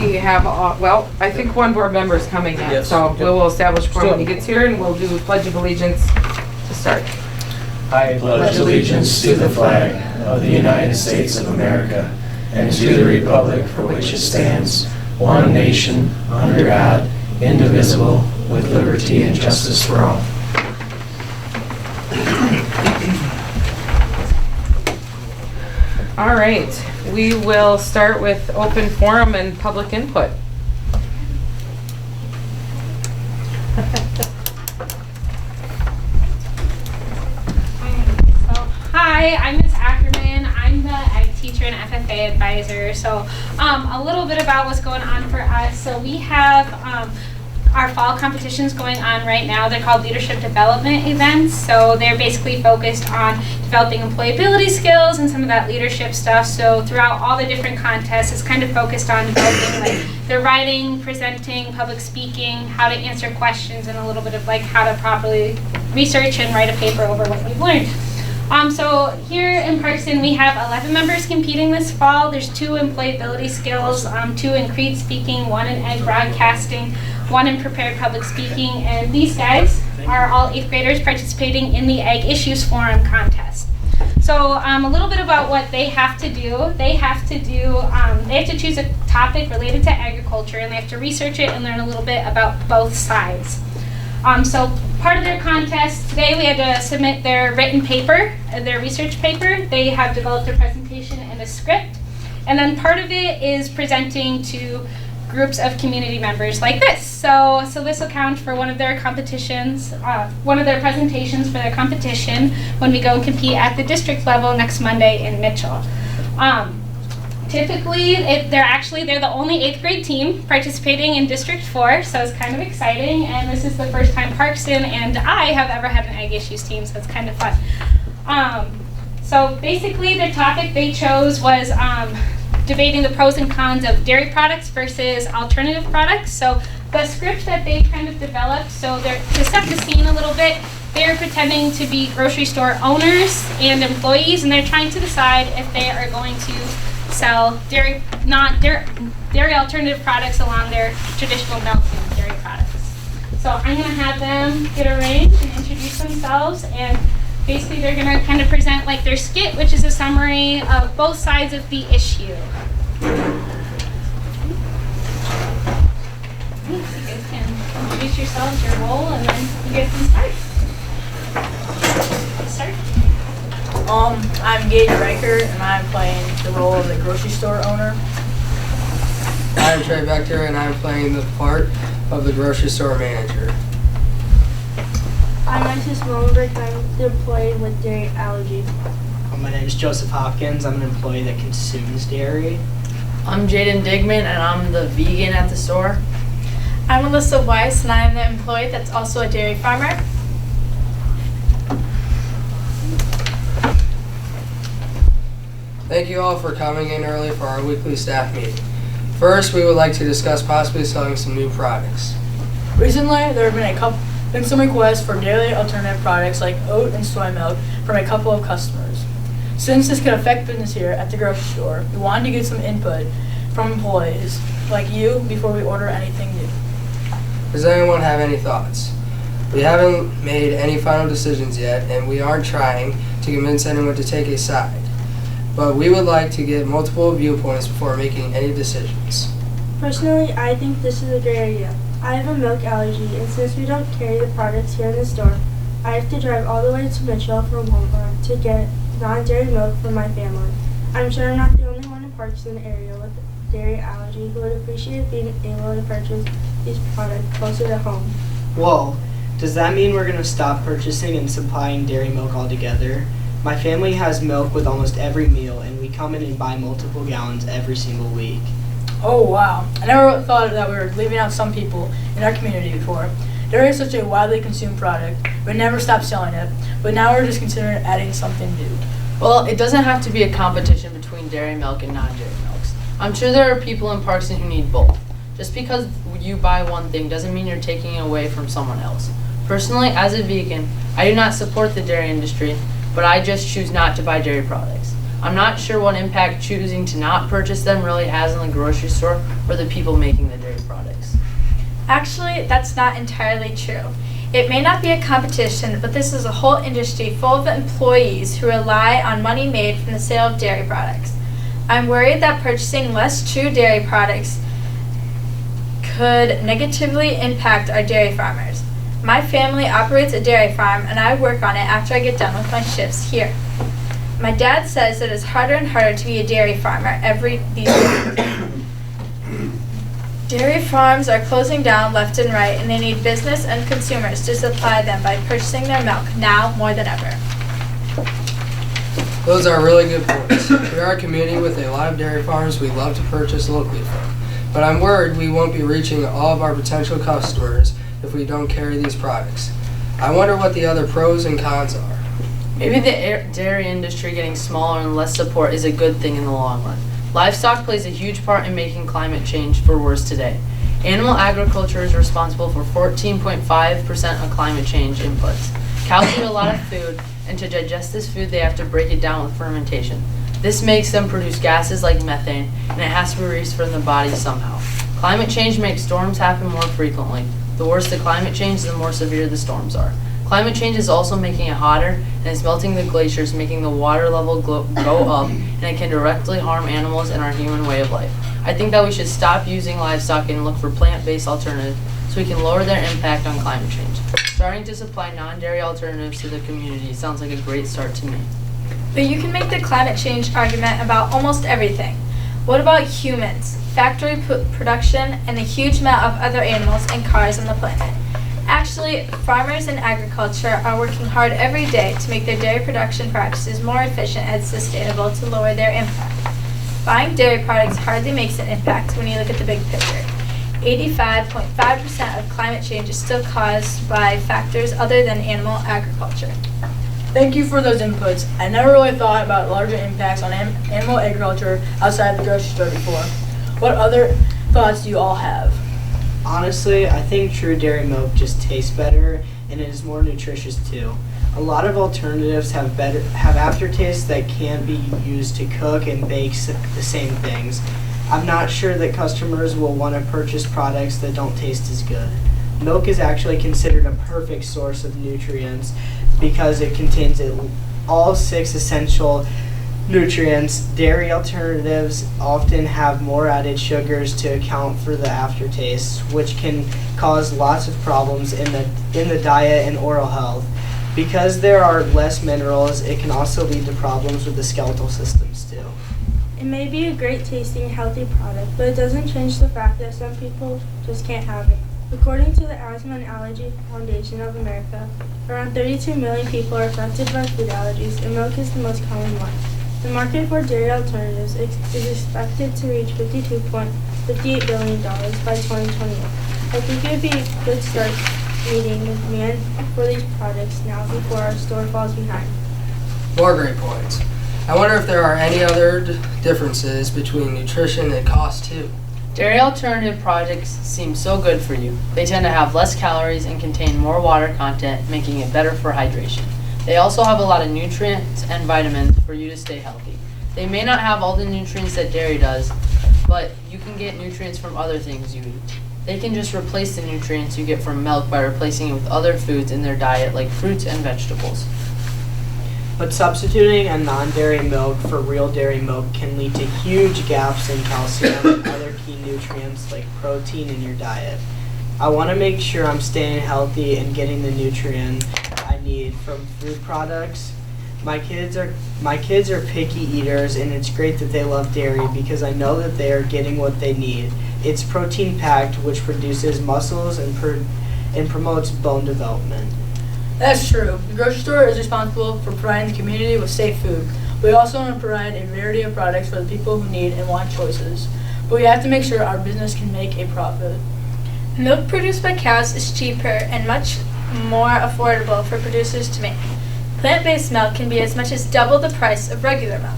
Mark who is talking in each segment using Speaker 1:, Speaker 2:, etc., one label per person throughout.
Speaker 1: we have, well, I think one board member is coming in.
Speaker 2: Yes.
Speaker 1: So we will establish quorum when he gets here, and we'll do the Pledge of Allegiance to start.
Speaker 3: I pledge allegiance to the flag of the United States of America and to the republic for which it stands, one nation, under God, indivisible, with liberty and justice for all.
Speaker 1: All right, we will start with open forum and public input.
Speaker 4: Hi, I'm Ms. Ackerman. I'm the ag teacher and FFA advisor. So a little bit about what's going on for us. So we have our fall competitions going on right now. They're called leadership development events. So they're basically focused on developing employability skills and some of that leadership stuff. So throughout all the different contests, it's kind of focused on developing like their writing, presenting, public speaking, how to answer questions, and a little bit of like how to properly research and write a paper over what you've learned. So here in Parkson, we have 11 members competing this fall. There's 2 employability skills, 2 in creed speaking, 1 in ag broadcasting, 1 in prepared public speaking, and these guys are all 8th graders participating in the Ag Issues Forum contest. So a little bit about what they have to do. They have to choose a topic related to agriculture, and they have to research it and learn a little bit about both sides. So part of their contest today, we had to submit their written paper, their research paper. They have developed a presentation and a script. And then part of it is presenting to groups of community members like this. So this will count for one of their competitions, one of their presentations for their competition when we go and compete at the district level next Monday in Mitchell. Typically, they're the only 8th grade team participating in District 4, so it's kind of exciting, and this is the first time Parkson and I have ever had an Ag Issues team, so it's kind of fun. So basically, the topic they chose was debating the pros and cons of dairy products versus alternative products. So the script that they kind of developed, so to set the scene a little bit, they're pretending to be grocery store owners and employees, and they're trying to decide if they are going to sell dairy alternative products along their traditional milk and dairy products. So I'm going to have them get arranged and introduce themselves, and basically they're going to kind of present like their skit, which is a summary of both sides of the issue. So you guys can introduce yourselves, your role, and then you guys can start.
Speaker 5: I'm Gage Riker, and I'm playing the role of the grocery store owner.
Speaker 2: I'm Trey Vector, and I'm playing the part of the grocery store manager.
Speaker 6: I'm Isis Molenbeek, and I'm the employee with dairy allergy.
Speaker 7: My name is Joseph Hopkins. I'm an employee that consumes dairy.
Speaker 5: I'm Jaden Digman, and I'm the vegan at the store.
Speaker 8: I'm Alyssa Weiss, and I'm the employee that's also a dairy farmer.
Speaker 2: Thank you all for coming in early for our weekly staff meeting. First, we would like to discuss possibly selling some new products.
Speaker 5: Recently, there have been some requests for dairy alternative products like oat and soy milk from a couple of customers. Since this could affect business here at the grocery store, we wanted to get some input from employees like you before we order anything new.
Speaker 2: Does anyone have any thoughts? We haven't made any final decisions yet, and we aren't trying to convince anyone to take a side. But we would like to get multiple viewpoints before making any decisions.
Speaker 6: Personally, I think this is a great idea. I have a milk allergy, and since we don't carry the products here in the store, I have to drive all the way to Mitchell for Walmart to get non-dairy milk for my family. I'm sure I'm not the only one in Parkson area with dairy allergy who would appreciate being able to purchase these products closer to home.
Speaker 7: Whoa, does that mean we're going to stop purchasing and supplying dairy milk altogether? My family has milk with almost every meal, and we come in and buy multiple gallons every single week.
Speaker 5: Oh wow, I never thought that we were leaving out some people in our community before. Dairy is such a widely consumed product, we never stopped selling it, but now we're just considering adding something new.
Speaker 9: Well, it doesn't have to be a competition between dairy milk and non-dairy milks. I'm sure there are people in Parkson who need both. Just because you buy one thing doesn't mean you're taking it away from someone else. Personally, as a vegan, I do not support the dairy industry, but I just choose not to buy dairy products. I'm not sure what impact choosing to not purchase them really has in the grocery store or the people making the dairy products.
Speaker 8: Actually, that's not entirely true. It may not be a competition, but this is a whole industry full of employees who rely on money made from the sale of dairy products. I'm worried that purchasing less true dairy products could negatively impact our dairy farmers. My family operates a dairy farm and I work on it after I get done with my shifts here. My dad says that it's harder and harder to be a dairy farmer these days. Dairy farms are closing down left and right, and they need business and consumers to supply them by purchasing their milk now more than ever.
Speaker 2: Those are really good points. We are a community with a lot of dairy farms we love to purchase locally from. But I'm worried we won't be reaching all of our potential customers if we don't carry these products. I wonder what the other pros and cons are.
Speaker 9: Maybe the dairy industry getting smaller and less support is a good thing in the long run. Livestock plays a huge part in making climate change for worse today. Animal agriculture is responsible for 14.5% of climate change inputs. Cows eat a lot of food, and to digest this food they have to break it down with fermentation. This makes them produce gases like methane, and it has to be released from the body somehow. Climate change makes storms happen more frequently. The worse the climate change, the more severe the storms are. Climate change is also making it hotter, and it's melting the glaciers, making the water level go up, and it can directly harm animals and our human way of life. I think that we should stop using livestock and look for plant-based alternatives so we can lower their impact on climate change. Starting to supply non-dairy alternatives to the community sounds like a great start to me.
Speaker 8: But you can make the climate change argument about almost everything. What about humans, factory production, and the huge amount of other animals and cars on the planet? Actually, farmers and agriculture are working hard every day to make their dairy production practices more efficient and sustainable to lower their impact. Buying dairy products hardly makes an impact when you look at the big picture. 85.5% of climate change is still caused by factors other than animal agriculture.
Speaker 5: Thank you for those inputs. I never really thought about larger impacts on animal agriculture outside the grocery store before. What other thoughts do you all have?
Speaker 7: Honestly, I think true dairy milk just tastes better and it is more nutritious too. A lot of alternatives have aftertastes that can't be used to cook and bake the same things. I'm not sure that customers will want to purchase products that don't taste as good. Milk is actually considered a perfect source of nutrients because it contains all 6 essential nutrients. Dairy alternatives often have more added sugars to account for the aftertaste, which can cause lots of problems in the diet and oral health. Because there are less minerals, it can also lead to problems with the skeletal systems too.
Speaker 6: It may be a great tasting, healthy product, but it doesn't change the fact that some people just can't have it. According to the Asthma and Allergy Foundation of America, around 32 million people are affected by food allergies, and milk is the most common one. The market for dairy alternatives is expected to reach $52.58 billion by 2021. I think it would be a good start meeting the demand for these products now before our store falls behind.
Speaker 2: More great points. I wonder if there are any other differences between nutrition and cost too.
Speaker 9: Dairy alternative products seem so good for you. They tend to have less calories and contain more water content, making it better for hydration. They also have a lot of nutrients and vitamins for you to stay healthy. They may not have all the nutrients that dairy does, but you can get nutrients from other things you eat. They can just replace the nutrients you get from milk by replacing it with other foods in their diet like fruits and vegetables.
Speaker 7: But substituting a non-dairy milk for real dairy milk can lead to huge gaps in calcium and other key nutrients like protein in your diet. I want to make sure I'm staying healthy and getting the nutrients I need from food products. My kids are picky eaters, and it's great that they love dairy because I know that they are getting what they need. It's protein packed, which produces muscles and promotes bone development.
Speaker 5: That's true. The grocery store is responsible for providing the community with safe food. We also want to provide a variety of products for the people who need and want choices. But we have to make sure our business can make a profit.
Speaker 8: Milk produced by cows is cheaper and much more affordable for producers to make. Plant-based milk can be as much as double the price of regular milk.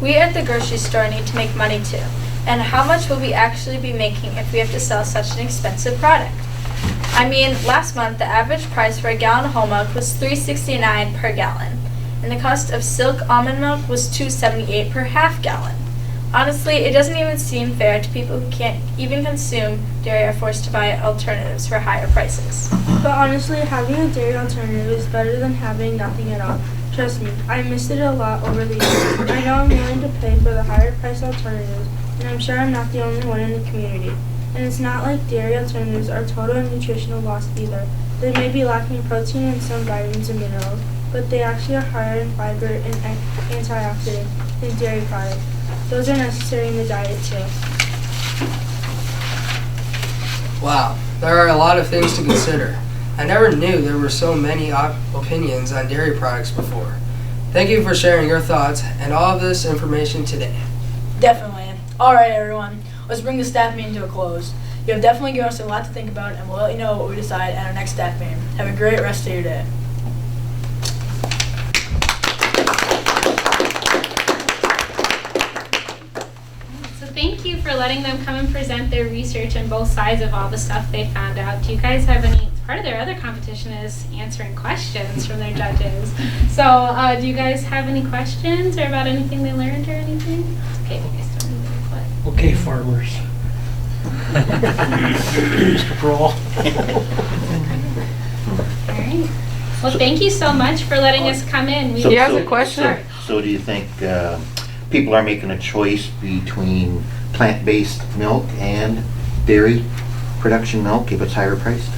Speaker 8: We at the grocery store need to make money too. And how much will we actually be making if we have to sell such an expensive product? I mean, last month the average price for a gallon of whole milk was $3.69 per gallon. and the cost of silk almond milk was $2.78 per half gallon. Honestly, it doesn't even seem fair to people who can't even consume dairy are forced to buy alternatives for higher prices.
Speaker 6: But honestly, having a dairy alternative is better than having nothing at all. Trust me, I missed it a lot over the years. I know I'm willing to pay for the higher price alternatives, and I'm sure I'm not the only one in the community. And it's not like dairy alternatives are total nutritional loss either. They may be lacking protein and some vitamins and minerals, but they actually are higher in fiber and antioxidant than dairy products. Those are necessary in the diet too.
Speaker 2: Wow, there are a lot of things to consider. I never knew there were so many opinions on dairy products before. Thank you for sharing your thoughts and all of this information today.
Speaker 5: Definitely. All right, everyone. Let's bring the staff meeting to a close. You have definitely given us a lot to think about, and we'll let you know what we decide at our next staff meeting. Have a great rest of your day.
Speaker 4: So thank you for letting them come and present their research on both sides of all the stuff they found out. Do you guys have any, part of their other competition is answering questions from their judges. So do you guys have any questions or about anything they learned or anything? It's okay if you guys don't need input.
Speaker 3: Okay, farmers. Mr. Roll.
Speaker 4: All right. Well, thank you so much for letting us come in.
Speaker 1: He has a question.
Speaker 10: So do you think people are making a choice between plant-based milk and dairy production milk if it's higher priced?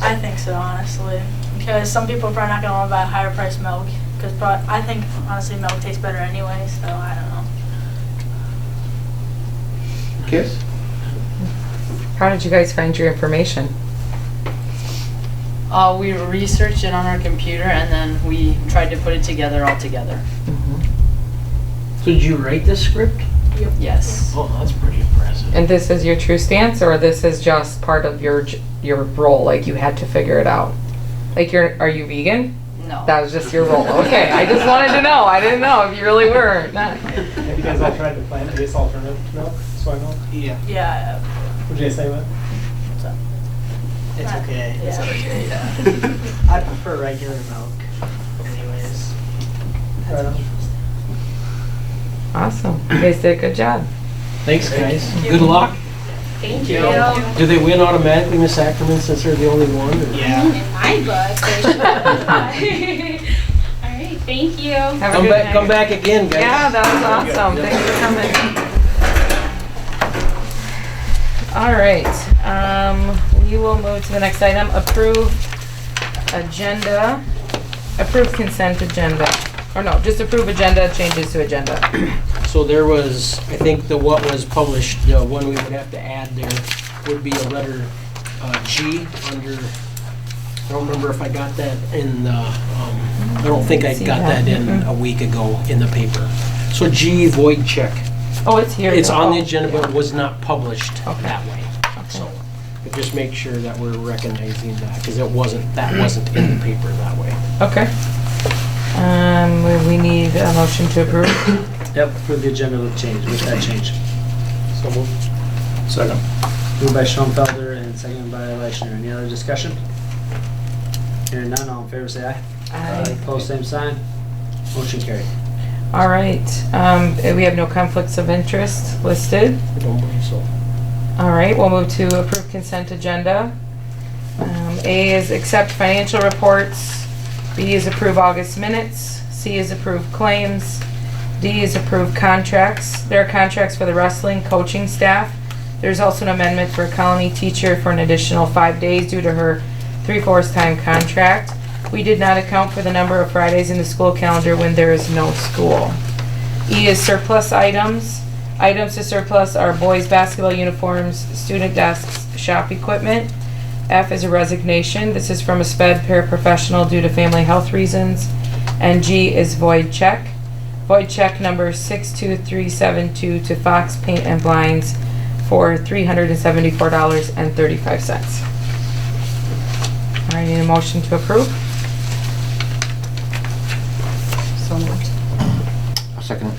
Speaker 5: I think so, honestly. Because some people are probably not going to want to buy higher priced milk. Because I think, honestly, milk tastes better anyway, so I don't know.
Speaker 10: Kiss?
Speaker 1: How did you guys find your information?
Speaker 9: We researched it on our computer and then we tried to put it together all together.
Speaker 3: So did you write this script?
Speaker 9: Yes.
Speaker 3: Oh, that's pretty impressive.
Speaker 1: And this is your true stance, or this is just part of your role? Like you had to figure it out. Like are you vegan?
Speaker 9: No.
Speaker 1: That was just your role. Okay, I just wanted to know. I didn't know if you really were. Not.
Speaker 11: Have you guys all tried the plant-based alternative milk, soy milk?
Speaker 7: Yeah.
Speaker 5: Yeah.
Speaker 11: Would you say that?
Speaker 7: It's okay.
Speaker 5: Yeah.
Speaker 7: It's okay, yeah. I prefer regular milk anyways.
Speaker 11: Right on.
Speaker 1: Awesome. You guys did a good job.
Speaker 3: Thanks, guys. Good luck.
Speaker 4: Thank you.
Speaker 3: Do they win automatically, Miss Ackerman, since they're the only one? Or?
Speaker 7: Yeah.
Speaker 4: In my book, they should. All right, thank you.
Speaker 1: Have a good night.
Speaker 3: Come back again, guys.
Speaker 1: Yeah, that was awesome. Thanks for coming. All right, we will move to the next item. Approved consent agenda. Or no, just approve agenda, changes to agenda.
Speaker 3: So there was, I think what was published, the one we would have to add there would be a letter G under, I don't remember if I got that in the, I don't think I got that in a week ago in the paper. So G, void check.
Speaker 1: Oh, it's here.
Speaker 3: It's on the
Speaker 1: Oh,
Speaker 3: agenda, but
Speaker 1: yeah.
Speaker 3: it was not published
Speaker 1: Okay.
Speaker 3: that way.
Speaker 1: Okay.
Speaker 3: So, but just make sure that we're recognizing that, because that wasn't in the paper that way.
Speaker 1: Okay. We need a motion to approve.
Speaker 11: Yep, for the agenda with change, with that change. So moved. Second. Moved by Schoenfelder and seconded by Leischner. Any other discussion? Hearing none, all in favor say aye.
Speaker 1: Aye.
Speaker 11: Opposed, same sign. Motion carried.
Speaker 1: All right, we have no conflicts of interest listed.
Speaker 3: I don't believe so.
Speaker 1: All right, we'll move to approve consent agenda. A is accept financial reports. B is approve August minutes. C is approve claims. D is approve contracts. There are contracts for the wrestling coaching staff. There's also an amendment for a colony teacher for an additional 5 days due to her 3/4 time contract. We did not account for the number of Fridays in the school calendar when there is no school. E is surplus items. Items to surplus are boys' basketball uniforms, student desks, shop equipment. F is a resignation. This is from a sped paraprofessional due to family health reasons. And G is void check. Void check number 62372 to Fox Paint and Blinds for $374.35. I need a motion to approve. So moved.
Speaker 10: I'll second it.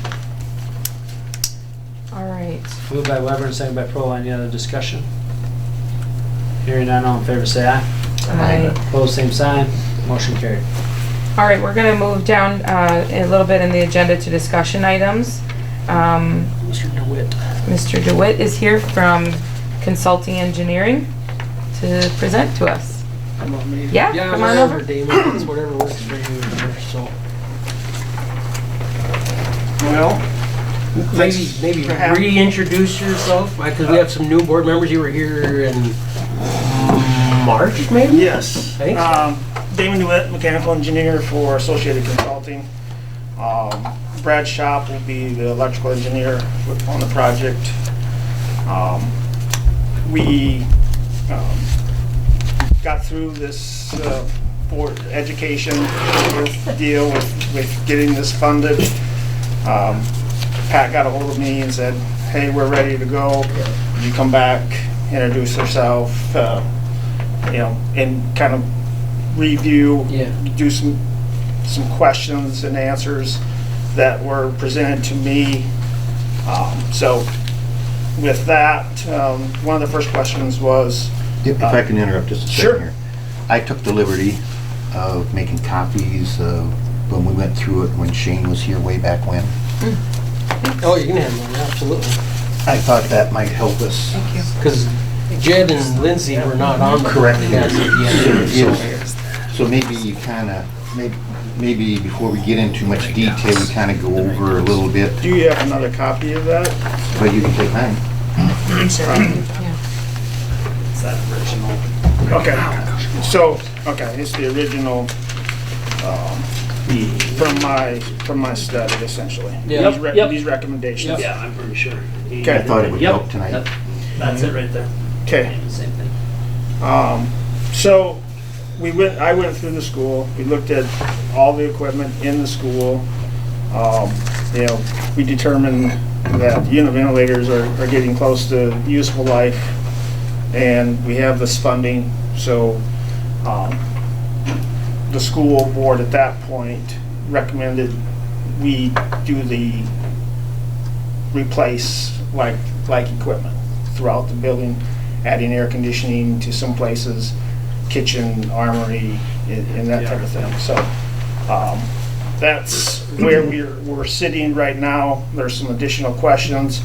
Speaker 1: All right.
Speaker 11: Moved by Weber and seconded by Proline. Any other discussion? Hearing none, all in favor say aye.
Speaker 1: Aye.
Speaker 11: Opposed, same sign. Motion carried.
Speaker 1: All right, we're gonna move down a little bit in the agenda to discussion items.
Speaker 11: Mr. DeWitt.
Speaker 1: Mr. DeWitt is here from Consulting Engineering to present to us.
Speaker 12: Come on, maybe.
Speaker 1: Yeah, come on over.
Speaker 12: Damon, it's whatever works for you. So. Well, maybe reintroduce yourself, because we have some new board members. You were here in March, maybe?
Speaker 13: Yes.
Speaker 12: I think so.
Speaker 13: Damon DeWitt, mechanical engineer for Associated Consulting. Brad Shop will be the electrical engineer on the project. We got through this board education deal with getting this funded. Pat got a hold of me and said, hey, we're ready to go. You come back, introduce yourself, and kind of review, do some questions and answers that were presented to me. So with that, one of the first questions was...
Speaker 10: If I can interrupt just a second
Speaker 13: Sure.
Speaker 10: here. I took the liberty of making copies of when we went through it when Shane was here way back when.
Speaker 12: Oh, you can have one, absolutely.
Speaker 10: I thought that might help us.
Speaker 1: Thank you.
Speaker 12: Because Jed and Lindsay were not on the
Speaker 10: Correct.
Speaker 12: as of yet.
Speaker 10: Yes. So maybe you kind of, maybe before we get into much detail, we kind of go over a little bit.
Speaker 13: Do you have another copy of that?
Speaker 10: But you can take mine.
Speaker 1: Yeah.
Speaker 11: It's that original.
Speaker 13: Okay. So, it's the original from my study, essentially.
Speaker 12: Yeah.
Speaker 13: These recommendations.
Speaker 11: Yeah, I'm pretty sure.
Speaker 13: Okay.
Speaker 10: I thought it would help tonight.
Speaker 11: Yep. That's it right there.
Speaker 13: Okay.
Speaker 11: Same thing.
Speaker 13: So I went through the school. We looked at all the equipment in the school. We determined that the unit ventilators are getting close to useful life, and we have this funding. So the school board at that point recommended we do the replace like equipment throughout the building, adding air conditioning to some places, kitchen, armory, and that type of thing. So that's where we're sitting right now. There's some additional questions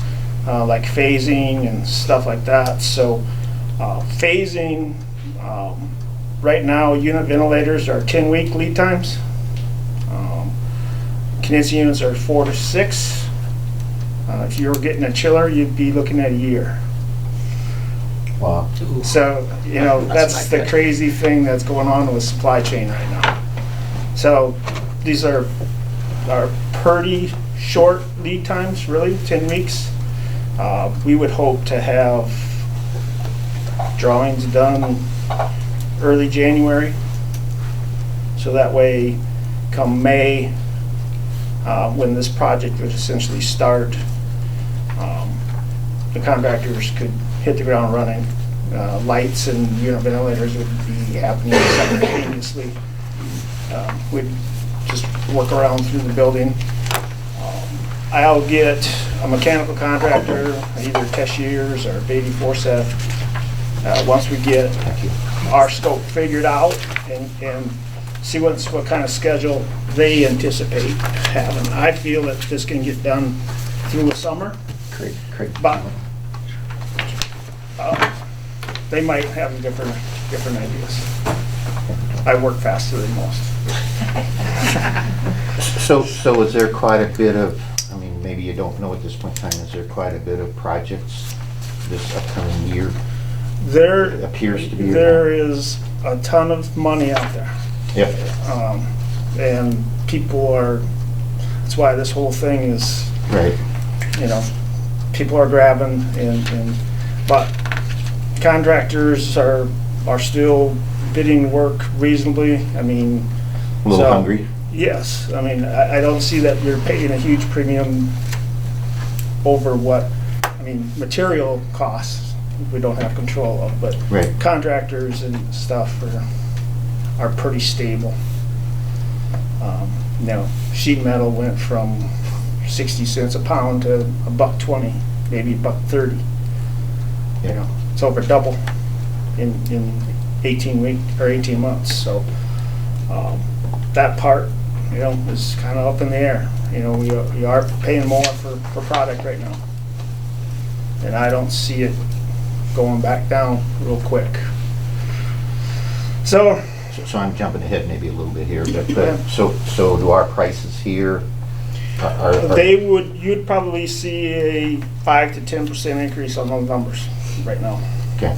Speaker 13: like phasing and stuff like that. So phasing, right now unit ventilators are 10-week lead times. Condenser units are 4 to 6. If you were getting a chiller, you'd be looking at a year.
Speaker 10: Wow.
Speaker 13: So, that's the crazy thing that's going on with supply chain right now. So these are pretty short lead times, really, 10 weeks. We would hope to have drawings done early January. So that way, come May, when this project would essentially start, the contractors could hit the ground running. Lights and unit ventilators would be happening simultaneously. We'd just work around through the building. I'll get a mechanical contractor, either Teshier's or Beatty Forsyth, once we get our scope figured out and see what kind of schedule they anticipate having. I feel that this can get done through the summer, but they might have different ideas. I work faster than most.
Speaker 10: So is there quite a bit of, maybe you don't know at this point in time, is there quite a bit of projects this upcoming year?
Speaker 13: There
Speaker 10: appears to be.
Speaker 13: There is a ton of money out there.
Speaker 10: Yep.
Speaker 13: And people are, that's why this whole thing is,
Speaker 10: right.
Speaker 13: People are grabbing but contractors are still bidding work reasonably.
Speaker 10: A little hungry?
Speaker 13: Yes. I don't see that you're paying a huge premium over what, material costs we don't have control of, but
Speaker 10: right.
Speaker 13: Contractors and stuff are pretty stable. Sheet metal went from 60 cents a pound to $1.20, maybe $1.30. It's over double in 18 months. So that part, is kind of up in the air. We are paying more for product right now, and I don't see it going back down real quick. So
Speaker 10: I'm jumping ahead maybe a little bit here, but so do our prices here?
Speaker 13: You'd probably see a 5 to 10% increase on those numbers right now.
Speaker 10: Okay.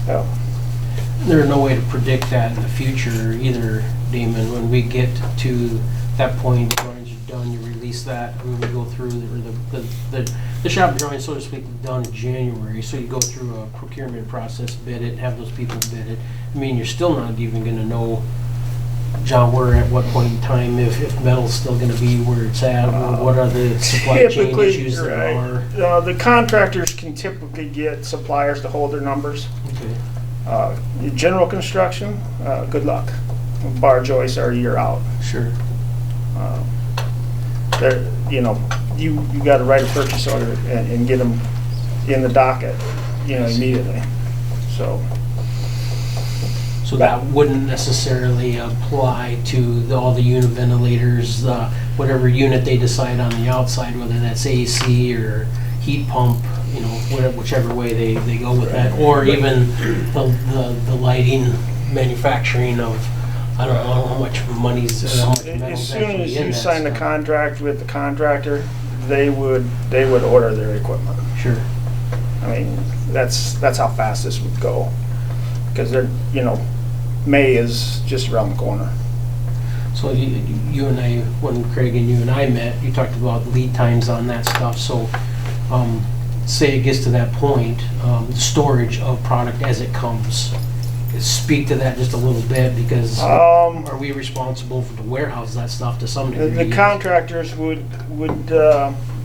Speaker 13: Yeah.
Speaker 12: There's no way to predict that in the future either, Damon. When we get to that point, drawings are done, you release that, I mean, we go through, the shop drawing, so to speak, is done in January, so you go through a procurement process, bid it, have those people bid it. I mean, you're still not even gonna know, John, where at what point in time, if metal's still gonna be where it's at, or what are the supply chain
Speaker 13: Typically,
Speaker 12: issues that are.
Speaker 13: the contractors can typically get suppliers to hold their numbers.
Speaker 12: Okay.
Speaker 13: General construction, good luck. Bar joists are a year out.
Speaker 12: Sure.
Speaker 13: You got to write a purchase order and get them in the docket, immediately. So
Speaker 12: that wouldn't necessarily apply to all the unit ventilators, whatever unit they decide on the outside, whether that's AC or heat pump, whichever way they go with that, or even the lighting manufacturing of, I don't know how much money's how much metal's
Speaker 13: as soon
Speaker 12: actually
Speaker 13: as
Speaker 12: in
Speaker 13: you
Speaker 12: that
Speaker 13: sign the
Speaker 12: stuff.
Speaker 13: contract with the contractor, they would order their equipment.
Speaker 12: Sure.
Speaker 13: I mean, that's how fast this would go, because May is just around the corner.
Speaker 12: So you and I, when Craig and you and I met, you talked about lead times on that stuff. So say it gets to that point, the storage of product as it comes. Speak to that just a little bit, because are we responsible for the warehouse that stuff to some degree?
Speaker 13: The contractors would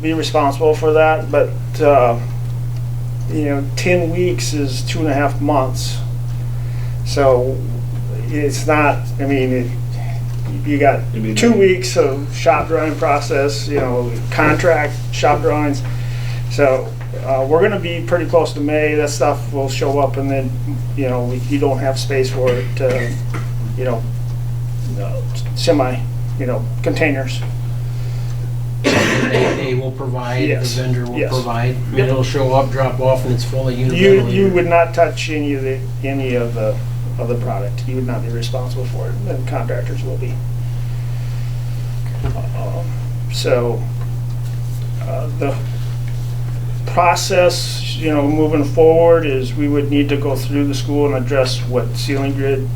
Speaker 13: be responsible for that, but 10 weeks is 2.5 months. So it's not, you got 2 weeks of shop drawing process, contract shop drawings. So we're going to be pretty close to May. That stuff will show up, and then you don't have space for it. Semi, containers.
Speaker 12: They will provide.
Speaker 13: Yes.
Speaker 12: The vendor will
Speaker 13: Yes.
Speaker 12: provide. I mean, it'll show up, drop off, and it's full of unit
Speaker 13: You
Speaker 12: ventilator.
Speaker 13: would not touch any of the product. You would not be responsible for it. And contractors will be. The process, moving forward is we would need to go through the school and address what ceiling grid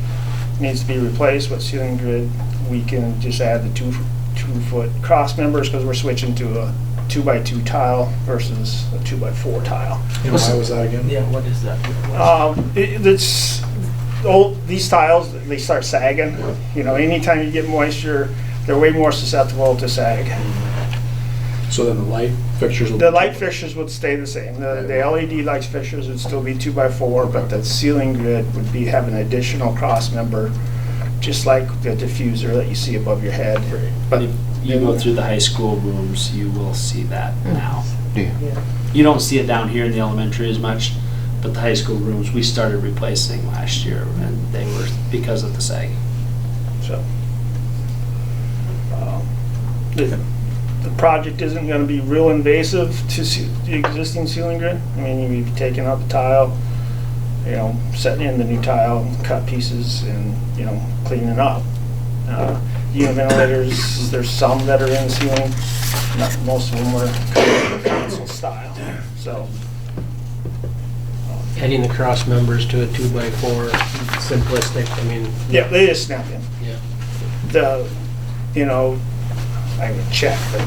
Speaker 13: needs to be replaced, what ceiling grid we can just add the 2-foot cross members, because we're switching to a 2x2 tile versus a 2x4 tile.
Speaker 11: And why was that again?
Speaker 12: Yeah, what is that?
Speaker 13: These tiles, they start sagging. Anytime you get moisture, they're way more susceptible to sag.
Speaker 11: So then the light fixtures will...
Speaker 13: The light fixtures would stay the same. The LED light fixtures would still be 2x4, but the ceiling grid would have an additional cross member, just like the diffuser that you see above your head.
Speaker 14: But if you go through the high school rooms, you will see that now.
Speaker 10: Yeah.
Speaker 14: You don't see it down here in the elementary as much, but the high school rooms we started replacing last year, and they were because of the sagging.
Speaker 13: So the project isn't going to be real invasive to the existing ceiling grid. You'd be taking out the tile, setting in the new tile, cut pieces, and cleaning it up. Unit ventilators, there's some that are in the ceiling. Most of them are console style. So
Speaker 12: Adding the cross members to a 2x4, simplistic.
Speaker 13: yeah, they just snap in.
Speaker 12: Yeah.
Speaker 13: I would check, but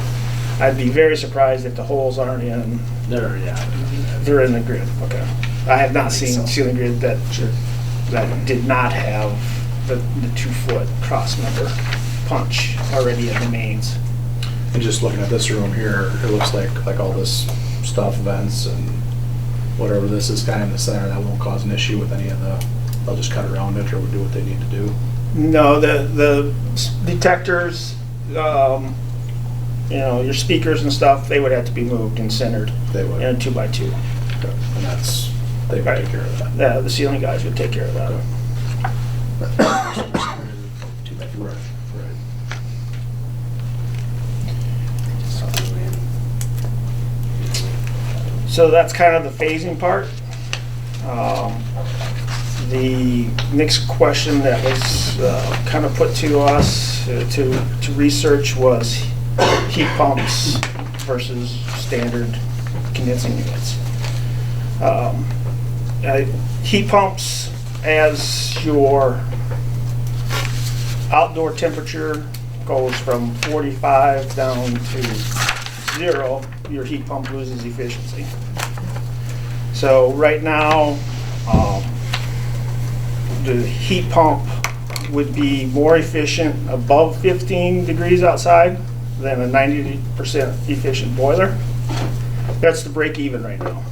Speaker 13: I'd be very surprised if the holes aren't in. They're in the grid. Okay. I have not seen ceiling grid that did not have the 2-foot cross member punch already in the mains.
Speaker 11: And just looking at this room here, it looks like all this stuff, vents and whatever this is kind of in the center, that won't cause an issue with any of they'll just cut around it or do what they need to do.
Speaker 13: No, the detectors, your speakers and stuff, they would have to be moved and centered.
Speaker 11: They would.
Speaker 13: In a 2x2.
Speaker 11: And
Speaker 12: They would take care of that.
Speaker 13: Yeah, the ceiling guys would take care of that.
Speaker 12: Right.
Speaker 13: So that's kind of the phasing part. The next question that was kind of put to us to research was heat pumps versus standard condensing units. Heat pumps, as your outdoor temperature goes from 45 down to 0, your heat pump loses efficiency. So right now, the heat pump would be more efficient above 15 degrees outside than a 90% efficient boiler. That's the break even right now.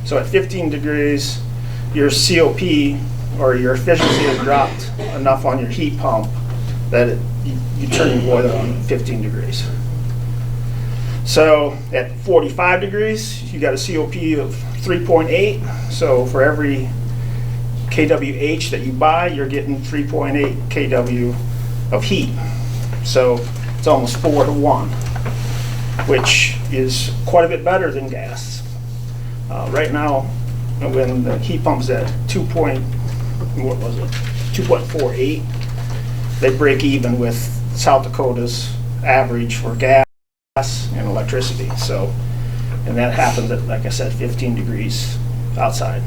Speaker 13: So at 15 degrees, your COP or your efficiency has dropped enough on your heat pump that you turn your boiler on at 15 degrees. So at 45 degrees, you got a COP of 3.8. So for every kWh that you buy, you're getting 3.8 kW of heat. So it's almost 4 to 1, which is quite a bit better than gas. Right now, when the heat pump's at 2.48, they break even with South Dakota's average for gas and electricity. So, and that happens at, like I said, 15 degrees outside.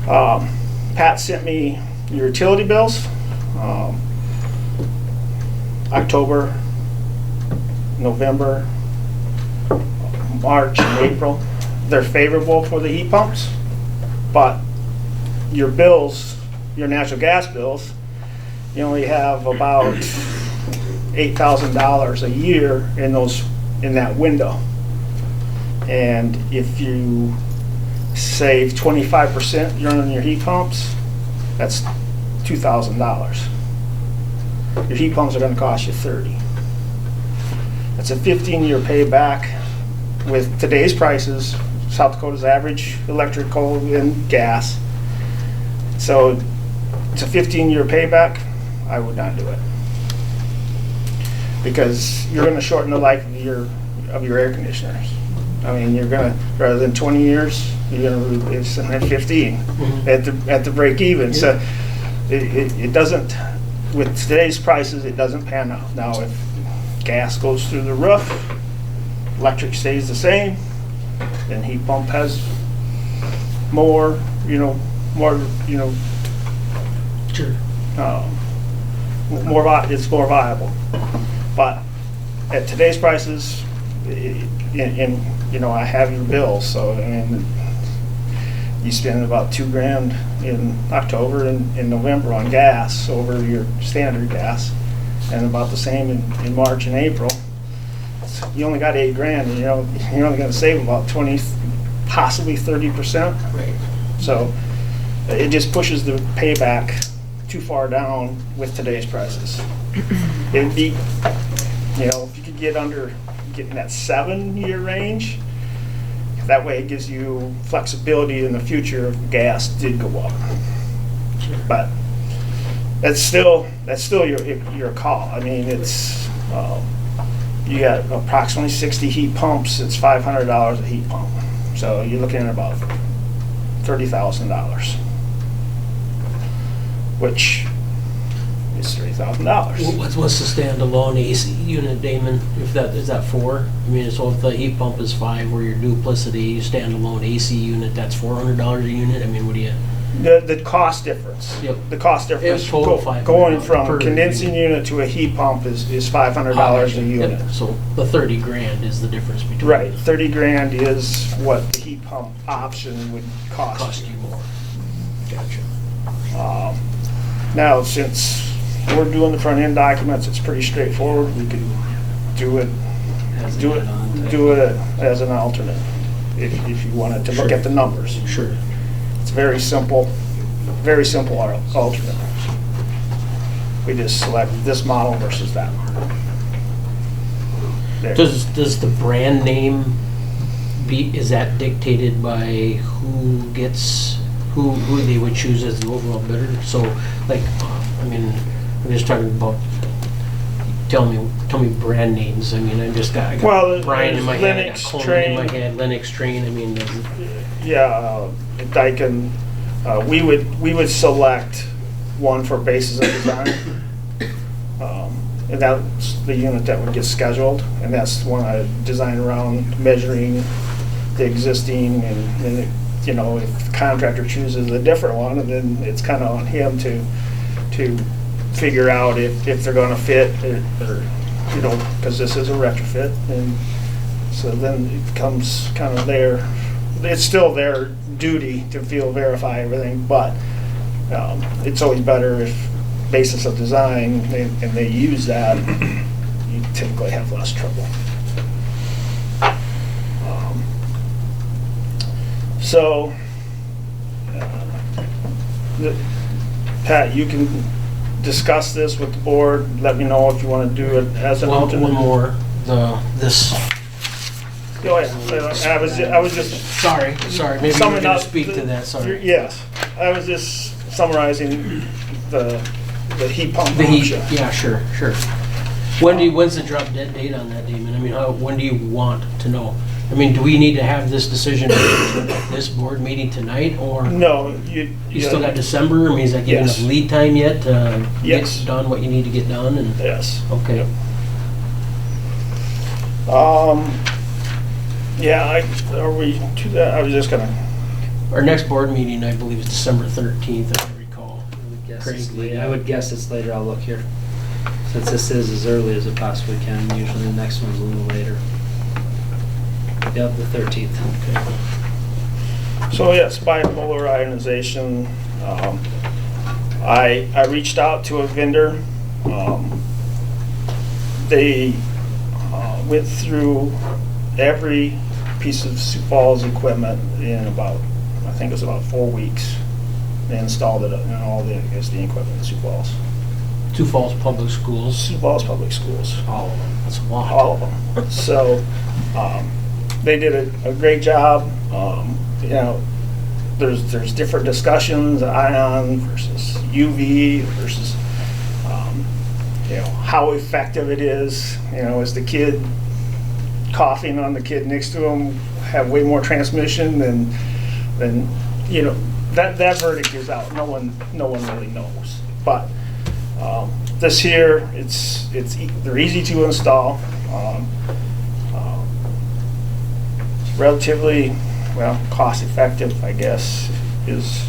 Speaker 13: Pat sent me your utility bills. October, November, March, and April. They're favorable for the heat pumps, but your bills, your natural gas bills, you only have about $8,000 a year in that window. And if you save 25% running your heat pumps, that's $2,000. Your heat pumps are going to cost you $30,000. That's a 15-year payback with today's prices, South Dakota's average electrical and gas. So it's a 15-year payback. I would not do it, because you're going to shorten the life of your air conditioners. I mean, you're going to, rather than 20 years, you're going to, it's at 15 at the break even. So it doesn't, with today's prices, it doesn't pan out. Now, if gas goes through the roof, electric stays the same, then heat pump has more,
Speaker 12: Sure.
Speaker 13: It's more viable. But at today's prices, I have your bills, so I mean, you spend about $2,000 in October and in November on gas over your standard gas, and about the same in March and April. So you only got $8,000, and you're only going to save about 20, possibly 30%.
Speaker 12: Right.
Speaker 13: So it just pushes the payback too far down with today's prices. It'd be, if you could get in that 7-year range, that way it gives you flexibility in the future if gas did go up.
Speaker 12: Sure.
Speaker 13: But that's still your call. I mean, it's you got approximately 60 heat pumps. It's $500 a heat pump, so you're looking at about $30,000, which is $30,000.
Speaker 12: What's the standalone AC unit, Damon? Is that 4? I mean, so if the heat pump is 5, or your duplicity standalone AC unit, that's $400 a unit. I mean, what do you?
Speaker 13: The cost difference.
Speaker 12: Yep.
Speaker 13: The cost difference
Speaker 12: It's total $500
Speaker 13: going from
Speaker 12: per
Speaker 13: condensing unit to a heat pump is $500 a unit.
Speaker 12: Yep. So the $30,000 is the difference between.
Speaker 13: Right, $30,000 is what the heat pump option would cost
Speaker 12: you more. Gotcha.
Speaker 13: Now, since we're doing the front end documents, it's pretty straightforward. We could do it as an alternate if you wanted to look at the numbers.
Speaker 12: Sure.
Speaker 13: It's very simple alternate. We just select this model versus that one. There.
Speaker 12: Does the brand name is that dictated by who gets, who they would choose as the overall bidder? So, like, I mean, I'm just talking about, tell me brand names. I mean, I got
Speaker 13: Well,
Speaker 12: Brian in my head, I got
Speaker 13: Lennox,
Speaker 12: Coleman in my
Speaker 13: Train.
Speaker 12: head, Lennox Train, I mean,
Speaker 13: Yeah, Dyken, we would select one for basis of design. And that's the unit that would get scheduled, and that's one I design around measuring the existing, and then, you know, if the contractor chooses a different one, and then it's kind of on him to figure out if they're gonna fit, or, you know, because this is a retrofit, and so then it becomes kind of it's still their duty to verify everything, but it's always better if basis of design, and they use that, you typically have less trouble. So, Pat, you can discuss this with the board. Let me know if you want to do it as an alternate.
Speaker 12: one more, this.
Speaker 13: Oh, yeah. I was just
Speaker 12: Sorry, maybe you were
Speaker 13: summing
Speaker 12: gonna
Speaker 13: up
Speaker 12: speak to that, sorry.
Speaker 13: Yes, I was just summarizing the heat pump
Speaker 12: The heat,
Speaker 13: option.
Speaker 12: yeah, sure. When's the drop dead date on that, Damon? I mean, when do you want to know? I mean, do we need to have this decision at this board meeting tonight, or?
Speaker 13: No,
Speaker 12: You still got December? I mean, is that giving
Speaker 13: Yes.
Speaker 12: enough lead time yet to
Speaker 13: Yes.
Speaker 12: get done what you need to get done? And
Speaker 13: Yes.
Speaker 12: okay.
Speaker 13: Yeah, are we to that? I was just gonna.
Speaker 12: Our next board meeting, I believe, is December 13th, if I recall.
Speaker 14: I would guess it's later. I'll look here. Since this is as early as it possibly can, usually the next one's a little later. Yep, the 13th.
Speaker 12: Okay.
Speaker 13: So yes, bipolar ionization. I reached out to a vendor. They went through every piece of Sioux Falls equipment in about, I think it was about 4 weeks. They installed it in all the existing equipment in Sioux Falls.
Speaker 12: Sioux Falls Public Schools.
Speaker 13: Sioux Falls Public Schools.
Speaker 12: All of them. That's a lot.
Speaker 13: All of them. So they did a great job. You know, there's different discussions, ion versus UV versus you know, how effective it is. You know, is the kid coughing on the kid next to him have way more transmission than you know, that verdict is out. No one really knows. But this here, they're easy to install. It's relatively, well, cost effective, I guess, it's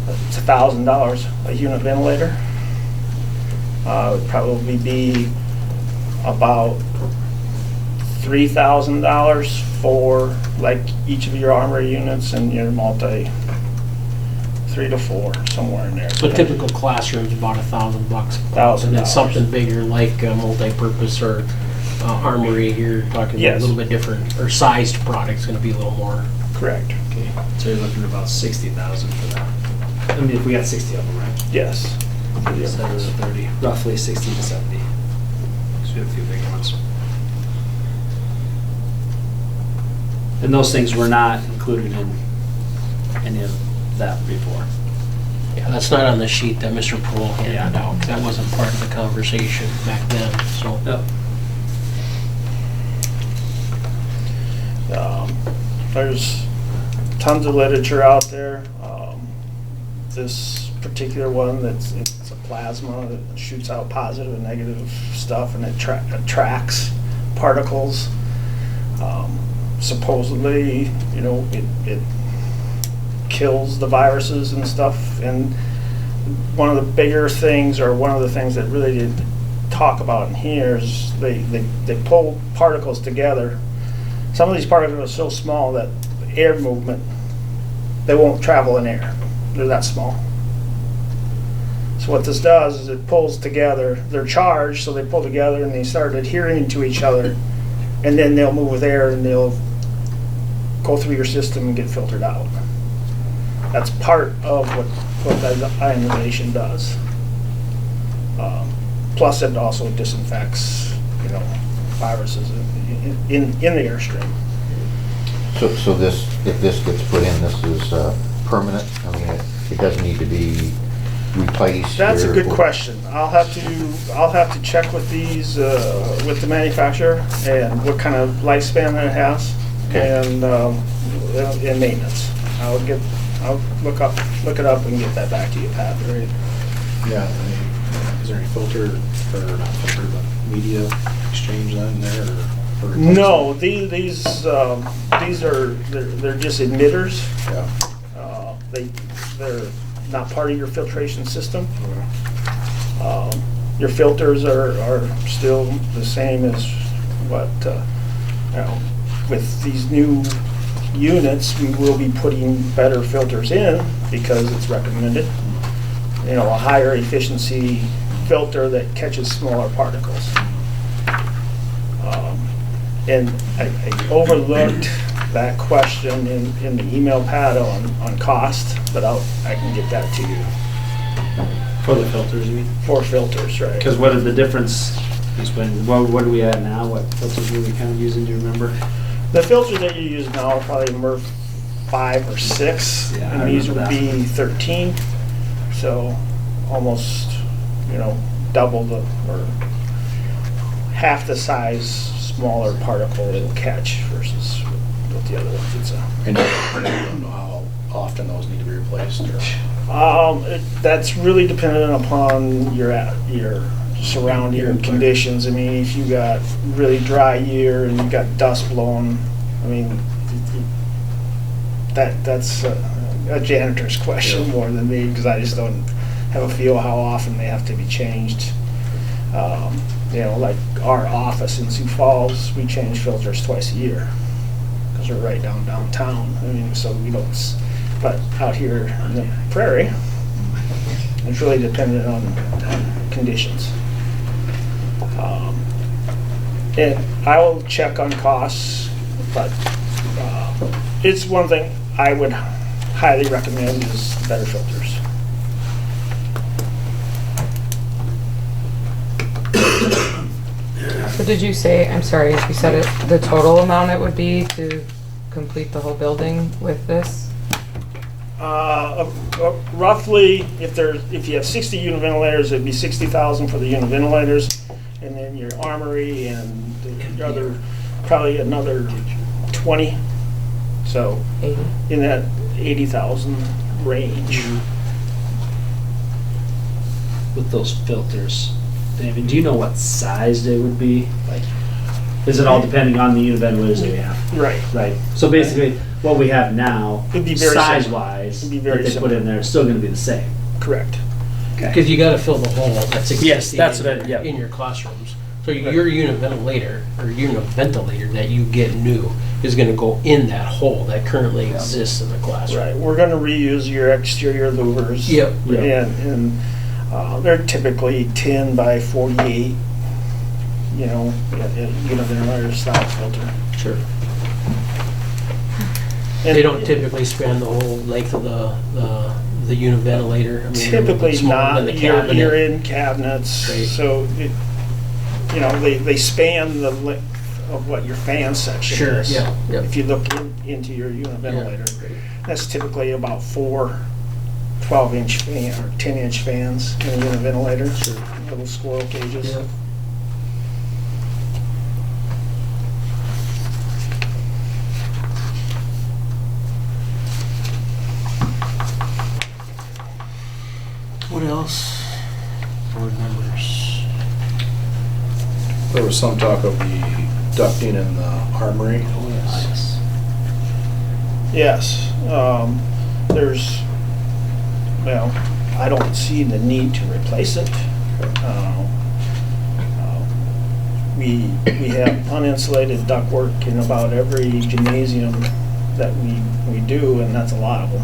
Speaker 13: $1,000 a unit ventilator. Would probably be about $3,000 for like each of your armory units and your multi, 3 to 4, somewhere in there.
Speaker 12: So a typical classroom's about $1,000.
Speaker 13: $1,000.
Speaker 12: And then something bigger like multi-purpose or armory, you're talking
Speaker 13: Yes.
Speaker 12: a little bit different, or sized product's gonna be a little more.
Speaker 13: Correct.
Speaker 12: Okay.
Speaker 14: So you're looking at about 60,000 for that. I mean, if we got 60 of them, right?
Speaker 13: Yes.
Speaker 14: Instead of the 30, roughly 60 to 70. So we have a few big ones. And those things were not included in any of that before.
Speaker 12: Yeah, that's not on the sheet that Mr. Poole handed out, 'cause that wasn't part of the conversation back then, so.
Speaker 14: Yep.
Speaker 13: There's tons of literature out there. This particular one, it's a plasma that shoots out positive and negative stuff, and it tracks particles. Supposedly, you know, it kills the viruses and stuff. And one of the bigger things, or one of the things that really didn't talk about in here, is they pull particles together. Some of these particles are so small that air movement, they won't travel in air. They're that small. So what this does is it pulls together. They're charged, so they pull together and they start adhering to each other, and then they'll move with air and they'll go through your system and get filtered out. That's part of what the ionization does. Plus, it also disinfects, you know, viruses in the airstream.
Speaker 10: So this, if this gets put in, this is permanent? I mean, it doesn't need to be replaced?
Speaker 13: That's a
Speaker 10: or-
Speaker 13: good question. I'll have to check with these, with the manufacturer and what kind of lifespan it has and maintenance. I'll look it up and get that back to you, Pat.
Speaker 3: Right. Yeah, is there any filter, or not filter, but media exchange in there, or?
Speaker 13: No, they're just emitters.
Speaker 3: Yeah.
Speaker 13: They're not part of your filtration system. Your filters are still the same as what, with these new units, we will be putting better filters in because it's recommended. A higher efficiency filter that catches smaller particles. And I overlooked that question in the email pad on cost, but I can get that to you.
Speaker 14: For the filters, you mean?
Speaker 13: For filters, right.
Speaker 14: Because what is the difference? Explain, what are we at now? What filters are we kind of using, do you remember?
Speaker 13: The filters that you use now are probably MERV 5 or 6,
Speaker 14: Yeah,
Speaker 13: and
Speaker 14: I
Speaker 13: these would
Speaker 14: remember
Speaker 13: be 13. So almost, double or half the size smaller particle it'll catch versus what the other ones.
Speaker 3: And you don't know how often those need to be replaced, or?
Speaker 13: That's really dependent upon your surrounding conditions. I mean, if you got really dry year and you got dust blowing, I mean, that's a janitor's question more than me, because I just don't have a feel how often they have to be changed. Like our office in Sioux Falls, we change filters twice a year because we're right downtown. I mean, so we don't. But out here in the prairie, it's really dependent on conditions. And I will check on costs, but it's one thing I would highly recommend is better filters.
Speaker 1: So did you say, I'm sorry, if you said it, the total amount it would be to complete the whole building with this?
Speaker 13: Roughly, if you have 60 unit ventilators, it'd be 60,000 for the unit ventilators, and then your armory and the other, probably another 20. So
Speaker 1: 80.
Speaker 13: in that 80,000 range.
Speaker 14: With those filters, David, do you know what size they would be? Like, is it all depending on the unit ventilators that we have?
Speaker 13: Right.
Speaker 14: Right. So basically, what we have now,
Speaker 13: It'd be very
Speaker 14: size-wise,
Speaker 13: It'd be very
Speaker 14: that they put in there, is still going to be the same.
Speaker 13: Correct.
Speaker 12: Because you gotta fill the hole that's existing
Speaker 14: that's what I-
Speaker 12: in your classrooms. So your unit ventilator, or unit ventilator that you get new is gonna go in that hole that currently exists in the classroom.
Speaker 13: Right. We're going to reuse your exterior louvers.
Speaker 12: Yep.
Speaker 13: And they're typically 10 by 48, unit ventilator style filter.
Speaker 12: Sure.
Speaker 13: And
Speaker 12: They don't typically span the whole length of the unit ventilator. I mean, they're a little
Speaker 13: Typically
Speaker 12: bit smaller
Speaker 13: not.
Speaker 12: than the
Speaker 13: You're
Speaker 12: cabinet.
Speaker 13: in cabinets,
Speaker 12: Right.
Speaker 13: so they span the length of what your fan section
Speaker 12: Sure,
Speaker 13: is.
Speaker 12: yeah, yep.
Speaker 13: If you look into your unit ventilator,
Speaker 12: Right.
Speaker 13: that's typically about 4 12-inch fan or 10-inch fans in a unit ventilator.
Speaker 12: Sure.
Speaker 13: Little squirrel cages.
Speaker 12: Yeah. What else? Board members.
Speaker 3: There was some talk of the ducting in the armory.
Speaker 12: Oh, yes.
Speaker 13: Yes, I don't see the need to replace it. We have uninsulated ductwork in about every gymnasium that we do, and that's a lot of them.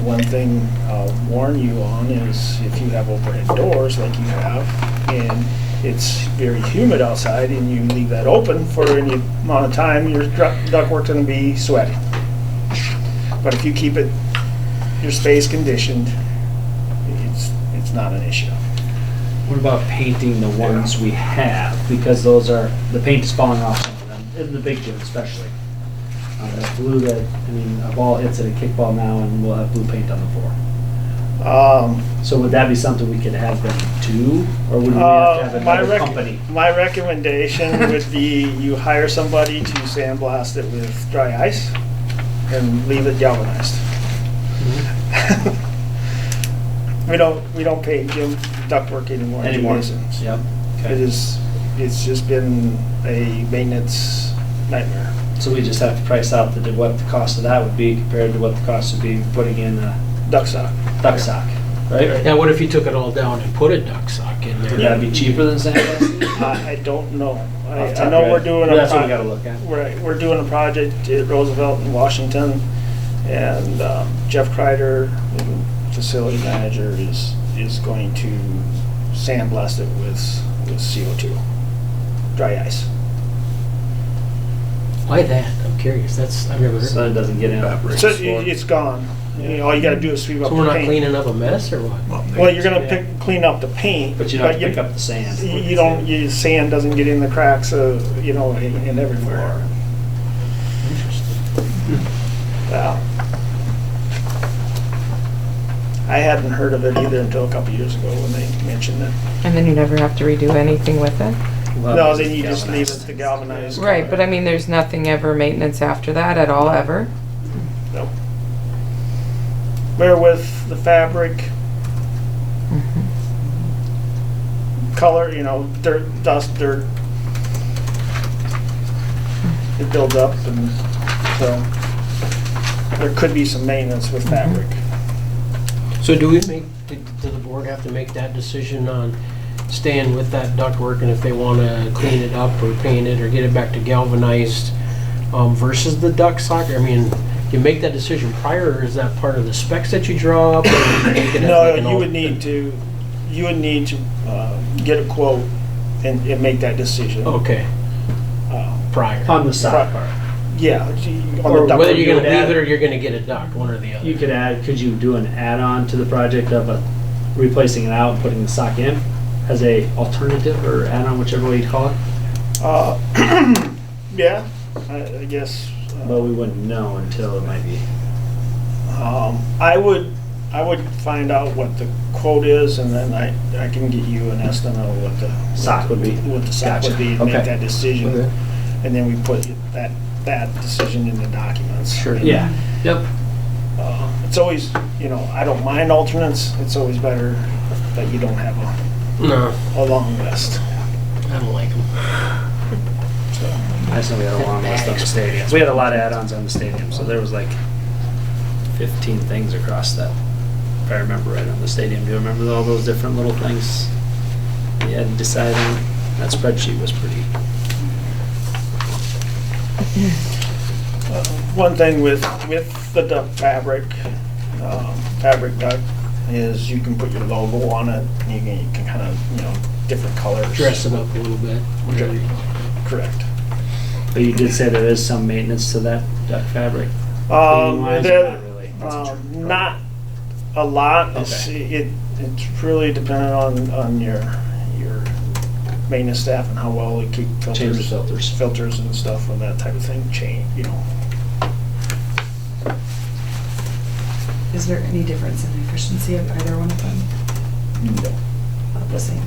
Speaker 13: One thing I'll warn you on is if you have overhead doors like you have, and it's very humid outside and you leave that open for any amount of time, your ductwork's going to be sweaty. But if you keep your space conditioned, it's not an issue.
Speaker 14: What about painting the ones we have? Because the paint is falling off some of them. in the big gym especially. That blue that, I mean, a ball hits it, a kickball now, and we'll have blue paint on the floor. So would that be something we could have them do, or would we have to have another company?
Speaker 13: My recommendation would be you hire somebody to sandblast it with dry ice and leave it galvanized. We don't paint gym ductwork anymore. Gymnasiums.
Speaker 14: Yep.
Speaker 13: It's just been a maintenance nightmare.
Speaker 14: So we just have to price out what the cost of that would be compared to what the cost would be putting in a
Speaker 13: duct sock.
Speaker 14: Right?
Speaker 12: Now, what if you took it all down and put a duct sock in there?
Speaker 14: Would that be cheaper than sandblasting?
Speaker 13: I don't know.
Speaker 14: Off the top
Speaker 13: I
Speaker 14: of
Speaker 13: know
Speaker 14: your
Speaker 13: we're
Speaker 14: head.
Speaker 13: doing
Speaker 14: That's what we gotta look at.
Speaker 13: We're doing a project at Roosevelt in Washington, and Jeff Kreider, the facility manager, is going to sandblast it with CO2, dry ice.
Speaker 12: Why that? I'm curious. I've never heard
Speaker 14: So
Speaker 12: of
Speaker 14: it doesn't get in.
Speaker 13: So it's gone. You know, all you gotta do is sweep up
Speaker 12: So
Speaker 13: the
Speaker 12: we're
Speaker 13: paint.
Speaker 12: not cleaning up a mess or what?
Speaker 13: Well, you're gonna clean up the paint,
Speaker 14: But you don't have to pick up the sand.
Speaker 13: Sand doesn't get in the cracks, in everywhere. Well, I hadn't heard of it either until a couple years ago when they mentioned it.
Speaker 1: And then you never have to redo anything with it?
Speaker 13: No, then you just leave it to galvanize.
Speaker 1: Right, but I mean, there's nothing ever maintenance after that at all, ever?
Speaker 13: No. Where with the fabric, color, dirt, dust, dirt, it builds up, and so there could be some maintenance with fabric.
Speaker 12: So do the board have to make that decision on staying with that ductwork, and if they want to clean it up or paint it or get it back to galvanized versus the duct sock? I mean, you make that decision prior, or is that part of the specs that you draw up?
Speaker 13: No, you would need to get a quote and make that decision.
Speaker 12: Okay. Prior.
Speaker 14: On the sock part.
Speaker 13: Yeah.
Speaker 12: Or whether you're going to leave it or you're going to get a duct, one or the other.
Speaker 14: Could you do an add-on to the project of replacing it out and putting the sock in as a alternative or add-on, whichever way you'd call it?
Speaker 13: Yeah, I guess.
Speaker 14: But we wouldn't know until it might be.
Speaker 13: I would find out what the quote is, and then I can get you an estimate of what the
Speaker 14: sock would be.
Speaker 13: What the sock would be, and make that decision. Okay. And then we put that decision in the documents.
Speaker 14: Sure.
Speaker 13: And,
Speaker 14: yeah. Yep.
Speaker 13: It's always, I don't mind alternates. It's always better that you don't have a long list.
Speaker 12: I don't like them.
Speaker 14: I just know we had a long list on the stadiums. We had a lot of add-ons on the stadium, so there was like 15 things across that, if I remember right, on the stadium. Do you remember all those different little things you had to decide on? That spreadsheet was pretty...
Speaker 13: One thing with the duct fabric duct is you can put your logo on it. You can kind of, different colors.
Speaker 12: Dress it up a little bit.
Speaker 13: Correct.
Speaker 14: But you did say there is some maintenance to that duct fabric?
Speaker 13: Not a lot.
Speaker 14: Okay.
Speaker 13: It's really dependent on your maintenance staff and how well they keep filters and stuff and that type of thing.
Speaker 15: Is there any difference in efficiency of either one of them?
Speaker 13: No.
Speaker 15: About the same.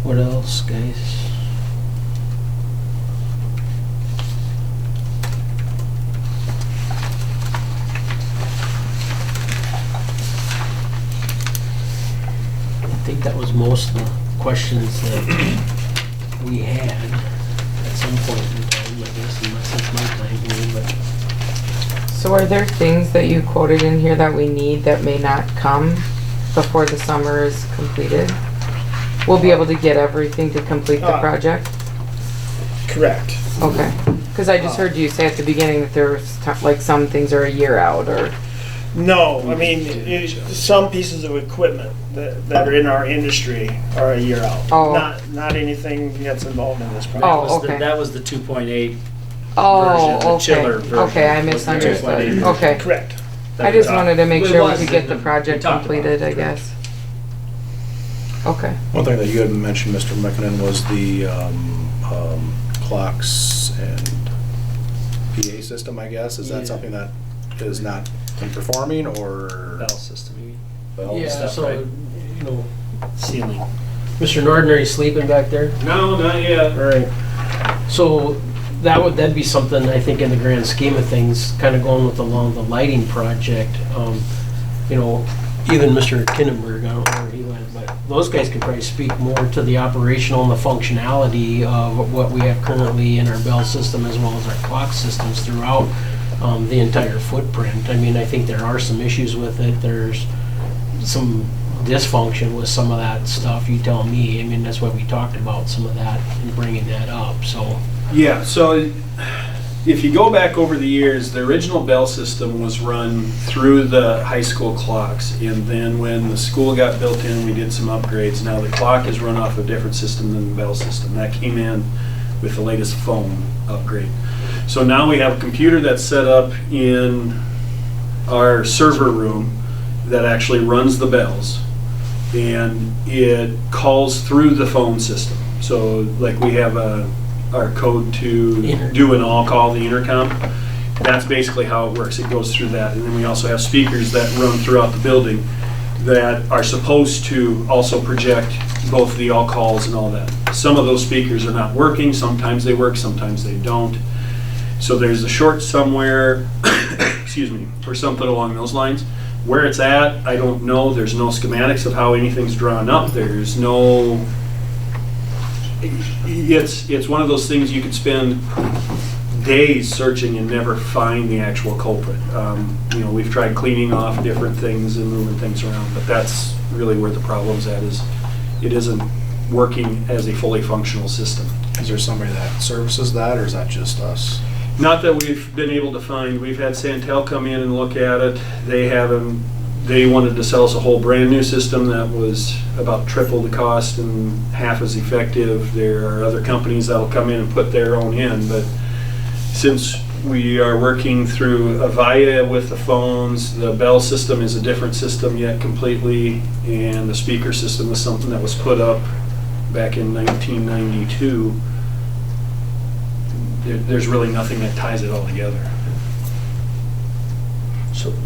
Speaker 12: What else, guys? I think that was most of the questions that we had at some point in time, I guess, unless it's my time here, but.
Speaker 1: So are there things that you quoted in here that we need that may not come before the summer is completed? We'll be able to get everything to complete the project?
Speaker 13: Correct.
Speaker 1: Okay. Because I just heard you say at the beginning that there's some things are a year out or...
Speaker 13: No, I mean, some pieces of equipment that are in our industry are a year out.
Speaker 1: Oh.
Speaker 13: Not anything that's involved in this project.
Speaker 1: Oh, okay.
Speaker 14: That was the 2.8
Speaker 1: Oh,
Speaker 14: version, the chiller
Speaker 1: okay.
Speaker 14: version.
Speaker 1: Okay, I misunderstood. Okay.
Speaker 13: Correct.
Speaker 1: I just wanted to make
Speaker 14: It
Speaker 1: sure we
Speaker 14: was,
Speaker 1: could get the
Speaker 14: we
Speaker 1: project
Speaker 14: talked about
Speaker 1: completed,
Speaker 14: it.
Speaker 1: I guess. Okay.
Speaker 16: One thing that you had mentioned, Mr. McKinnon, was the clocks and PA system, I guess. Is that something that is not performing, or?
Speaker 14: Bell system, you mean?
Speaker 16: Bell
Speaker 12: Yeah,
Speaker 16: stuff,
Speaker 12: so,
Speaker 16: right?
Speaker 12: you know,
Speaker 14: Ceiling.
Speaker 12: Mr. Norden, are you sleeping back there?
Speaker 14: No, not yet.
Speaker 12: All right. So that'd be something, I think, in the grand scheme of things, kind of going with along the lighting project. You know, even Mr. Kinnenberg, I don't know where he went, but those guys can probably speak more to the operational and the functionality of what we have currently in our bell system as well as our clock systems throughout the entire footprint. I mean, I think there are some issues with it. There's some dysfunction with some of that stuff, you tell me. I mean, that's why we talked about some of that and bringing that up, so.
Speaker 14: Yeah, so if you go back over the years, the original bell system was run through the high school clocks, and then when the school got built in, we did some upgrades. Now the clock is run off a different system than the bell system. That came in with the latest phone upgrade. So now we have a computer that's set up in our server room that actually runs the bells, and it calls through the phone system. So like we have our code to do an all call the intercom. That's basically how it works. It goes through that. And then we also have speakers that run throughout the building that are supposed to also project both the all calls and all that. Some of those speakers are not working. Sometimes they work, sometimes they don't. So there's a short somewhere, excuse me, or something along those lines. Where it's at, I don't know. There's no schematics of how anything's drawn up. There's no... It's one of those things you could spend days searching and never find the actual culprit. You know, we've tried cleaning off different things and moving things around, but that's really where the problem's at, is it isn't working as a fully functional system.
Speaker 16: Is there somebody that services that, or is that just us?
Speaker 14: Not that we've been able to find. We've had Santel come in and look at it. They wanted to sell us a whole brand new system that was about triple the cost and half as effective. There are other companies that'll come in and put their own in, but since we are working through Avaya with the phones, the Bell system is a different system yet completely, and the speaker system is something that was put up back in 1992. There's really nothing that ties it all together.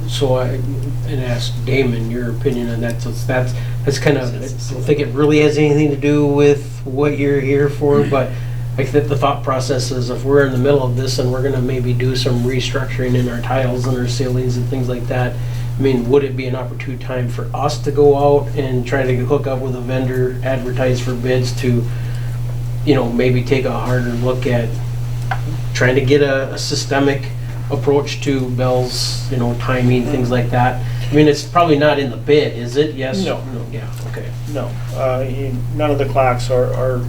Speaker 12: So I asked Damon your opinion on that. So that's kind of, I don't think it really has anything to do with what you're here for, but I think the thought process is if we're in the middle of this and we're gonna maybe do some restructuring in our tiles and our ceilings and things like that, I mean, would it be an opportune time for us to go out and try to hook up with a vendor, advertise for bids to, you know, maybe take a harder look at trying to get a systemic approach to bells, you know, timing, things like that? I mean, it's probably not in the bid, is it? Yes?
Speaker 13: No.
Speaker 12: Yeah, okay.
Speaker 13: No, none of the clocks are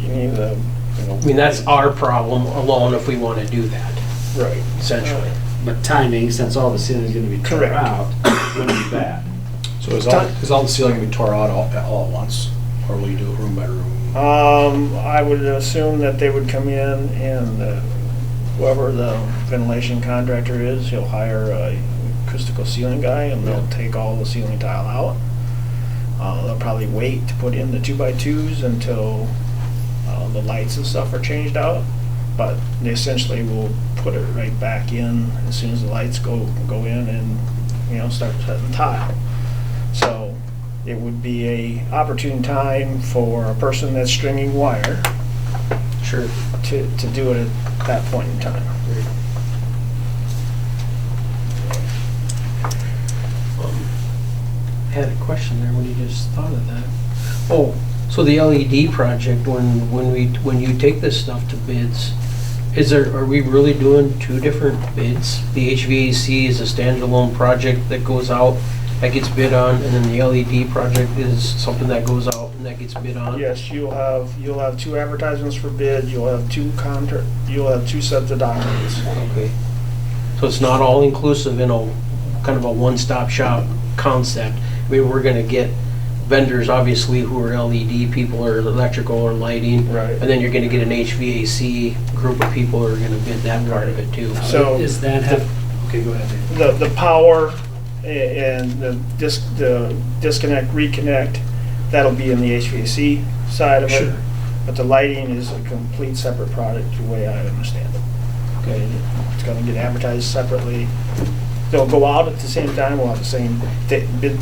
Speaker 13: any of the, you know.
Speaker 12: I mean, that's our problem alone if we want to do that,
Speaker 13: Right.
Speaker 12: essentially.
Speaker 14: But timing, since all the ceiling's gonna be tore
Speaker 13: Correct.
Speaker 14: out, wouldn't be bad.
Speaker 16: So is all the ceiling gonna be tore out all at once, or will you do it room by room?
Speaker 13: I would assume that they would come in and whoever the ventilation contractor is, he'll hire a acoustical ceiling guy and they'll take all the ceiling tile out. They'll probably wait to put in the 2x2s until the lights and stuff are changed out, but they essentially will put it right back in as soon as the lights go in and, you know, start setting tile. So it would be a opportune time for a person that's stringing wire
Speaker 12: Sure.
Speaker 13: to do it at that point in time.
Speaker 12: I had a question there when you just thought of that. Oh, so the LED project, when you take this stuff to bids, are we really doing two different bids? The HVAC is a standalone project that goes out, that gets bid on, and then the LED project is something that goes out and that gets bid on?
Speaker 13: Yes, you'll have two advertisements for bid, you'll have two sets of documents.
Speaker 12: Okay. So it's not all inclusive in a kind of a one-stop shop concept. I mean, we're gonna get vendors, obviously, who are LED people or electrical or lighting.
Speaker 13: Right.
Speaker 12: And then you're gonna get an HVAC group of people who are gonna bid that part of it too.
Speaker 13: So
Speaker 14: Is that have, okay, go ahead, Dave.
Speaker 13: the power and the disconnect, reconnect, that'll be in the HVAC side of it.
Speaker 12: Sure.
Speaker 13: But the lighting is a complete separate product, the way I understand it. Okay, it's gonna get advertised separately. They'll go out at the same time, we'll have the same bid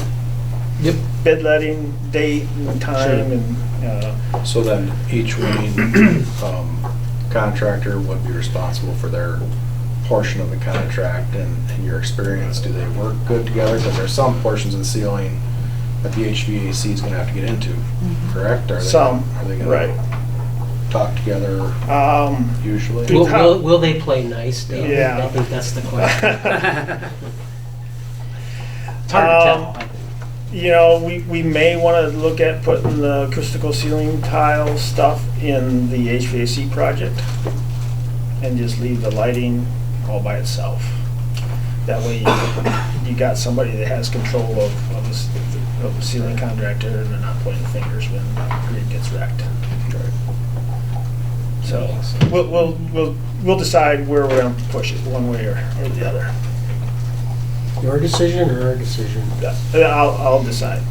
Speaker 13: letting, date and time, and,
Speaker 16: So then each winning contractor would be responsible for their portion of the contract, and in your experience, do they work good together? Because there's some portions of the ceiling that the HVAC is gonna have to get into, correct? Are they,
Speaker 13: Some,
Speaker 16: are they gonna
Speaker 13: right.
Speaker 16: talk together usually?
Speaker 12: Will they play nice, Dave?
Speaker 13: Yeah.
Speaker 12: I think that's the question. It's hard to tell. I think.
Speaker 13: You know, we may want to look at putting the acoustical ceiling tile stuff in the HVAC project and just leave the lighting all by itself. That way you got somebody that has control of the ceiling contractor, and they're not pointing fingers when the grid gets wrecked. So we'll decide where we're going to push it, one way or the other.
Speaker 12: Your decision or our decision?
Speaker 13: I'll decide.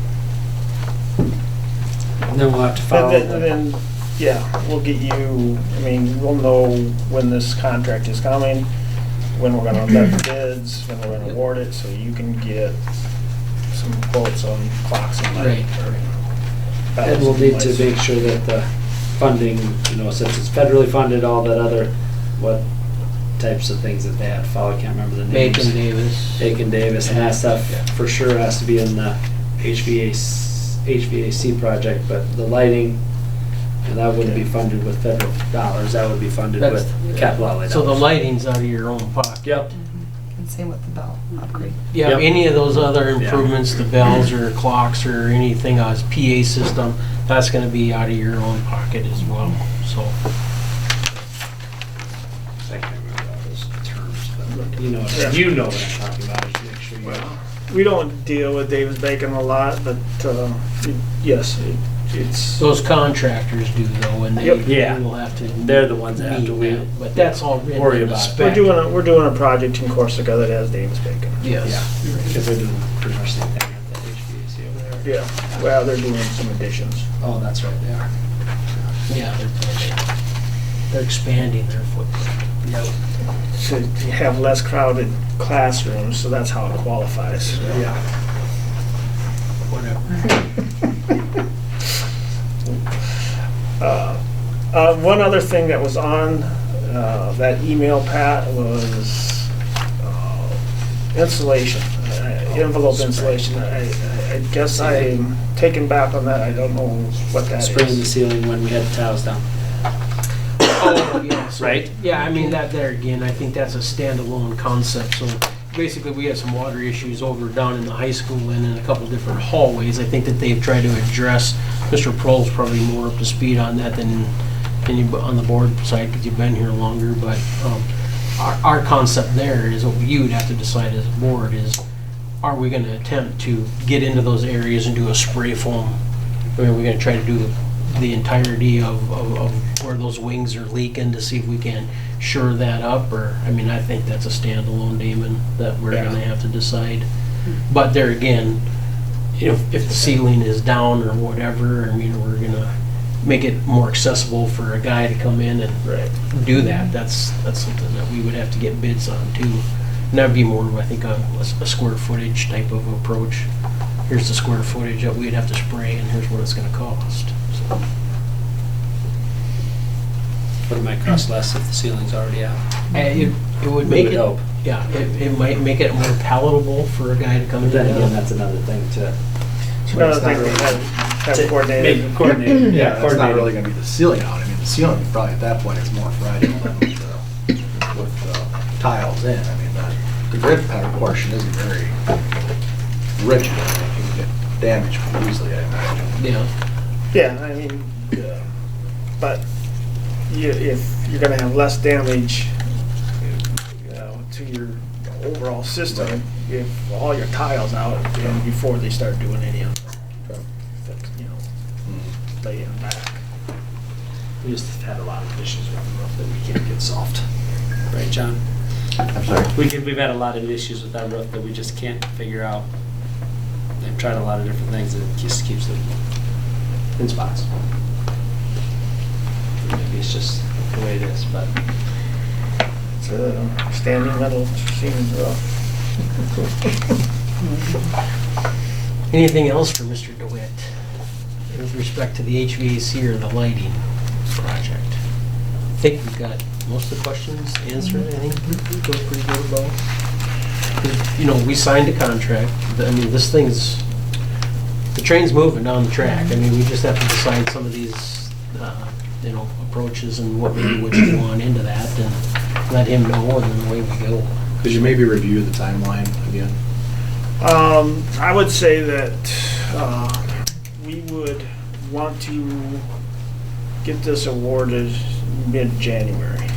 Speaker 14: And then we'll have to follow.
Speaker 13: Then, yeah, we'll get you, I mean, we'll know when this contract is coming, when we're gonna let the bids, when we're gonna award it, so you can get some quotes on clocks and lighting.
Speaker 14: And we'll need to make sure that the funding, you know, since it's federally funded, all that other, what types of things that they have to follow, I can't remember the names. Bacon Davis, and that stuff for sure has to be in the HVAC project, but the lighting, and that wouldn't be funded with federal dollars, that would be funded with capital outlay dollars.
Speaker 12: So the lighting's out of your own pocket.
Speaker 14: Yep.
Speaker 15: And same with the bell upgrade.
Speaker 12: Yeah,
Speaker 14: Yep.
Speaker 12: any of those other improvements, the bells or clocks or anything on PA system, that's gonna be out of your own pocket as well, so.
Speaker 14: I can't remember all those terms, but you know what I'm talking about, just make sure you know.
Speaker 13: We don't deal with Davis Bacon a lot, but yes, it's.
Speaker 12: Those contractors do though, and they
Speaker 14: Yeah.
Speaker 12: will have to.
Speaker 14: They're the ones that have to
Speaker 12: meet that, But that's all written
Speaker 14: worry
Speaker 12: in the
Speaker 14: about it.
Speaker 12: spec.
Speaker 13: We're doing a project in Corsica that has Davis Bacon.
Speaker 12: Yes.
Speaker 14: Yeah, because they're doing pretty much the same thing at the HVAC over there.
Speaker 13: Yeah, well, they're doing some additions.
Speaker 14: Oh, that's right, they are.
Speaker 12: Yeah, they're expanding their footprint.
Speaker 14: Yep.
Speaker 13: To have less crowded classrooms, so that's how it qualifies.
Speaker 14: Yeah.
Speaker 12: Whatever.
Speaker 13: One other thing that was on that email, Pat, was insulation, envelope insulation. I guess I'm taken back on that. I don't know what that
Speaker 14: Spraying the
Speaker 13: is.
Speaker 14: ceiling when we had the tiles down.
Speaker 12: Oh, yes.
Speaker 14: Right?
Speaker 12: Yeah, I mean, that there again, I think that's a standalone concept. So basically, we had some water issues over down in the high school and in a couple different hallways. I think that they've tried to address. Mr. Prohl's probably more up to speed on that than you on the board side because you've been here longer. But our concept there is what you would have to decide as a board is, are we going to attempt to get into those areas and do a spray foam? I mean, we're going to try to do the entirety of where those wings are leaking to see if we can shore that up, or, I mean, I think that's a standalone, Damon, that we're gonna have to decide. But there again, if the ceiling is down or whatever, I mean, we're gonna make it more accessible for a guy to come in and do that. That's something that we would have to get bids on too. And that'd be more of, I think, a square footage type of approach. Here's the square footage that we'd have to spray, and here's what it's gonna cost. So.
Speaker 14: But it might cost less if the ceiling's already out.
Speaker 12: It would make it, yeah, it might make it more palatable for a guy to come in.
Speaker 14: Then again, that's another thing to.
Speaker 13: Another thing we have coordinated.
Speaker 14: Coordinated.
Speaker 16: Yeah, it's not really gonna be the ceiling out. I mean, the ceiling probably at that point is more fragile than with tiles in. I mean, the grid pattern portion isn't very rigid. I mean, you can get damaged pretty easily, I imagine.
Speaker 12: Yeah.
Speaker 13: Yeah, I mean, but if you're gonna have less damage, to your overall system, if all your tiles out, and before they start doing any of the, laying back.
Speaker 14: We just had a lot of issues with the roof that we can't get solved. Right, John?
Speaker 10: I'm sorry.
Speaker 14: We've had a lot of issues with that roof that we just can't figure out. They've tried a lot of different things and it just keeps leaking in spots. Maybe it's just the way it is, but.
Speaker 13: It's a standing metal seam roof.
Speaker 12: Anything else for Mr. DeWitt with respect to the HVAC or the lighting project? I think we've got most of the questions answered. I think we feel pretty good about. 'Cause, you know, we signed a contract. I mean, this thing's, the train's moving down the track. I mean, we just have to decide some of these, you know, approaches and what maybe what you want into that, and let him know, and then away we go.
Speaker 16: Could you maybe review the timeline again?
Speaker 13: I would say that we would want to get this awarded mid-January.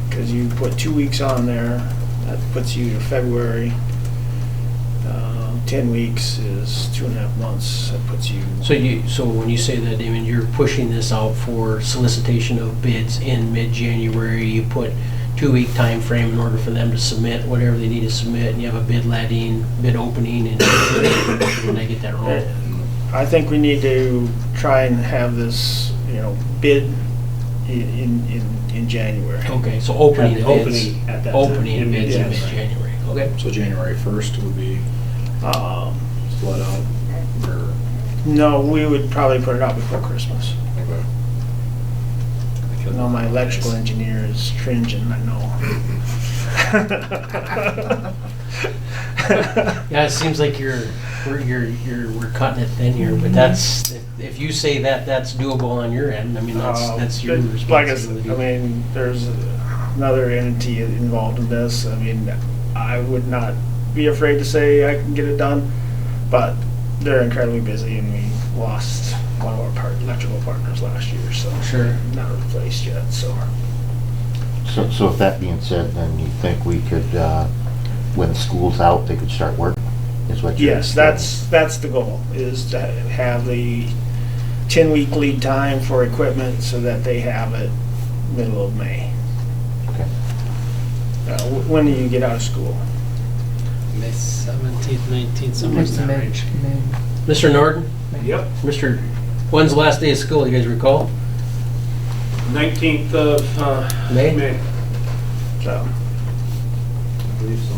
Speaker 13: Because you put 2 weeks on there, that puts you to February. 10 weeks is 2.5 months, that puts you...
Speaker 12: So when you say that, Damon, you're pushing this out for solicitation of bids in mid-January, you put 2-week time frame in order for them to submit whatever they need to submit, and you have a bid letting, bid opening, and when I get that wrong.
Speaker 13: I think we need to try and have this, you know, bid in January.
Speaker 12: Okay, so opening
Speaker 14: At the
Speaker 12: bids.
Speaker 14: opening at that time.
Speaker 12: Opening bids in
Speaker 14: Yes.
Speaker 12: mid-January. Okay.
Speaker 16: So January 1st would be let out, or?
Speaker 13: No, we would probably put it out before Christmas.
Speaker 16: Okay.
Speaker 13: I know my electrical engineer is cringing, I know.
Speaker 12: Yeah, it seems like we're cutting it thin here, but that's, if you say that that's doable on your end, I mean, that's your
Speaker 13: But like I
Speaker 12: responsibility.
Speaker 13: said, I mean, there's another entity involved in this. I mean, I would not be afraid to say I can get it done, but they're incredibly busy, and we lost one of our electrical partners last year, so
Speaker 12: Sure.
Speaker 13: not replaced yet. So
Speaker 10: So with that being said, then you think we could, when school's out, they could start work? Is what you're
Speaker 13: yes,
Speaker 10: saying?
Speaker 13: that's the goal, is to have the 10-week lead time for equipment so that they have it middle of May.
Speaker 10: Okay.
Speaker 13: When do you get out of school?
Speaker 14: May 17th, 19th, somewhere in that range.
Speaker 12: Mr. Norton?
Speaker 17: Yep,
Speaker 12: When's the last day of school, you guys recall?
Speaker 17: 19th of
Speaker 12: May?
Speaker 17: May.
Speaker 13: So,
Speaker 17: I believe so.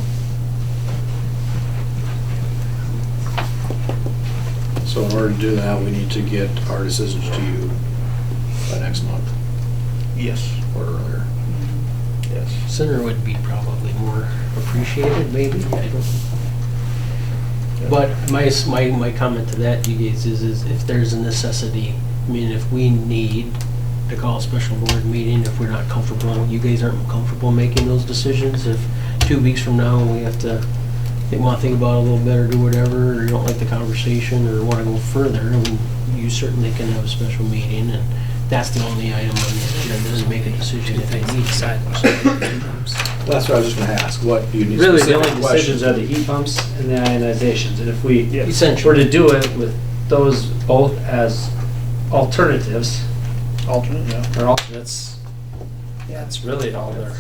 Speaker 16: So in order to do that, we need to get our decisions to you by next month
Speaker 13: yes,
Speaker 16: or earlier.
Speaker 13: yes.
Speaker 12: Sooner would be probably more appreciated, maybe, I don't know. But my comment to that, you guys, is if there's a necessity, I mean, if we need to call a special board meeting, if we're not comfortable, you guys aren't comfortable making those decisions, if 2 weeks from now we have to, they want to think about it a little bit or do whatever, or you don't like the conversation or want to go further, I mean, you certainly can have a special meeting, and that's the only item on the agenda, is make a decision if they need to.
Speaker 16: That's what I was just gonna ask, what do you need?
Speaker 14: Really, the
Speaker 16: specific
Speaker 14: only
Speaker 16: questions?
Speaker 14: decisions are the heat pumps and the ionizations, and if we
Speaker 12: Essentially.
Speaker 14: were to do it with those both as alternatives,
Speaker 13: Alternate, yeah.
Speaker 14: or alternates, that's really all there.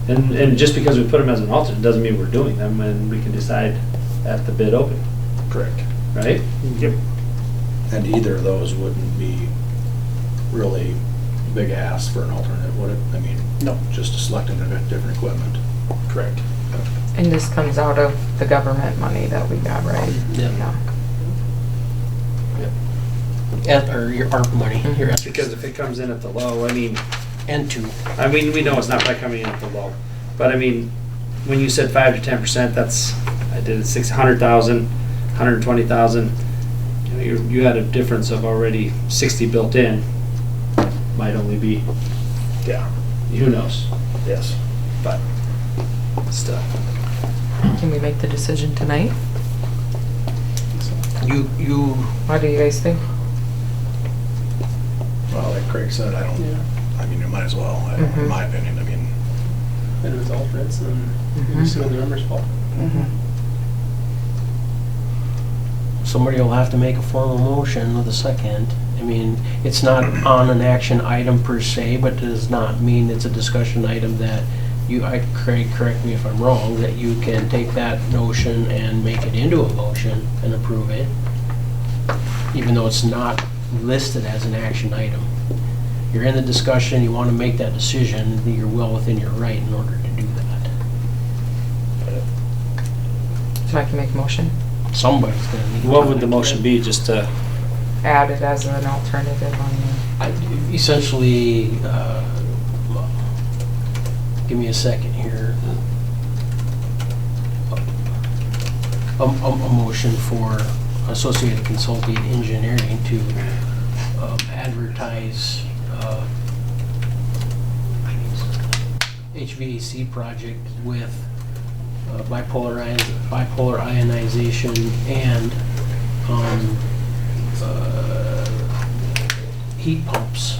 Speaker 14: And just because we put them as an alternate doesn't mean we're doing them, and we can decide at the bid opening,
Speaker 13: Correct.
Speaker 14: right?
Speaker 13: Yep.
Speaker 16: And either of those wouldn't be really big ask for an alternate, would it? I mean,
Speaker 13: No.
Speaker 16: just selecting a different equipment.
Speaker 13: Correct.
Speaker 1: And this comes out of the government money that we got, right?
Speaker 12: Yeah. Or your ARP money, your
Speaker 14: Because if it comes in at the low, I mean,
Speaker 12: N2.
Speaker 14: I mean, we know it's not by coming in at the low, but I mean, when you said 5 to 10%, that's, I did it 600,000, 120,000. You know, you had a difference of already 60 built in. Might only be,
Speaker 13: Yeah.
Speaker 14: who knows,
Speaker 13: Yes.
Speaker 14: but still.
Speaker 1: Can we make the decision tonight?
Speaker 12: You,
Speaker 1: What do you guys think?
Speaker 16: Well, like Craig said, I mean, you might as well, in my opinion, I mean.
Speaker 14: And with alternates, and you see when the numbers fall.
Speaker 12: somebody will have to make a formal motion with a second, I mean, it's not on an action item per se, but does not mean it's a discussion item that Craig, correct me if I'm wrong, that you can take that notion and make it into a motion and approve it, even though it's not listed as an action item. You're in the discussion, you want to make that decision, you're well within your right in order to do that.
Speaker 1: So I can make a motion?
Speaker 12: Somebody's going to need to.
Speaker 14: What would the motion be, just to?
Speaker 1: Add it as an alternative on
Speaker 12: Essentially, well, give me a second here. A motion for Associated Consulting Engineering to advertise HVAC project with bipolar ionization and heat pumps.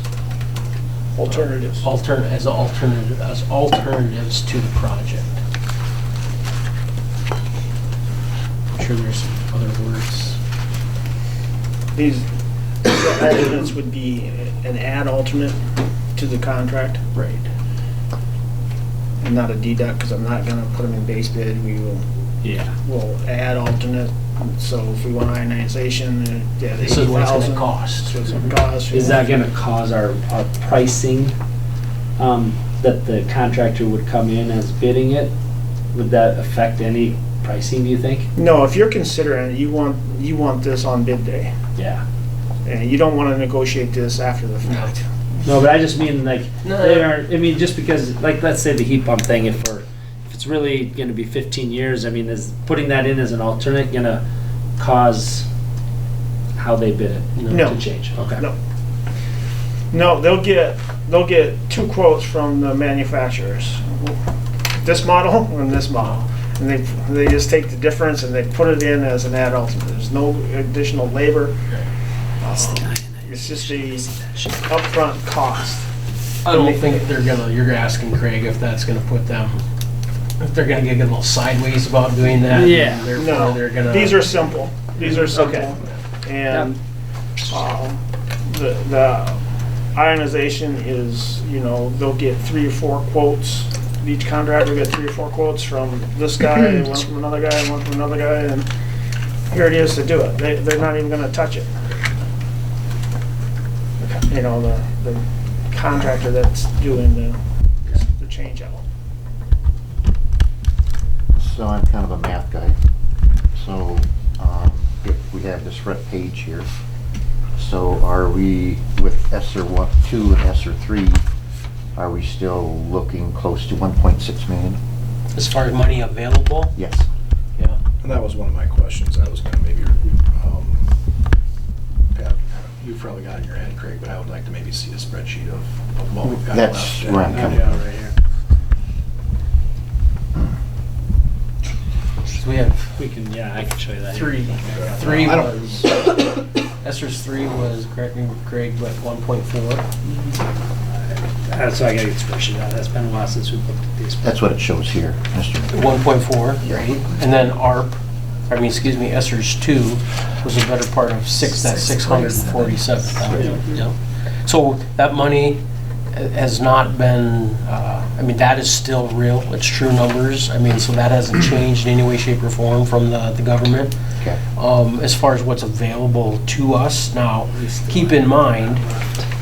Speaker 13: Alternatives.
Speaker 12: As alternatives to the project. I'm sure there's some other words.
Speaker 13: These alternates would be an add alternate to the contract.
Speaker 12: Right.
Speaker 13: And not a deduct, because I'm not gonna put them in base bid. We will.
Speaker 14: Yeah.
Speaker 13: We'll add alternate. So if we want ionization, yeah,
Speaker 12: This is what it's gonna cost.
Speaker 13: So it's gonna cost.
Speaker 14: Is that gonna cause our pricing, that the contractor would come in as bidding it? Would that affect any pricing, do you think?
Speaker 13: No, if you're considering it, you want this on bid day.
Speaker 14: Yeah.
Speaker 13: And you don't wanna negotiate this after the fact.
Speaker 14: No, but I just mean like,
Speaker 12: No.
Speaker 14: they are, I mean, just because, like, let's say the heat pump thing, if it's really gonna be 15 years, I mean, is putting that in as an alternate gonna cause how they bid it
Speaker 13: No.
Speaker 14: to change? Okay.
Speaker 13: No. No, they'll get two quotes from the manufacturers. This model and this model. And they just take the difference and they put it in as an add alternate. There's no additional labor. It's just the upfront cost.
Speaker 12: I don't think you're asking Craig if that's gonna put them, if they're gonna get a little sideways about doing that.
Speaker 14: Yeah.
Speaker 12: And therefore they're gonna.
Speaker 13: These are simple. These are simple.
Speaker 14: Okay.
Speaker 13: And the ionization is, they'll get 3 or 4 quotes. Each contractor will get 3 or 4 quotes from this guy, and one from another guy, and one from another guy, and here it is to do it. They're not even gonna touch it. The contractor that's doing the change out.
Speaker 10: So I'm kind of a math guy. So if we have this front page here, so are we with ESSER 2 and ESSER 3, are we still looking close to 1.6 million?
Speaker 12: As far as money available?
Speaker 10: Yes.
Speaker 12: Yeah.
Speaker 16: And that was one of my questions. I was gonna maybe, Pat, you've probably got it in your head, Craig, but I would like to maybe see a spreadsheet of what we've got left.
Speaker 10: That's where I'm coming
Speaker 14: Yeah,
Speaker 10: from.
Speaker 14: right here.
Speaker 12: So we have
Speaker 14: I can show you that.
Speaker 12: three
Speaker 10: I don't-
Speaker 12: was, Esther's 3 was, correct me Craig, but 1.4.
Speaker 14: That's why I gotta get the spreadsheet out. That's been a while since we've looked at these.
Speaker 10: That's what it shows here, Mr.
Speaker 12: 1.4, right? And then Esther's 2 was a better part of that's 647,000. Yeah. So that money has not been, that is still real, it's true numbers. So that hasn't changed in any way, shape, or form from the government.
Speaker 10: Okay.
Speaker 12: As far as what's available to us. Now, keep in mind,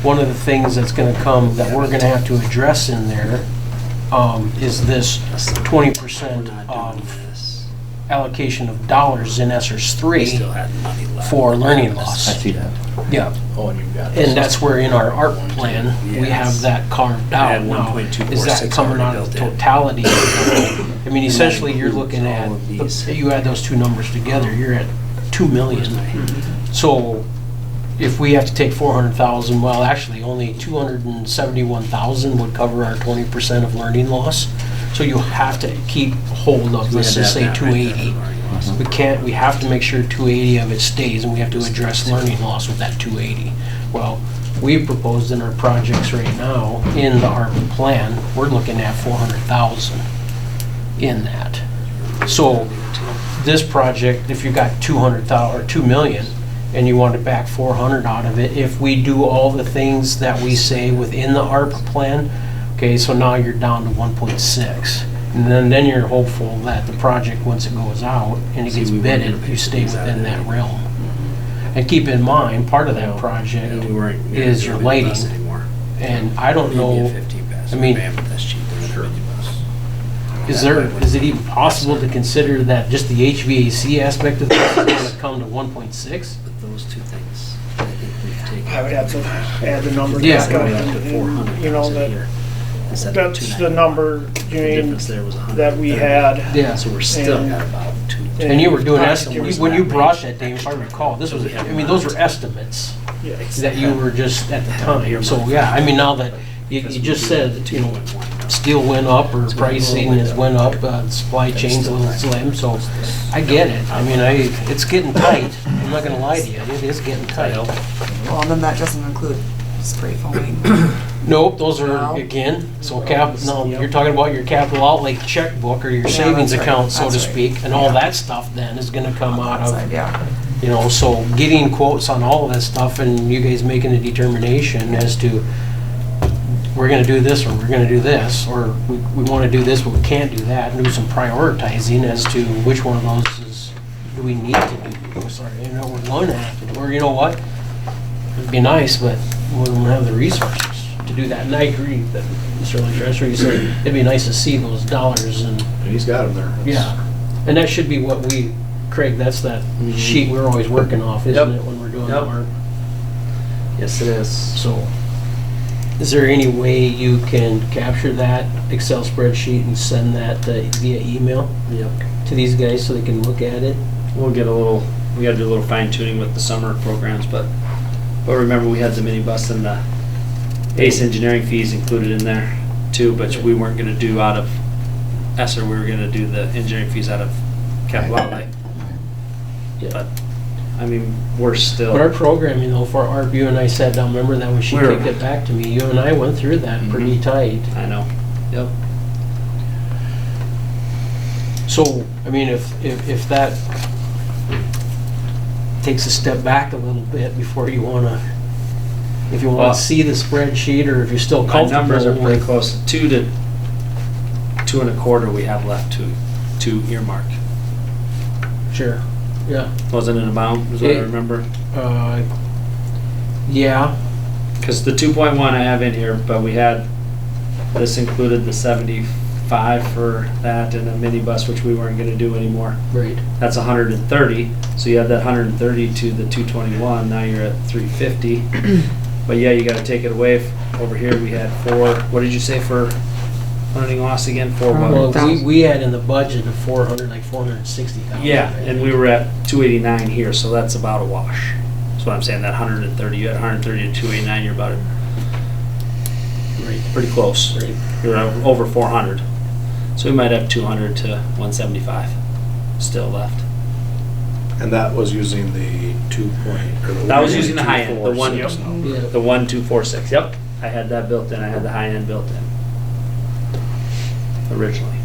Speaker 12: one of the things that's gonna come, that we're gonna have to address in there, is this 20% of allocation of dollars in ESSER's 3 for learning loss.
Speaker 10: I see that.
Speaker 12: Yeah.
Speaker 16: Oh, and you've got.
Speaker 12: And that's where in our ARP plan, we have that carved out.
Speaker 14: Add
Speaker 12: Now,
Speaker 14: 1.246
Speaker 12: is that coming out of the
Speaker 14: already built in.
Speaker 12: totality? Essentially, you're looking at, you add those two numbers together, you're at 2 million. So if we have to take 400,000, well, actually, only 271,000 would cover our 20% of learning loss. So you have to keep hold of, let's just say 280. We have to make sure 280 of it stays, and we have to address learning loss with that 280. Well, we proposed in our projects right now, in the ARPA plan, we're looking at 400,000 in that. So this project, if you got 200,000 or 2 million, and you wanted back 400 out of it, if we do all the things that we say within the ARPA plan, okay, so now you're down to 1.6. And then you're hopeful that the project, once it goes out and it gets bidded, you stay within that realm. And keep in mind, part of that project is your lighting. And I don't know, I mean, is it even possible to consider that just the HVAC aspect of this is going to come to 1.6?
Speaker 14: Those two things.
Speaker 13: I would have to add the number.
Speaker 12: Yeah.
Speaker 13: You know, that's the number, that we had.
Speaker 12: Yeah.
Speaker 14: So we're still at about 2.
Speaker 12: And you were doing estimates, when you brought that, Dave, if I recall, this was, I mean, those were estimates that you were just at the time. So, yeah, I mean, now that you just said, you know, steel went up or pricing has went up, supply chain's a little slim, so I get it. I mean, it's getting tight. I'm not gonna lie to you, it is getting tight.
Speaker 15: Well, then that doesn't include spray foaming.
Speaker 12: Nope, those are, again, so no, you're talking about your capital outlay checkbook or your savings
Speaker 15: that's right.
Speaker 12: account, so to
Speaker 15: That's right.
Speaker 12: speak, and all that stuff then is gonna come out of,
Speaker 15: Yeah.
Speaker 12: you know, so getting quotes on all of that stuff and you guys making a determination as to we're gonna do this or we're gonna do this, or we wanna do this but we can't do that, and do some prioritizing as to which one of those do we need to do. Sorry, you know, we're going to have to do, or you know what? It'd be nice, but we don't have the resources to do that. And I agree that Mr. Dresser, you said it'd be nice to see those dollars and.
Speaker 16: He's got them there.
Speaker 12: Yeah, and that should be what Craig, that's that sheet we're always working off, isn't it, when we're doing our.
Speaker 14: Yes, it is.
Speaker 12: So, is there any way you can capture that Excel spreadsheet and send that via email to these guys so they can look at it?
Speaker 14: We'll get we gotta do a little fine tuning with the summer programs, but remember we had the minibus and the ACE engineering fees included in there too, but we weren't gonna do out of ESSER, we were gonna do the engineering fees out of capital outlay. But, I mean, we're still.
Speaker 12: But our programming though for ARP, you and I sat down, remember that when she kicked it back to me, you and I went through that pretty tight.
Speaker 14: I know, yep.
Speaker 12: So, I mean, if that takes a step back a little bit before you wanna, if you wanna see the spreadsheet, or if you're still
Speaker 14: My
Speaker 12: comfortable.
Speaker 14: numbers are pretty
Speaker 12: with-
Speaker 14: close, 2 to 2.25 we have left to earmark.
Speaker 12: Sure, yeah.
Speaker 14: Wasn't it about, is what I remember?
Speaker 12: Yeah.
Speaker 14: Because the 2.1 I have in here, but this included the 75 for that and a minibus, which we weren't gonna do anymore.
Speaker 12: Right.
Speaker 14: That's 130, so you add that 130 to the 221, now you're at 350. But yeah, you gotta take it away. Over here, we had 4, what did you say for hunting loss again? 4 what?
Speaker 12: Well, we had in the budget of 460,000.
Speaker 14: Yeah, and we were at 289 here, so that's about a wash. That's what I'm saying, that 130, you had 130 to 289, you're about pretty close.
Speaker 12: Right.
Speaker 14: You're over 400. So we might have 200 to 175 still left.
Speaker 16: And that was using the 2 point, or the.
Speaker 14: That was using the high end, the
Speaker 16: 1.246 number.
Speaker 14: the 1246. Yep, I had that built in. I had the high end built in originally.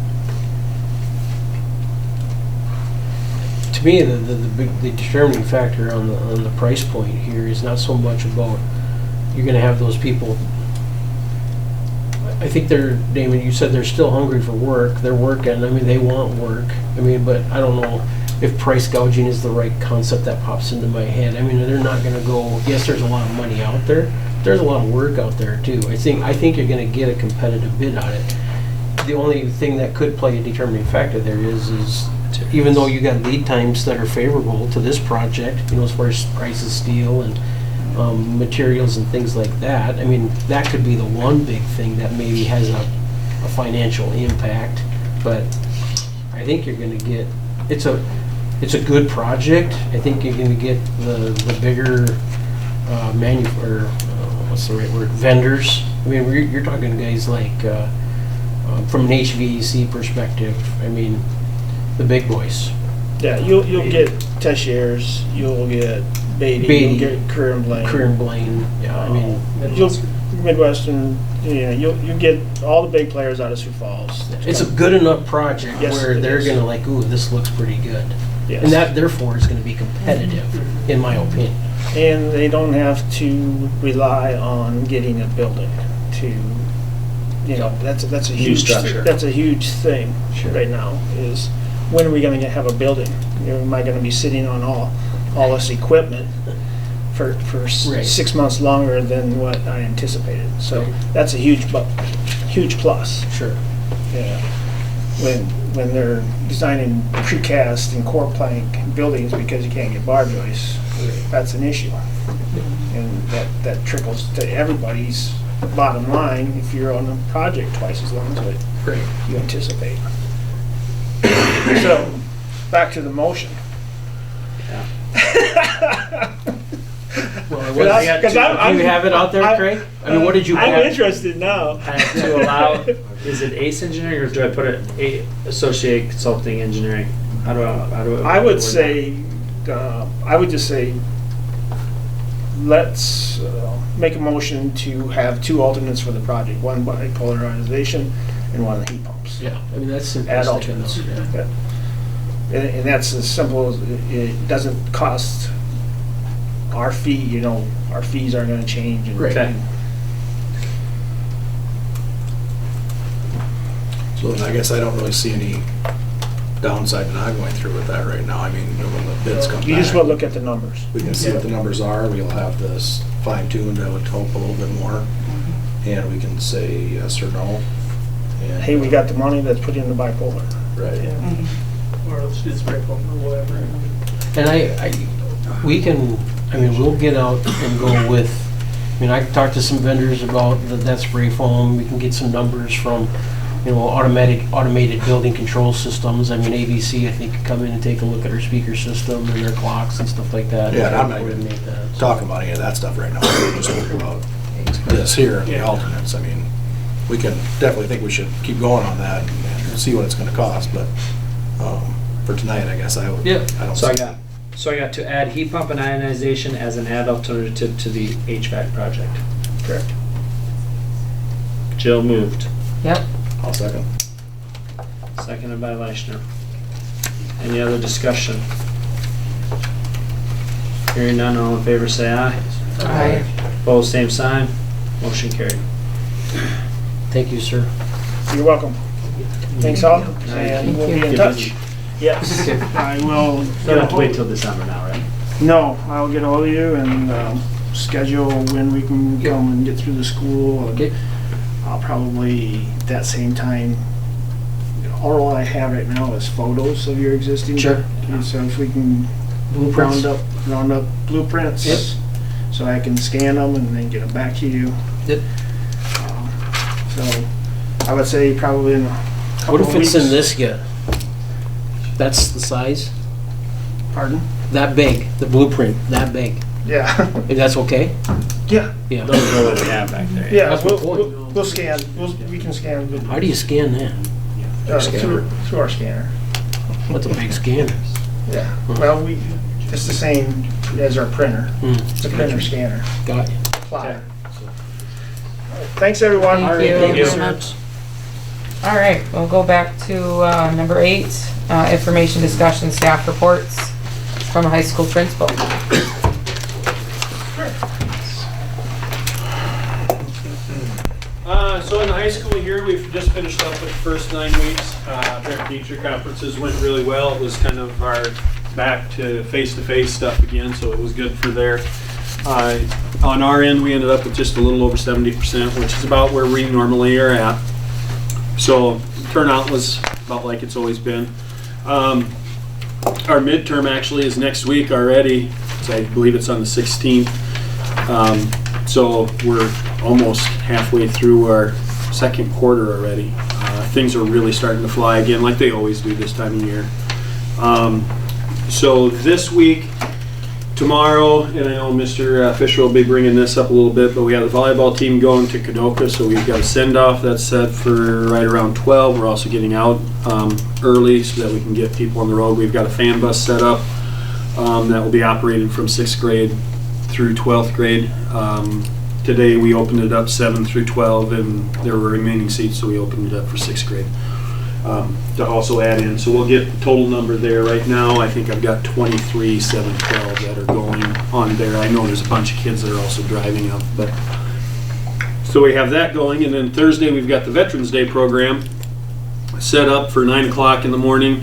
Speaker 12: To me, the determining factor on the price point here is not so much about you're going to have those people. I think Damon, you said they're still hungry for work. They're working. I mean, they want work. I mean, but I don't know if price gouging is the right concept that pops into my head. I mean, they're not going to go. Yes, there's a lot of money out there. There's a lot of work out there too. I think you're going to get a competitive bid on it. The only thing that could play a determining factor there is even though you got lead times that are favorable to this project, you know, as far as price of steel and materials and things like that. I mean, that could be the one big thing that maybe has a financial impact. But I think you're going to get it's a good project. I think you're going to get the bigger what's the right word, vendors. I mean, you're talking guys like from an HVAC perspective. I mean, the big boys.
Speaker 13: Yeah, you'll get Tessiers, you'll get Beatty, you'll get Career and Blaine.
Speaker 12: Yeah, I mean,
Speaker 13: Midwestern. You'll get all the big players out of Sioux Falls.
Speaker 12: It's a good enough project
Speaker 13: Yes,
Speaker 12: where they're going to like, ooh, this looks pretty good.
Speaker 13: Yes.
Speaker 12: And that, therefore, is going to be competitive, in my opinion.
Speaker 13: And they don't have to rely on getting a building to, you know, that's a
Speaker 14: New
Speaker 13: huge,
Speaker 14: structure.
Speaker 13: that's a huge thing right now, is when are we gonna have a building? You know, am I gonna be sitting on all this equipment for
Speaker 12: Right.
Speaker 13: 6 months longer than what I anticipated? So that's a huge plus.
Speaker 12: Sure.
Speaker 13: Yeah. When they're designing precast and core plank buildings because you can't get bar joists, that's an issue. And that trickles to everybody's bottom line if you're on a project twice as long as what you anticipate. So, back to the motion.
Speaker 12: Well,
Speaker 13: Do
Speaker 12: you have it out there, Craig? I mean, what did you
Speaker 13: I'm
Speaker 12: add?
Speaker 13: interested now.
Speaker 14: To allow, is it ACE engineering or do I put it associate consulting engineering? How do
Speaker 13: I would say, I would just say, let's make a motion to have 2 alternates for the project, one by polarization and one heat pumps.
Speaker 12: Yeah, I mean, that's simple.
Speaker 13: Add alternates. Yeah. And that's as simple as, it doesn't cost our fee, you know, our fees aren't gonna change. And-
Speaker 14: Okay.
Speaker 16: So then I guess I don't really see any downside to not going through with that right now. I mean, when the bids come back.
Speaker 13: You just wanna look at the numbers.
Speaker 16: We can see what the numbers are, we'll have this fine-tuned, I would hope, a little bit more, and we can say yes or no. And,
Speaker 13: Hey, we got the money, let's put it in the bipolar.
Speaker 16: Right.
Speaker 11: Or else it's break or whatever.
Speaker 12: And we can, I mean, we'll get out and go with, I mean, I can talk to some vendors about that spray foam. We can get some numbers from, you know, automated building control systems. I mean, ABC, I think, could come in and take a look at our speaker system and their clocks and stuff like that.
Speaker 16: Yeah, and I'm
Speaker 12: and
Speaker 16: not even
Speaker 12: coordinate that, so.
Speaker 16: talking about any of that stuff right now, we're just talking about this here, the alternates. I mean, we can, definitely think we should keep going on that and see what it's gonna cost, but, for tonight, I guess I would,
Speaker 14: Yeah.
Speaker 16: I don't
Speaker 14: So
Speaker 16: see.
Speaker 14: I got to add heat pump and ionization as an add alternative to the HVAC project.
Speaker 13: Correct.
Speaker 14: Jill moved.
Speaker 1: Yep.
Speaker 16: I'll second.
Speaker 14: Seconded by Leishner. Any other discussion? Hearing none, all in favor say aye.
Speaker 1: Aye.
Speaker 14: Opposed, same sign. Motion carried.
Speaker 12: Thank you, sir.
Speaker 13: You're welcome. Thanks all,
Speaker 14: Thank
Speaker 13: and we'll
Speaker 1: you.
Speaker 13: be in
Speaker 14: Get
Speaker 13: touch.
Speaker 14: busy.
Speaker 13: Yes, I will.
Speaker 14: Don't have to wait till December now, right?
Speaker 13: No, I'll get ahold of you and schedule when we can come and get through the school.
Speaker 12: Okay.
Speaker 13: I'll probably, that same time, all I have right now is photos of your existing.
Speaker 12: Sure.
Speaker 13: So if we can
Speaker 12: Blueprints.
Speaker 13: round up blueprints.
Speaker 12: Yep.
Speaker 13: So I can scan them and then get them back to you.
Speaker 12: Yep.
Speaker 13: So I would say probably in a couple
Speaker 12: What
Speaker 13: of
Speaker 12: if it's in
Speaker 13: weeks.
Speaker 12: this yet? That's the size?
Speaker 13: Pardon?
Speaker 12: That big, the blueprint, that big.
Speaker 13: Yeah.
Speaker 12: If that's okay?
Speaker 13: Yeah.
Speaker 12: Yeah.
Speaker 14: Those are what we have back there.
Speaker 13: Yeah,
Speaker 12: That's my point.
Speaker 13: we'll scan, we can scan the-
Speaker 12: How do you scan that?
Speaker 13: through our scanner.
Speaker 12: What's a big scanner?
Speaker 13: Yeah, well, it's the same as our printer. It's a printer scanner.
Speaker 12: Got you.
Speaker 13: Plotter. Thanks, everyone.
Speaker 1: Thank you.
Speaker 12: Thank you so much.
Speaker 1: All right, we'll go back to number 8, information discussion staff reports from a high school principal.
Speaker 18: So in the high school here, we've just finished up with the first 9 weeks. Parent-teacher conferences went really well. It was kind of our back to face-to-face stuff again, so it was good for there. On our end, we ended up with just a little over 70%, which is about where we normally are at. So turnout was about like it's always been. Our midterm actually is next week already, so I believe it's on the 16th. So we're almost halfway through our second quarter already. Things are really starting to fly again like they always do this time of year. So this week, tomorrow, and I know Mr. Fisher will be bringing this up a little bit, but we have the volleyball team going to Kadoka, so we've got a send-off that's set for right around 12. We're also getting out early so that we can get people on the road. We've got a fan bus set up that will be operated from 6th grade through 12th grade. Today we opened it up 7 through 12, and there were remaining seats, so we opened it up for 6th grade. to also add in. So we'll get the total number there. Right now, I think I've got 23 712 that are going on there. I know there's a bunch of kids that are also driving up, but so we have that going. And then Thursday, we've got the Veterans Day program set up for 9 o'clock in the morning.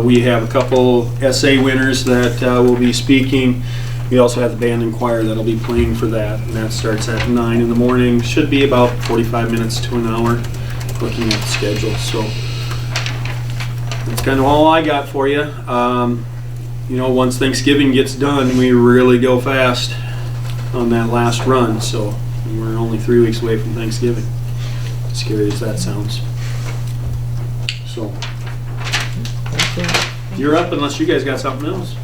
Speaker 18: We have a couple essay winners that will be speaking. We also have the band and choir that'll be playing for that, and that starts at 9 in the morning. Should be about 45 minutes to an hour, looking at the schedule. So that's kind of all I got for you. You know, once Thanksgiving gets done, we really go fast on that last run. So we're only 3 weeks away from Thanksgiving. As scary as that sounds. So you're up unless you guys got something else.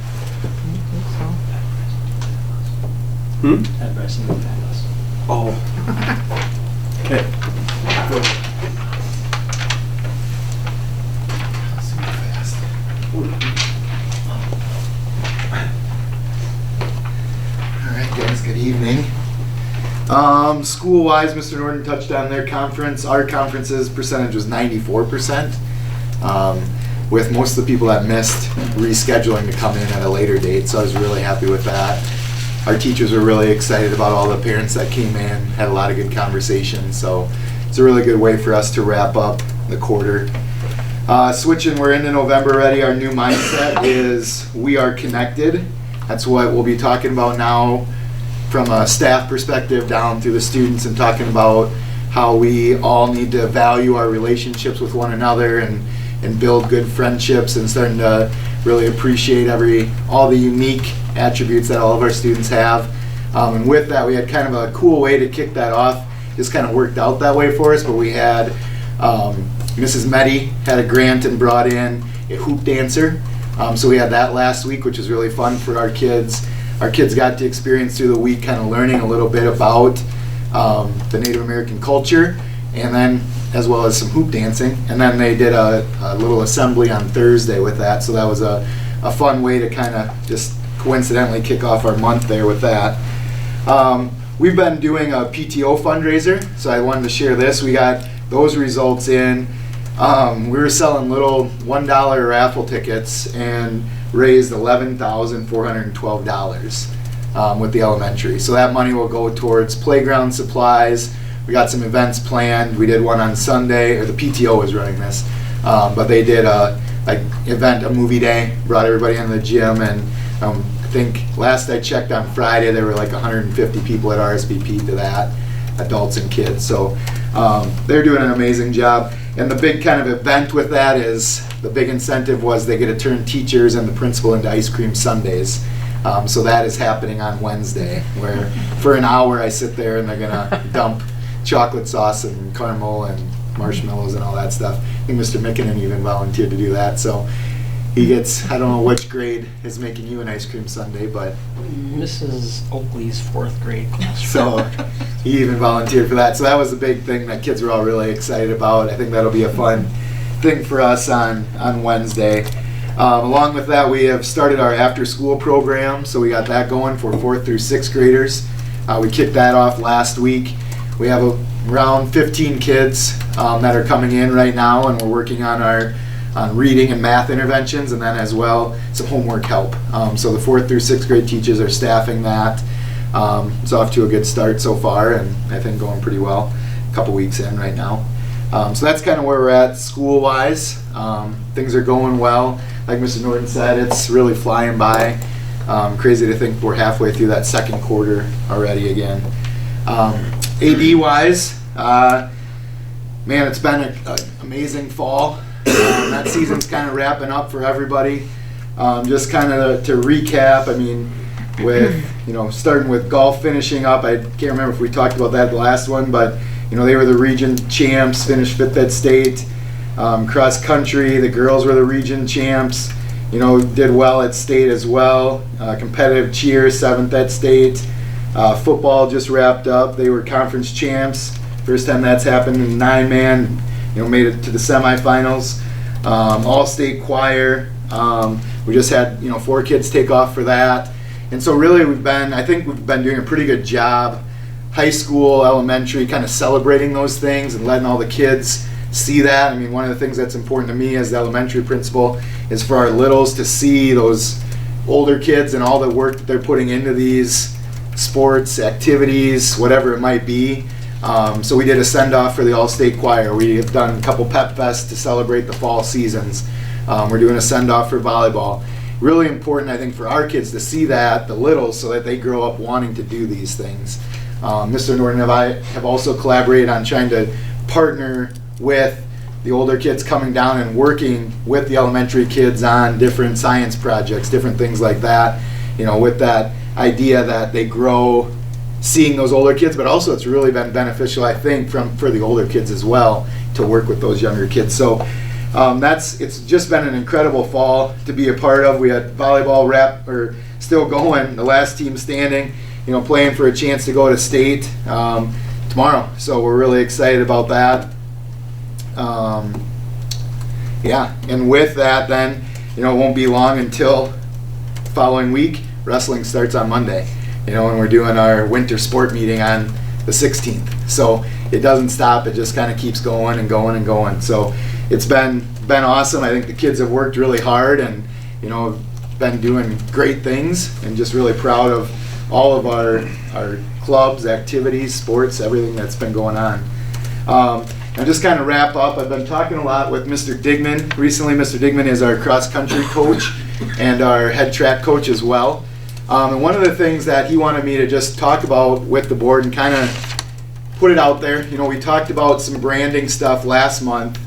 Speaker 11: Addressing the panels.
Speaker 18: Oh. Okay.
Speaker 19: All right, guys, good evening. School-wise, Mr. Norton touched on their conference. Our conference's percentage was 94%, with most of the people that missed rescheduling to come in at a later date, so I was really happy with that. Our teachers were really excited about all the parents that came in, had a lot of good conversations, so it's a really good way for us to wrap up the quarter. Switching, we're into November already. Our new mindset is we are connected. That's what we'll be talking about now from a staff perspective down through the students, and talking about how we all need to value our relationships with one another and build good friendships, and starting to really appreciate all the unique attributes that all of our students have. And with that, we had kind of a cool way to kick that off. Just kind of worked out that way for us, but we had Mrs. Meddy had a grant and brought in a hoop dancer. So we had that last week, which was really fun for our kids. Our kids got to experience through the week kind of learning a little bit about the Native American culture, and then as well as some hoop dancing. And then they did a little assembly on Thursday with that, so that was a fun way to kind of just coincidentally kick off our month there with that. We've been doing a PTO fundraiser, so I wanted to share this. We got those results in. We were selling little $1 raffle tickets and raised $11,412 with the elementary. So that money will go towards playground supplies. We got some events planned. We did one on Sunday, or the PTO was running this, but they did a movie day, brought everybody into the gym, and I think last I checked on Friday there were like 150 people at RSVP to that, adults and kids. So they're doing an amazing job. And the big kind of event with that is, the big incentive was they get to turn teachers and the principal into ice cream sundaes. So that is happening on Wednesday, where for an hour I sit there and they're gonna dump chocolate sauce and caramel and marshmallows and all that stuff. I think Mr. Mickinen even volunteered to do that. So he gets, I don't know which grade is making you an ice cream sundae, but
Speaker 12: Mrs. Oakley's 4th grade class.
Speaker 19: So he even volunteered for that. So that was a big thing that kids were all really excited about. I think that'll be a fun thing for us on Wednesday. Along with that, we have started our after-school program, so we got that going for 4th through 6th graders. We kicked that off last week. We have around 15 kids that are coming in right now, and we're working on reading and math interventions, and then as well some homework help. So the 4th through 6th grade teachers are staffing that. It's off to a good start so far, and I think going pretty well. A couple weeks in right now. So that's kind of where we're at school-wise. Things are going well. Like Mr. Norton said, it's really flying by. Crazy to think we're halfway through that second quarter already again. AD-wise, man, it's been an amazing fall. That season's kind of wrapping up for everybody. Just kind of to recap, I mean, with starting with golf finishing up. I can't remember if we talked about that the last one, but they were the region champs, finished 5th at state. Cross country, the girls were the region champs. Did well at state as well. Competitive cheer, 7th at state. Football just wrapped up. They were conference champs. First time that's happened in 9-man. Made it to the semifinals. All-state choir. We just had 4 kids take off for that. And so really I think we've been doing a pretty good job, high school, elementary, kind of celebrating those things and letting all the kids see that. I mean, one of the things that's important to me as the elementary principal is for our littles to see those older kids and all the work that they're putting into these sports, activities, whatever it might be. So we did a send-off for the All-State Choir. We have done a couple pep fests to celebrate the fall seasons. We're doing a send-off for volleyball. Really important, I think, for our kids to see that, the littles, so that they grow up wanting to do these things. Mr. Norton and I have also collaborated on trying to partner with the older kids coming down and working with the elementary kids on different science projects, different things like that, you know, with that idea that they grow seeing those older kids, but also it's really been beneficial, I think, for the older kids as well to work with those younger kids. So it's just been an incredible fall to be a part of. We had volleyball still going, the last team standing, you know, playing for a chance to go to state tomorrow. So we're really excited about that. Yeah, and with that then, you know, it won't be long until following week. Wrestling starts on Monday, you know, and we're doing our winter sport meeting on the 16th. So it doesn't stop. It just kind of keeps going and going and going. So it's been awesome. I think the kids have worked really hard and, you know, been doing great things, and just really proud of all of our clubs, activities, sports, everything that's been going on. And just kind of wrap up, I've been talking a lot with Mr. Digman recently. Mr. Digman is our cross-country coach and our head track coach as well. And one of the things that he wanted me to just talk about with the board and kind of put it out there, you know, we talked about some branding stuff last month.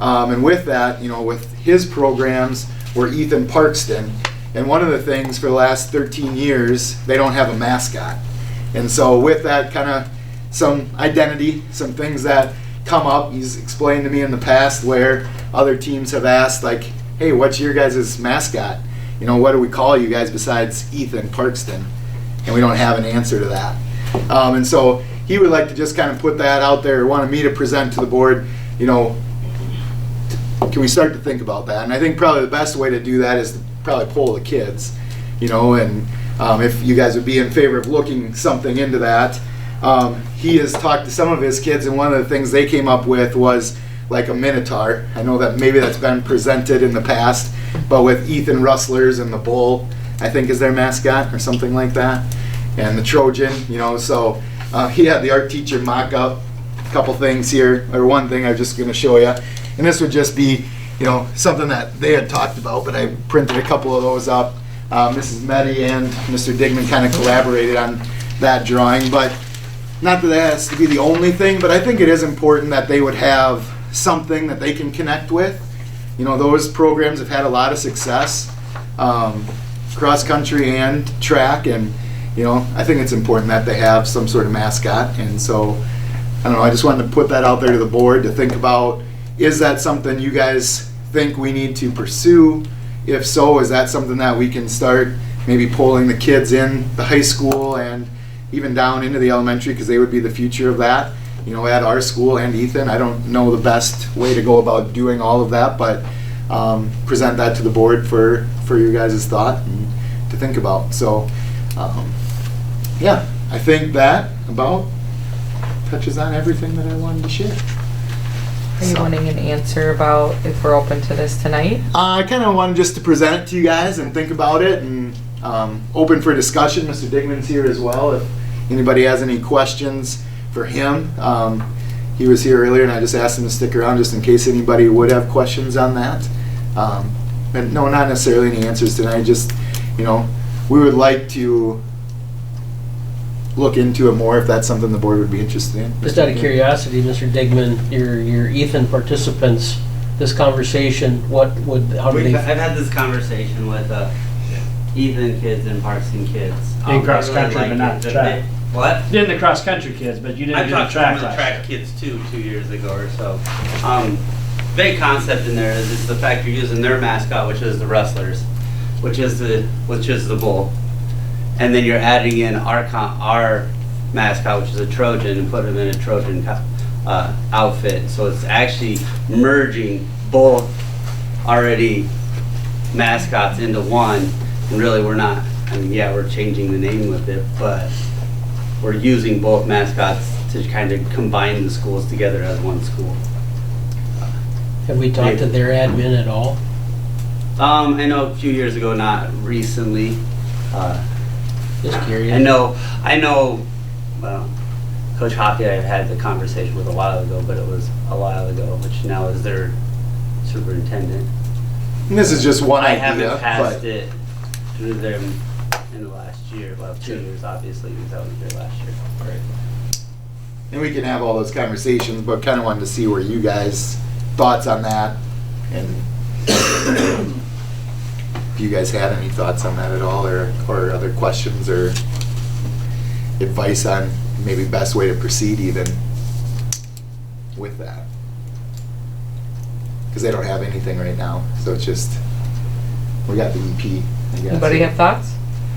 Speaker 19: And with that, you know, with his programs, we're Ethan Parkston. And one of the things for the last 13 years, they don't have a mascot. And so with that, kind of some identity, some things that come up. He's explained to me in the past where other teams have asked, like, hey, what's your guys' mascot? You know, what do we call you guys besides Ethan Parkston? And we don't have an answer to that. And so he would like to just kind of put that out there, wanted me to present to the board, you know, can we start to think about that? And I think probably the best way to do that is to probably poll the kids, you know, and if you guys would be in favor of looking something into that. He has talked to some of his kids, and one of the things they came up with was like a minotaur. I know that maybe that's been presented in the past, but with Ethan Rustlers and the bull, I think, is their mascot or something like that, and the Trojan, you know. So he had the art teacher mock up a couple things here, or one thing I'm just going to show you, and this would just be, you know, something that they had talked about, but I printed a couple of those up. Mrs. Meddy and Mr. Digman kind of collaborated on that drawing, but not that that has to be the only thing, but I think it is important that they would have something that they can connect with. You know, those programs have had a lot of success, cross country and track, and, you know, I think it's important that they have some sort of mascot. And so, I don't know, I just wanted to put that out there to the board to think about, is that something you guys think we need to pursue? If so, is that something that we can start maybe polling the kids in the high school and even down into the elementary, because they would be the future of that, you know, at our school and Ethan. I don't know the best way to go about doing all of that, but present that to the board for your guys' thought and to think about. So, yeah, I think that about touches on everything that I wanted to share.
Speaker 1: Are you wanting an answer about if we're open to this tonight?
Speaker 19: I kind of wanted just to present it to you guys and think about it, and open for discussion. Mr. Digman's here as well. If anybody has any questions for him, he was here earlier, and I just asked him to stick around just in case anybody would have questions on that. And no, not necessarily any answers tonight. Just, you know, we would like to look into it more if that's something the board would be interested in.
Speaker 12: Just out of curiosity, Mr. Digman, your Ethan participants, this conversation, how do they?
Speaker 20: I've had this conversation with Ethan kids and Parkston kids.
Speaker 14: In cross country, but not track.
Speaker 20: What?
Speaker 14: Did the cross country kids, but you didn't
Speaker 20: I've
Speaker 14: do the
Speaker 20: talked
Speaker 14: track
Speaker 20: to some of the
Speaker 14: last
Speaker 20: track
Speaker 14: year.
Speaker 20: kids too, 2 years ago or so. Big concept in there is the fact you're using their mascot, which is the Rustlers, which is the bull, and then you're adding in our mascot, which is a Trojan, and put them in a Trojan outfit. So it's actually merging both already mascots into one. And really, we're not. I mean, yeah, we're changing the name with it, but we're using both mascots to kind of combine the schools together as one school.
Speaker 12: Have we talked to their admin at all?
Speaker 20: I know a few years ago, not recently.
Speaker 12: Just curious.
Speaker 20: I know, well, Coach Hockey I had the conversation with a while ago, but it was a while ago, which now is their superintendent.
Speaker 19: And this is just one
Speaker 20: I
Speaker 19: idea,
Speaker 20: haven't passed
Speaker 19: but
Speaker 20: it through them in the last year. Well, 2 years, obviously, because I was here last year.
Speaker 19: Right. And we can have all those conversations, but kind of wanted to see where you guys' thoughts on that, and if you guys had any thoughts on that at all, or other questions or advice on maybe best way to proceed even with that. Because they don't have anything right now, so it's just, we got the EP, I guess.
Speaker 1: Anybody have thoughts?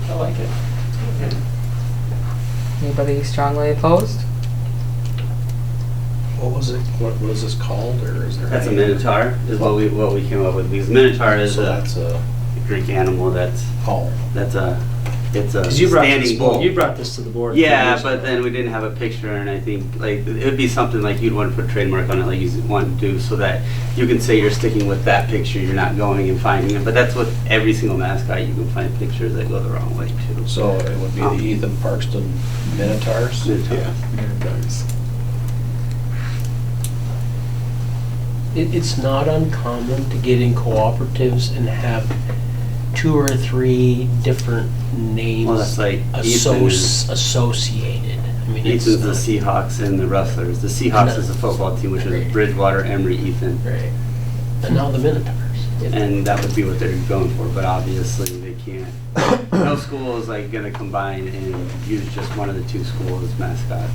Speaker 12: I like it.
Speaker 1: Anybody strongly opposed?
Speaker 16: What was it, what was this called, or is there?
Speaker 20: That's a minotaur, is what we came up with, because minotaur is
Speaker 16: So that's a
Speaker 20: Greek animal that's it's a
Speaker 11: 'Cause you brought this,
Speaker 20: standing bull.
Speaker 11: you brought this to the board. a few
Speaker 20: Yeah,
Speaker 11: years
Speaker 20: but
Speaker 11: ago.
Speaker 20: then we didn't have a picture, and I think like it would be something like you'd want to put a trademark on it, like you want to do, so that you can say you're sticking with that picture. You're not going and finding it. But that's with every single mascot. You can find pictures that go the wrong way too.
Speaker 16: So it would be the Ethan Parkston Minotaurs?
Speaker 20: Yeah.
Speaker 19: Minotaurs.
Speaker 12: It's not uncommon to get in cooperatives and have 2 or 3 different names
Speaker 20: Well, that's like Ethan is-
Speaker 12: associated. I mean, it's
Speaker 20: Ethan's the
Speaker 12: not-
Speaker 20: Seahawks and the Rustlers. The Seahawks is the football team, which is Bridgewater, Emory, Ethan.
Speaker 12: Right. And now the Minotaurs.
Speaker 20: And that would be what they're going for, but obviously they can't. No school is like gonna combine and use just one of the 2 schools' mascots.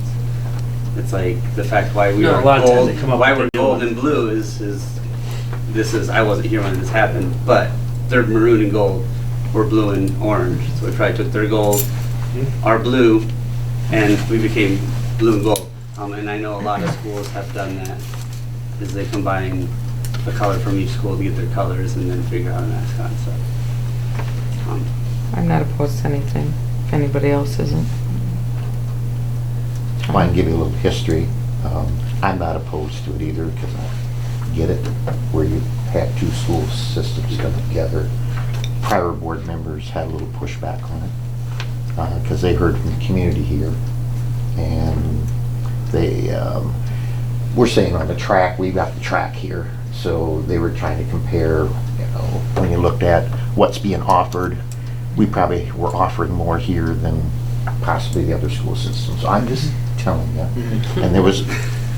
Speaker 20: It's like the fact why we
Speaker 11: No,
Speaker 20: are
Speaker 11: a lot of times
Speaker 20: gold,
Speaker 11: they come up
Speaker 20: why
Speaker 11: with
Speaker 20: we're
Speaker 11: a new
Speaker 20: gold
Speaker 11: one.
Speaker 20: and blue is I wasn't here when this happened, but they're maroon and gold, we're blue and orange. So we probably took their gold, our blue, and we became blue and gold. And I know a lot of schools have done that, is they combine a color from each school to get their colors and then figure out a mascot. So,
Speaker 1: I'm not opposed to anything, if anybody else isn't.
Speaker 10: I can give you a little history. I'm not opposed to it either, because I get it, where you had 2 school systems come together. Prior board members had a little pushback on it, because they heard from the community here, and they were saying on the track, we got the track here, so they were trying to compare, you know, when you looked at what's being offered, we probably were offering more here than possibly the other school systems. So I'm just telling you. And there was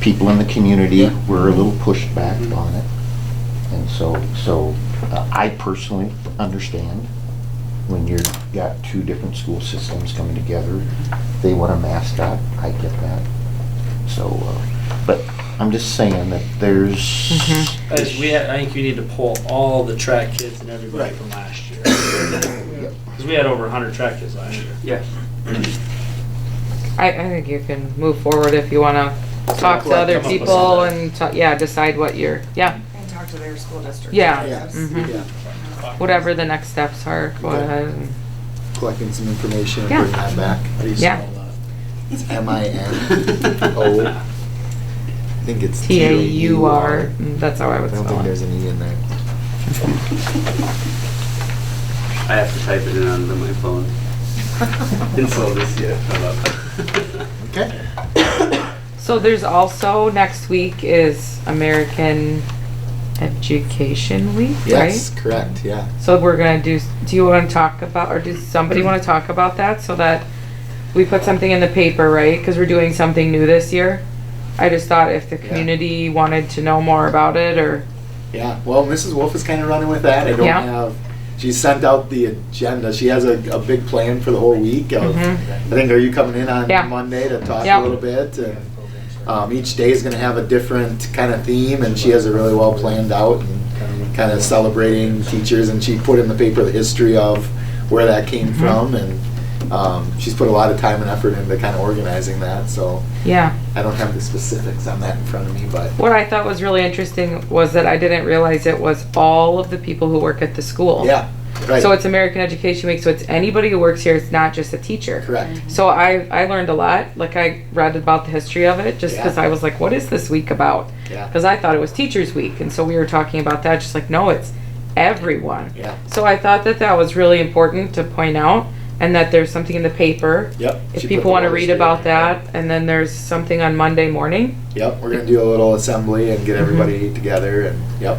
Speaker 10: people in the community were a little pushed back on it. And so I personally understand when you've got 2 different school systems coming together, they want a mascot, I get that. So, but I'm just saying that there's...
Speaker 11: I think you need to pull all the track kids and everybody from last year. Because we had over 100 track kids last year.
Speaker 20: yeah.
Speaker 1: I think you can move forward if you wanna talk to other people and, decide what you're,
Speaker 15: And talk to their school district.
Speaker 1: Yeah.
Speaker 19: Yeah.
Speaker 1: Whatever the next steps are, go
Speaker 19: Okay.
Speaker 1: ahead and.
Speaker 19: Collecting some information and
Speaker 1: Yeah.
Speaker 19: bring that back.
Speaker 11: How do you
Speaker 1: Yeah.
Speaker 11: spell that?
Speaker 19: It's MINO. I think it's
Speaker 1: TAUR, that's how I
Speaker 19: I
Speaker 1: would
Speaker 19: don't
Speaker 1: spell
Speaker 19: think
Speaker 1: it.
Speaker 19: there's an E in there.
Speaker 20: I have to type it in onto my phone. Until this year.
Speaker 19: Okay.
Speaker 1: So there's also, next week is American Education Week, right?
Speaker 19: Yes, correct, yeah.
Speaker 1: So we're gonna do you wanna talk about, or does somebody wanna talk about that, so that we put something in the paper, right? Cause we're doing something new this year. I just thought if the community wanted to know more about it, or,
Speaker 19: Yeah, well, Mrs. Wolf is kind of running with that. I don't
Speaker 1: Yeah.
Speaker 19: have, she sent out the agenda. She has a big plan for the whole week of, I think, are you coming in on
Speaker 1: Yeah.
Speaker 19: Monday to talk
Speaker 1: Yeah.
Speaker 19: a little bit? And each day is going to have a different kind of theme, and she has it really well planned out and kind of celebrating teachers. And she put in the paper the history of where that came from, and she's put a lot of time and effort into kind of organizing that. So
Speaker 1: yeah.
Speaker 19: I don't have the specifics on that in front of me, but
Speaker 1: What I thought was really interesting was that I didn't realize it was all of the people who work at the school.
Speaker 19: yeah. Right.
Speaker 1: So it's American Education Week, so it's anybody who works here, it's not just a teacher.
Speaker 19: Correct.
Speaker 1: So I learned a lot, like I read about the history of it, just because
Speaker 19: Yeah.
Speaker 1: I was like, what is this week about?
Speaker 19: Yeah.
Speaker 1: Because I thought it was Teachers Week, and so we were talking about that, just like, no, it's everyone.
Speaker 19: Yeah.
Speaker 1: So I thought that that was really important to point out, and that there's something in the paper.
Speaker 19: Yep.
Speaker 1: If
Speaker 19: She
Speaker 1: people
Speaker 19: put
Speaker 1: want to
Speaker 19: the
Speaker 1: read
Speaker 19: letters
Speaker 1: about
Speaker 19: together.
Speaker 1: that, and then there's something on Monday morning
Speaker 19: Yep, we're gonna do a little assembly and get everybody together and, yep,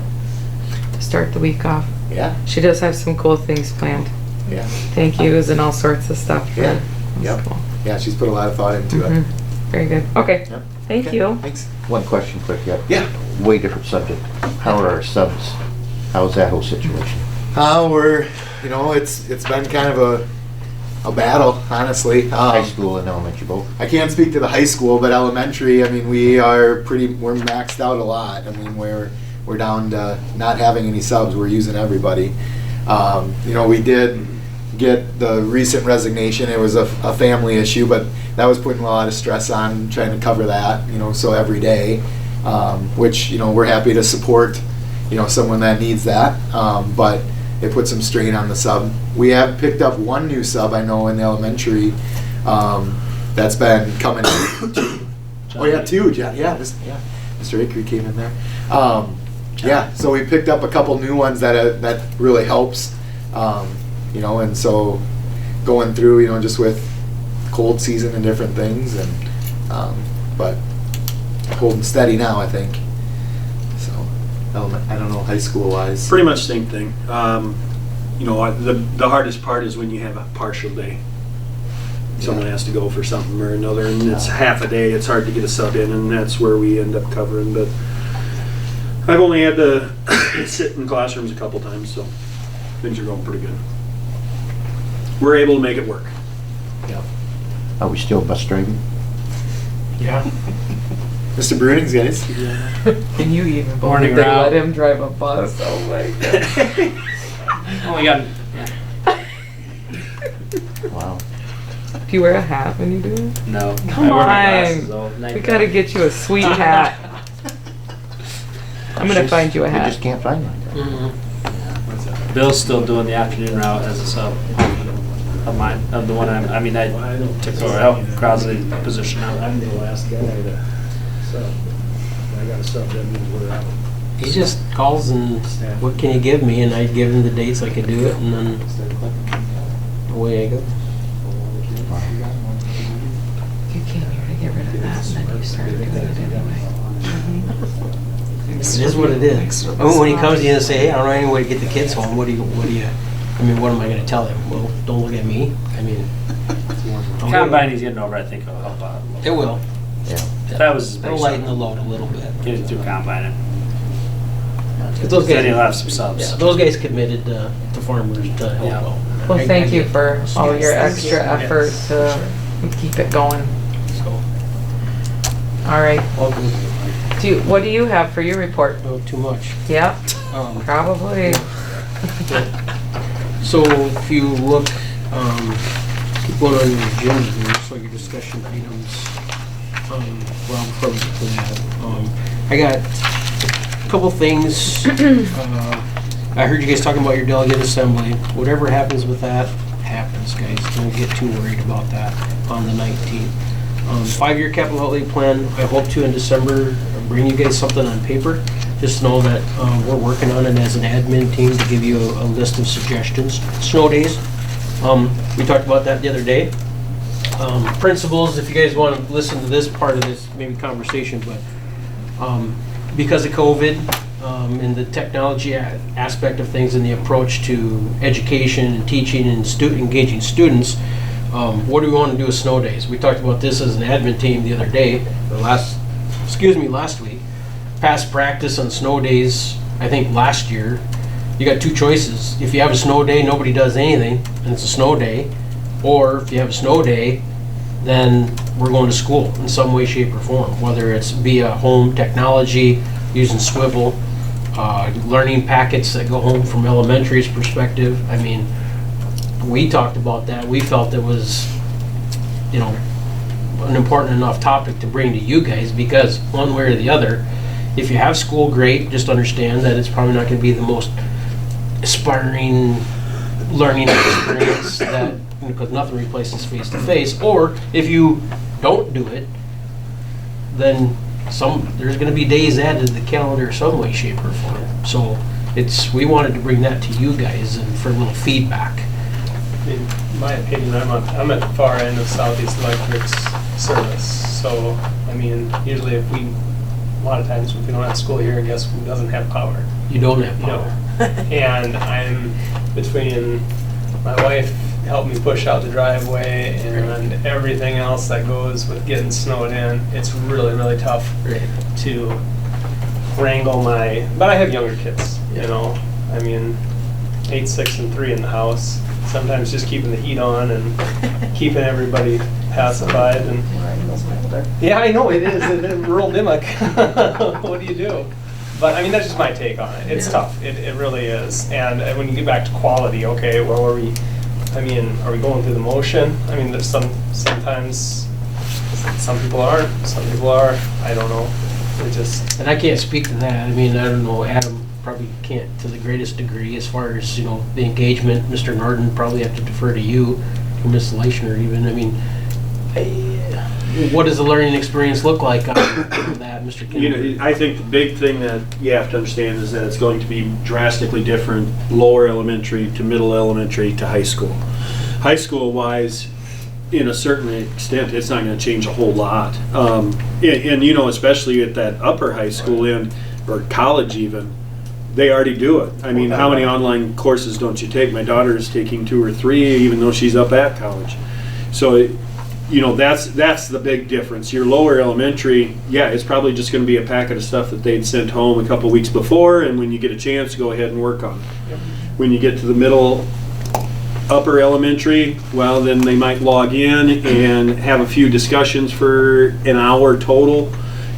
Speaker 1: to start the week off.
Speaker 19: yeah,
Speaker 1: She does have some cool things planned.
Speaker 19: yeah,
Speaker 1: Thank yous and all sorts of stuff.
Speaker 19: yeah,
Speaker 1: That's
Speaker 19: yep.
Speaker 1: cool.
Speaker 19: Yeah, she's put a lot of thought into
Speaker 1: Mhm.
Speaker 19: it.
Speaker 1: Very good. Okay.
Speaker 19: Yep.
Speaker 1: Thank
Speaker 19: Okay,
Speaker 1: you.
Speaker 19: Thanks.
Speaker 10: One question quick, yeah.
Speaker 19: Yeah.
Speaker 10: Way different subject. How are our subs? How's that whole situation?
Speaker 19: It's been kind of a battle, honestly.
Speaker 10: High school and elementary both?
Speaker 19: I can't speak to the high school, but elementary, I mean, we're maxed out a lot. I mean, we're down to not having any subs. We're using everybody. We did get the recent resignation. It was a family issue, but that was putting a lot of stress on trying to cover that, so every day, which, we're happy to support, someone that needs that. But it put some strain on the sub. We have picked up one new sub, I know, in the elementary, that's been coming in. Oh, yeah, two. Yeah, Mr. Akery came in there. Yeah, so we picked up a couple new ones that really helps, and so going through, just with cold season and different things, and but holding steady now, I think. So, I don't know, high school wise.
Speaker 18: Pretty much same thing. The hardest part is when you have a partial day. Someone has to go for something or another, and it's half a day. It's hard to get a sub in, and that's where we end up covering. But I've only had to sit in classrooms a couple times, so things are going pretty good. We're able to make it work.
Speaker 10: Yeah. Are we still bus driving?
Speaker 18: Yeah.
Speaker 19: Mr. Brunings, guys.
Speaker 1: Can you even
Speaker 14: Morning
Speaker 1: believe they
Speaker 14: route.
Speaker 1: let him drive a bus? Oh my god.
Speaker 14: Oh my god.
Speaker 10: Wow.
Speaker 1: Do you wear a hat when you do it?
Speaker 14: No.
Speaker 1: Come
Speaker 14: I wear my glasses
Speaker 1: on.
Speaker 14: all night.
Speaker 1: We gotta get you a sweet hat. I'm gonna find you a
Speaker 10: We
Speaker 1: hat.
Speaker 10: just can't find one.
Speaker 14: Bill's still doing the afternoon route as a sub of the one I took over help Crosley's position out.
Speaker 18: I'm the last guy to sub. I got a sub, that means we're out.
Speaker 12: He just calls and, what can you give me? And I give him the dates I could do it, and then away I go.
Speaker 1: You came here to get rid of that, and then you started doing it anyway.
Speaker 12: It is what it is. I mean, when he comes in and say, hey, I don't know any way to get the kids home, what am I gonna tell him? Well, don't look at me. I mean,
Speaker 14: Combine he's getting over, I think it'll help out.
Speaker 12: it will.
Speaker 10: Yeah.
Speaker 14: That was his big
Speaker 12: It'll lighten
Speaker 14: sub.
Speaker 12: the load a little bit.
Speaker 14: Get it through combining.
Speaker 12: 'Cause those
Speaker 14: Then
Speaker 12: guys,
Speaker 14: he'll have some subs.
Speaker 12: yeah, those guys committed to farmers to help
Speaker 14: Yeah.
Speaker 12: out.
Speaker 1: Well, thank you
Speaker 12: get-
Speaker 1: for all your extra effort to keep it going.
Speaker 12: So,
Speaker 1: All right.
Speaker 12: all good.
Speaker 1: What do you have for your report?
Speaker 12: Not too much.
Speaker 1: Yep,
Speaker 12: Um,
Speaker 1: probably.
Speaker 12: So if you look, keep going on your agenda here, so your discussion items, from that. I got a couple things. I heard you guys talking about your delegate assembly. Whatever happens with that, happens, guys. Don't get too worried about that on the 19th. 5-year capital outlay plan, I hope to in December bring you guys something on paper. Just know that we're working on it as an admin team to give you a list of suggestions. Snow days, we talked about that the other day. Principles, if you guys want to listen to this part of this maybe conversation, but because of COVID and the technology aspect of things and the approach to education and teaching and engaging students, what do we want to do with snow days? We talked about this as an admin team the other day, or last week. Past practice on snow days, I think last year, you got two choices. If you have a snow day, nobody does anything, and it's a snow day. Or if you have a snow day, then we're going to school in some way, shape, or form. Whether it's via home technology, using swivel, learning packets that go home from elementary's perspective. I mean, we talked about that. We felt it was, an important enough topic to bring to you guys, because one way or the other, if you have school, great. Just understand that it's probably not going to be the most aspiring learning experience that, because nothing replaces face-to-face, or if you don't do it, then there's gonna be days added to the calendar some way, shape, or form. So we wanted to bring that to you guys and for a little feedback.
Speaker 21: In my opinion, I'm at the far end of Southeast Electric's service. So, I mean, usually a lot of times if we don't have school here, guess who doesn't have power?
Speaker 12: You don't have power.
Speaker 21: And I'm between my wife helped me push out the driveway and everything else that goes with getting snowed in. It's really, really tough to wrangle but I have younger kids, you know. I mean, 8, 6, and 3 in the house. Sometimes just keeping the heat on and keeping everybody pacified. And yeah, I know it is. Rural Nimick. What do you do? But I mean, that's just my take on it. It's tough. It really is. And when you get back to quality, okay, well, are we going through the motion? I mean, there's sometimes some people aren't, some people are. I don't know.
Speaker 12: And I can't speak to that. I mean, I don't know. Adam probably can't to the greatest degree as far as, the engagement. Mr. Norton probably have to defer to you, or Ms. Leichner even. I mean, what does the learning experience look like on that, Mr. Kinder?
Speaker 18: I think the big thing that you have to understand is that it's going to be drastically different lower elementary to middle elementary to high school. High school wise, in a certain extent, it's not going to change a whole lot. And especially at that upper high school end, or college even, they already do it. I mean, how many online courses don't you take? My daughter is taking 2 or 3, even though she's up at college. So, that's the big difference. Your lower elementary, it's probably just going to be a packet of stuff that they'd sent home a couple weeks before, and when you get a chance, go ahead and work on it. Yep. When you get to the middle, upper elementary, well, then they might log in and have a few discussions for an hour total,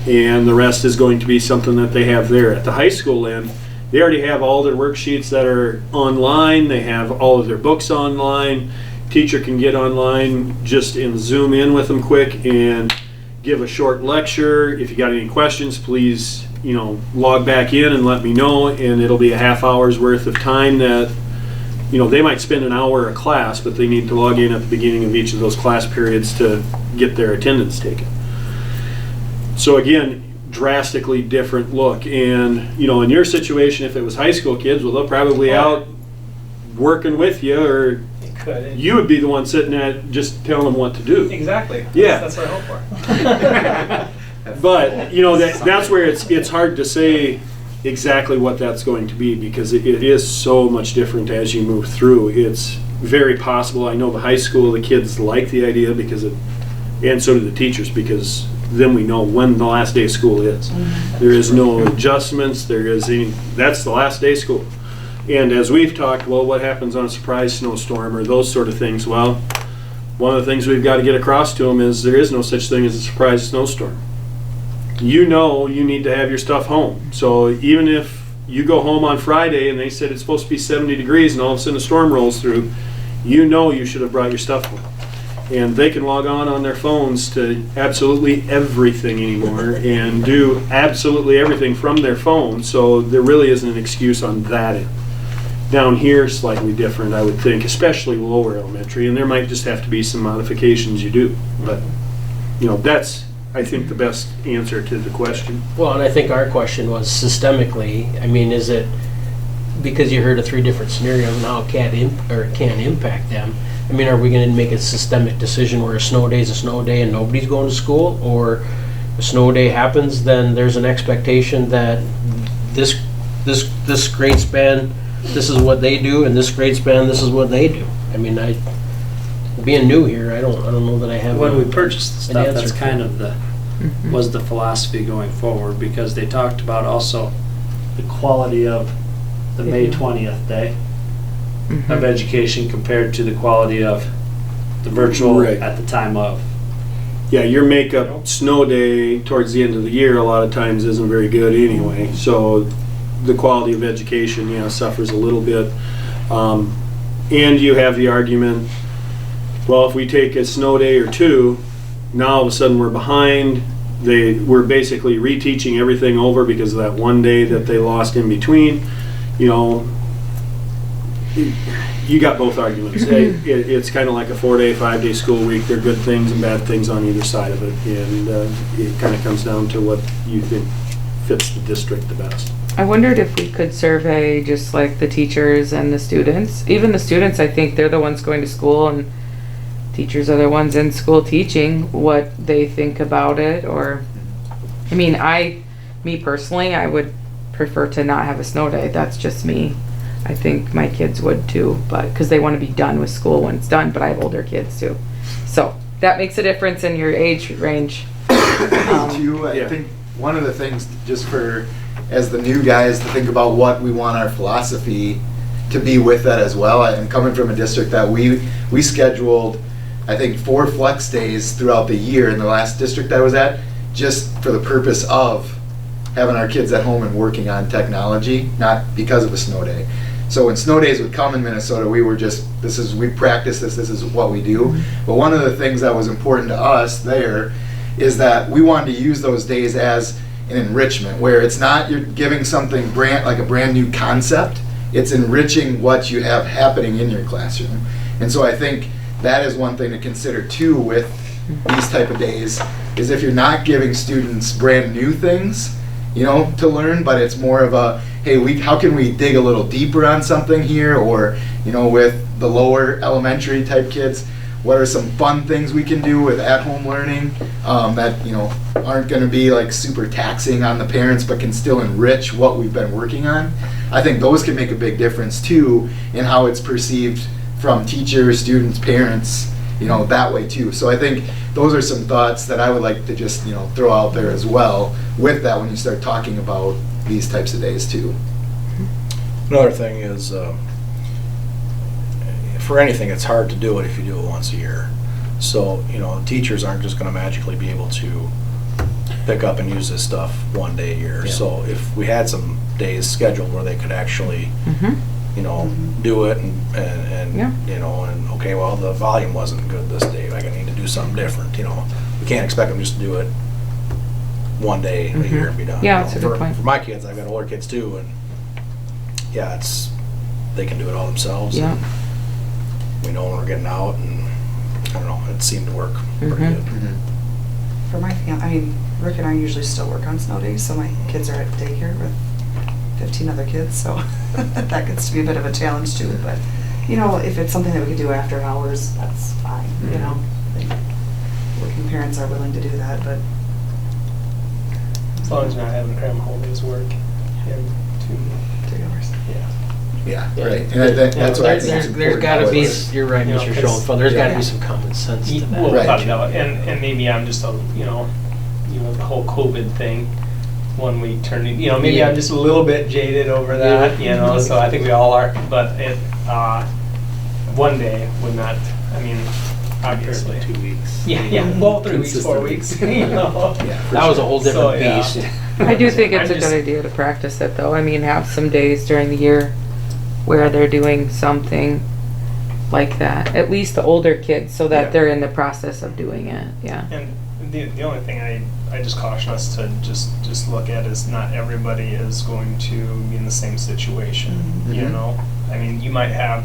Speaker 18: and the rest is going to be something that they have there. At the high school end, they already have all their worksheets that are online. They have all of their books online. Teacher can get online just and zoom in with them quick and give a short lecture. If you got any questions, please, log back in and let me know, and it'll be a half hour's worth of time that, they might spend an hour a class, but they need to log in at the beginning of each of those class periods to get their attendance taken. So again, drastically different look. And, in your situation, if it was high school kids, well, they're probably out working with you, or you would be the one sitting at just telling them what to do.
Speaker 21: Exactly.
Speaker 18: Yeah.
Speaker 21: That's what I hope for.
Speaker 18: But, that's where it's hard to say exactly what that's going to be, because it is so much different as you move through. It's very possible. I know the high school, the kids like the idea and so do the teachers, because then we know when the last day of school is. There is no adjustments. That's the last day of school. And as we've talked, well, what happens on a surprise snowstorm or those sort of things? Well, one of the things we've got to get across to them is there is no such thing as a surprise snowstorm. You need to have your stuff home. So even if you go home on Friday and they said it's supposed to be 70 degrees and all of a sudden a storm rolls through, you should have brought your stuff home. And they can log on their phones to absolutely everything anymore and do absolutely everything from their phone. So there really isn't an excuse on that end. Down here, slightly different, I would think, especially lower elementary, and there might just have to be some modifications you do. But, that's, I think, the best answer to the question.
Speaker 12: Well, and I think our question was systemically, I mean, is it, because you heard of 3 different scenarios and how it can impact them, I mean, are we going to make a systemic decision where a snow day is a snow day and nobody's going to school? Or a snow day happens, then there's an expectation that this grade span, this is what they do, and this grade span, this is what they do. I mean, being new here, I don't know that I have.
Speaker 14: When we purchased the stuff, that's kind of
Speaker 8: Mm-hmm.
Speaker 14: was the philosophy going forward, because they talked about also the quality of the May 20th day of education compared to the quality of the virtual at the time of.
Speaker 18: Yeah, your makeup snow day towards the end of the year a lot of times isn't very good anyway. So the quality of education, suffers a little bit. And you have the argument, well, if we take a snow day or 2, now all of a sudden we're behind. We're basically reteaching everything over because of that one day that they lost in between. you got both arguments. It's kind of like a 4-day, 5-day school week. There are good things and bad things on either side of it, and it kind of comes down to what you think fits the district the best.
Speaker 1: I wondered if we could survey just like the teachers and the students. Even the students, I think they're the ones going to school, and teachers are the ones in school teaching, what they think about it. Or, I mean, me personally, I would prefer to not have a snow day. That's just me. I think my kids would too, but because they want to be done with school when it's done, but I have older kids too. So that makes a difference in your age range.
Speaker 19: I think one of the things, just for as the new guys, to think about what we want our philosophy to be with that as well. And coming from a district that we scheduled, I think 4 flex days throughout the year in the last district I was at, just for the purpose of having our kids at home and working on technology, not because of a snow day. So when snow days would come in Minnesota, we were just, we practice this is what we do. But one of the things that was important to us there is that we wanted to use those days as an enrichment, where it's not you're giving something like a brand new concept, it's enriching what you have happening in your classroom. And so I think that is one thing to consider too with these type of days, is if you're not giving students brand new things, to learn, but it's more of a, hey, how can we dig a little deeper on something here? Or, with the lower elementary type kids, what are some fun things we can do with at-home learning that, aren't going to be like super taxing on the parents, but can still enrich what we've been working on? I think those can make a big difference too in how it's perceived from teachers, students, parents, that way too. So I think those are some thoughts that I would like to just, throw out there as well with that when you start talking about these types of days too.
Speaker 16: Another thing is, for anything, it's hard to do it if you do it once a year. So, teachers aren't just going to magically be able to pick up and use this stuff one day a year.
Speaker 12: Yeah.
Speaker 16: So if we had some days scheduled where they could actually do it and okay, well, the volume wasn't good this day, I need to do something different. We can't expect them just to do it one day a year and be done.
Speaker 1: Yeah, that's a good point.
Speaker 16: For my kids, I've got older kids too, and they can do it all themselves.
Speaker 1: Yeah.
Speaker 16: And we know when we're getting out, and I don't know, it seemed to work pretty good.
Speaker 15: For my family, Rick and I usually still work on snow days, so my kids are at daycare with 15 other kids, so that gets to be a bit of a challenge too. But if it's something that we can do after hours, that's fine. I think working parents are willing to do that, but
Speaker 21: as long as you're not having to cram a whole day's work in
Speaker 15: 3 hours.
Speaker 19: Yeah, right. And I think that's what I think is important.
Speaker 12: There's got to be,
Speaker 21: you're
Speaker 12: right, Mr. Schoenfeld, there's got to be some common sense to that.
Speaker 21: Well,
Speaker 19: Right.
Speaker 21: without a doubt. And maybe I'm just the whole COVID thing. 1 week turning, maybe I'm just a little bit jaded over that, so I think we all are. But one day would not. Obviously
Speaker 14: 2 weeks.
Speaker 21: Yeah. Well, 3 weeks, 4 weeks.
Speaker 12: That was a whole different beast.
Speaker 1: I do think it's a good idea to practice it though. Have some days during the year where they're doing something like that. At least the older kids, so that they're in the process of doing it. Yeah. And
Speaker 21: the only thing I just caution us to just look at is not everybody is going to be in the same situation. You might have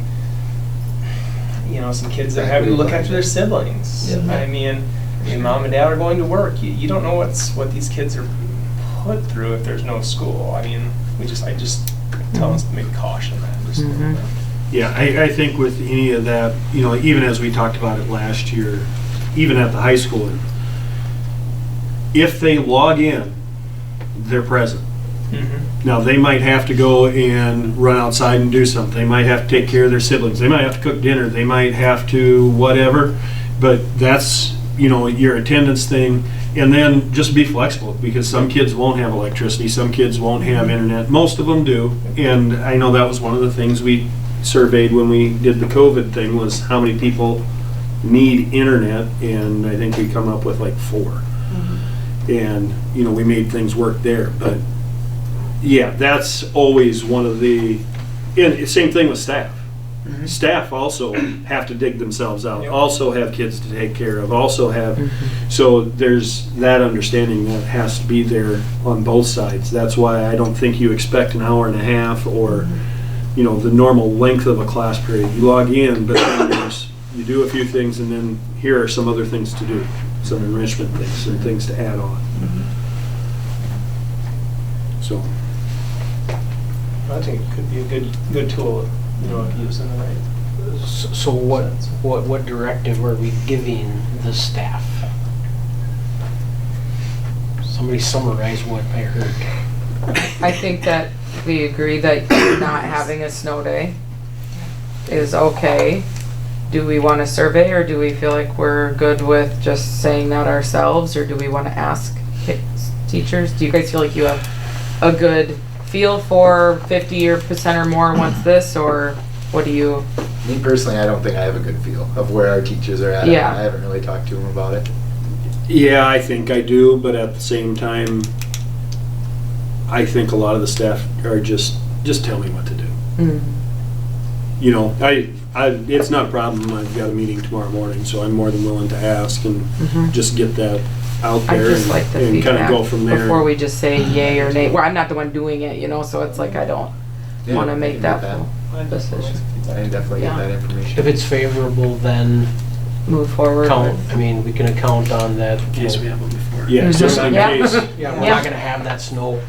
Speaker 21: some kids that are having to look after their siblings. Mom and dad are going to work. You don't know what these kids are put through if there's no school. I just tell us to make caution that just a little bit.
Speaker 18: Yeah, I think with any of that, even as we talked about it last year, even at the high school, if they log in, they're present. Now, they might have to go and run outside and do something. They might have to take care of their siblings. They might have to cook dinner. They might have to whatever. But that's, your attendance thing. And then just be flexible, because some kids won't have electricity. Some kids won't have internet. Most of them do. And I know that was one of the things we surveyed when we did the COVID thing, was how many people need internet. And I think we come up with like 4. And, we made things work there. But yeah, that's always one of the, and same thing with staff. Staff also have to dig themselves out, also have kids to take care of, also have, so there's that understanding that has to be there on both sides. That's why I don't think you expect an hour and a half or you know, the normal length of a class period. You log in, but then you do a few things, and then here are some other things to do, some enrichment things and things to add on. So.
Speaker 21: I think it could be a good tool, you know, if used in the right.
Speaker 12: So what directive are we giving the staff? Somebody summarize what I heard.
Speaker 1: I think that we agree that not having a snow day is okay. Do we want a survey, or do we feel like we're good with just saying that ourselves, or do we want to ask teachers? Do you guys feel like you have a good feel for 50% or more wants this, or what do you?
Speaker 19: Me personally, I don't think I have a good feel of where our teachers are at.
Speaker 1: Yeah.
Speaker 19: I haven't really talked to them about it.
Speaker 18: Yeah, I think I do, but at the same time, I think a lot of the staff are just tell me what to do. You know, it's not a problem. I've got a meeting tomorrow morning, so I'm more than willing to ask and just get that out
Speaker 1: I
Speaker 18: there
Speaker 1: just like the
Speaker 18: and kind of
Speaker 1: feedback
Speaker 18: go from there.
Speaker 1: before we just say yay or nay. Well, I'm not the one doing it, you know, so it's like I don't
Speaker 19: Yeah,
Speaker 1: want to
Speaker 19: we
Speaker 1: make
Speaker 19: can
Speaker 1: that
Speaker 19: get
Speaker 1: full decision.
Speaker 19: I can definitely
Speaker 1: Yeah.
Speaker 19: get that information.
Speaker 12: If it's favorable, then
Speaker 1: move forward.
Speaker 12: Count. I mean, we can account on that.
Speaker 14: In case we have them before.
Speaker 18: Yeah, just in case.
Speaker 12: Yeah, we're not gonna have that snow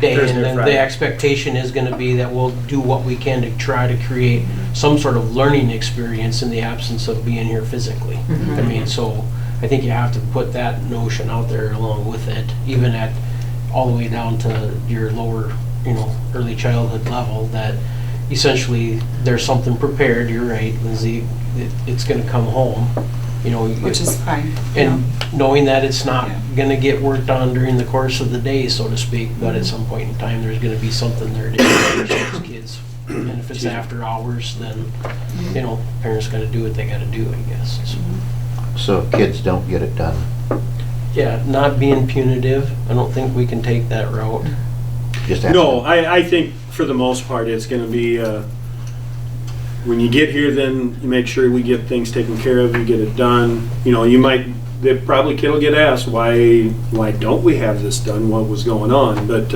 Speaker 12: day,
Speaker 14: Thursday
Speaker 12: and
Speaker 14: or
Speaker 12: then
Speaker 14: Friday.
Speaker 12: the expectation is gonna be that we'll do what we can to try to create some sort of learning experience in the absence of being here physically. I mean, so I think you have to put that notion out there along with it, even at all the way down to your lower, you know, early childhood level, that essentially there's something prepared. You're right, Lindsay, it's gonna come home, you know.
Speaker 15: Which is fine.
Speaker 12: And knowing that it's not gonna get worked on during the course of the day, so to speak, but at some point in time, there's gonna be something there to teach those kids. And if it's after hours, then, you know, parents gotta do what they gotta do, I guess.
Speaker 10: So kids don't get it done.
Speaker 12: Yeah, not being punitive, I don't think we can take that route.
Speaker 10: Just
Speaker 18: No, I think for the most part, it's gonna be, when you get here, then you make sure we get things taken care of, you get it done. You know, the probably kid will get asked, why don't we have this done, what was going on? But,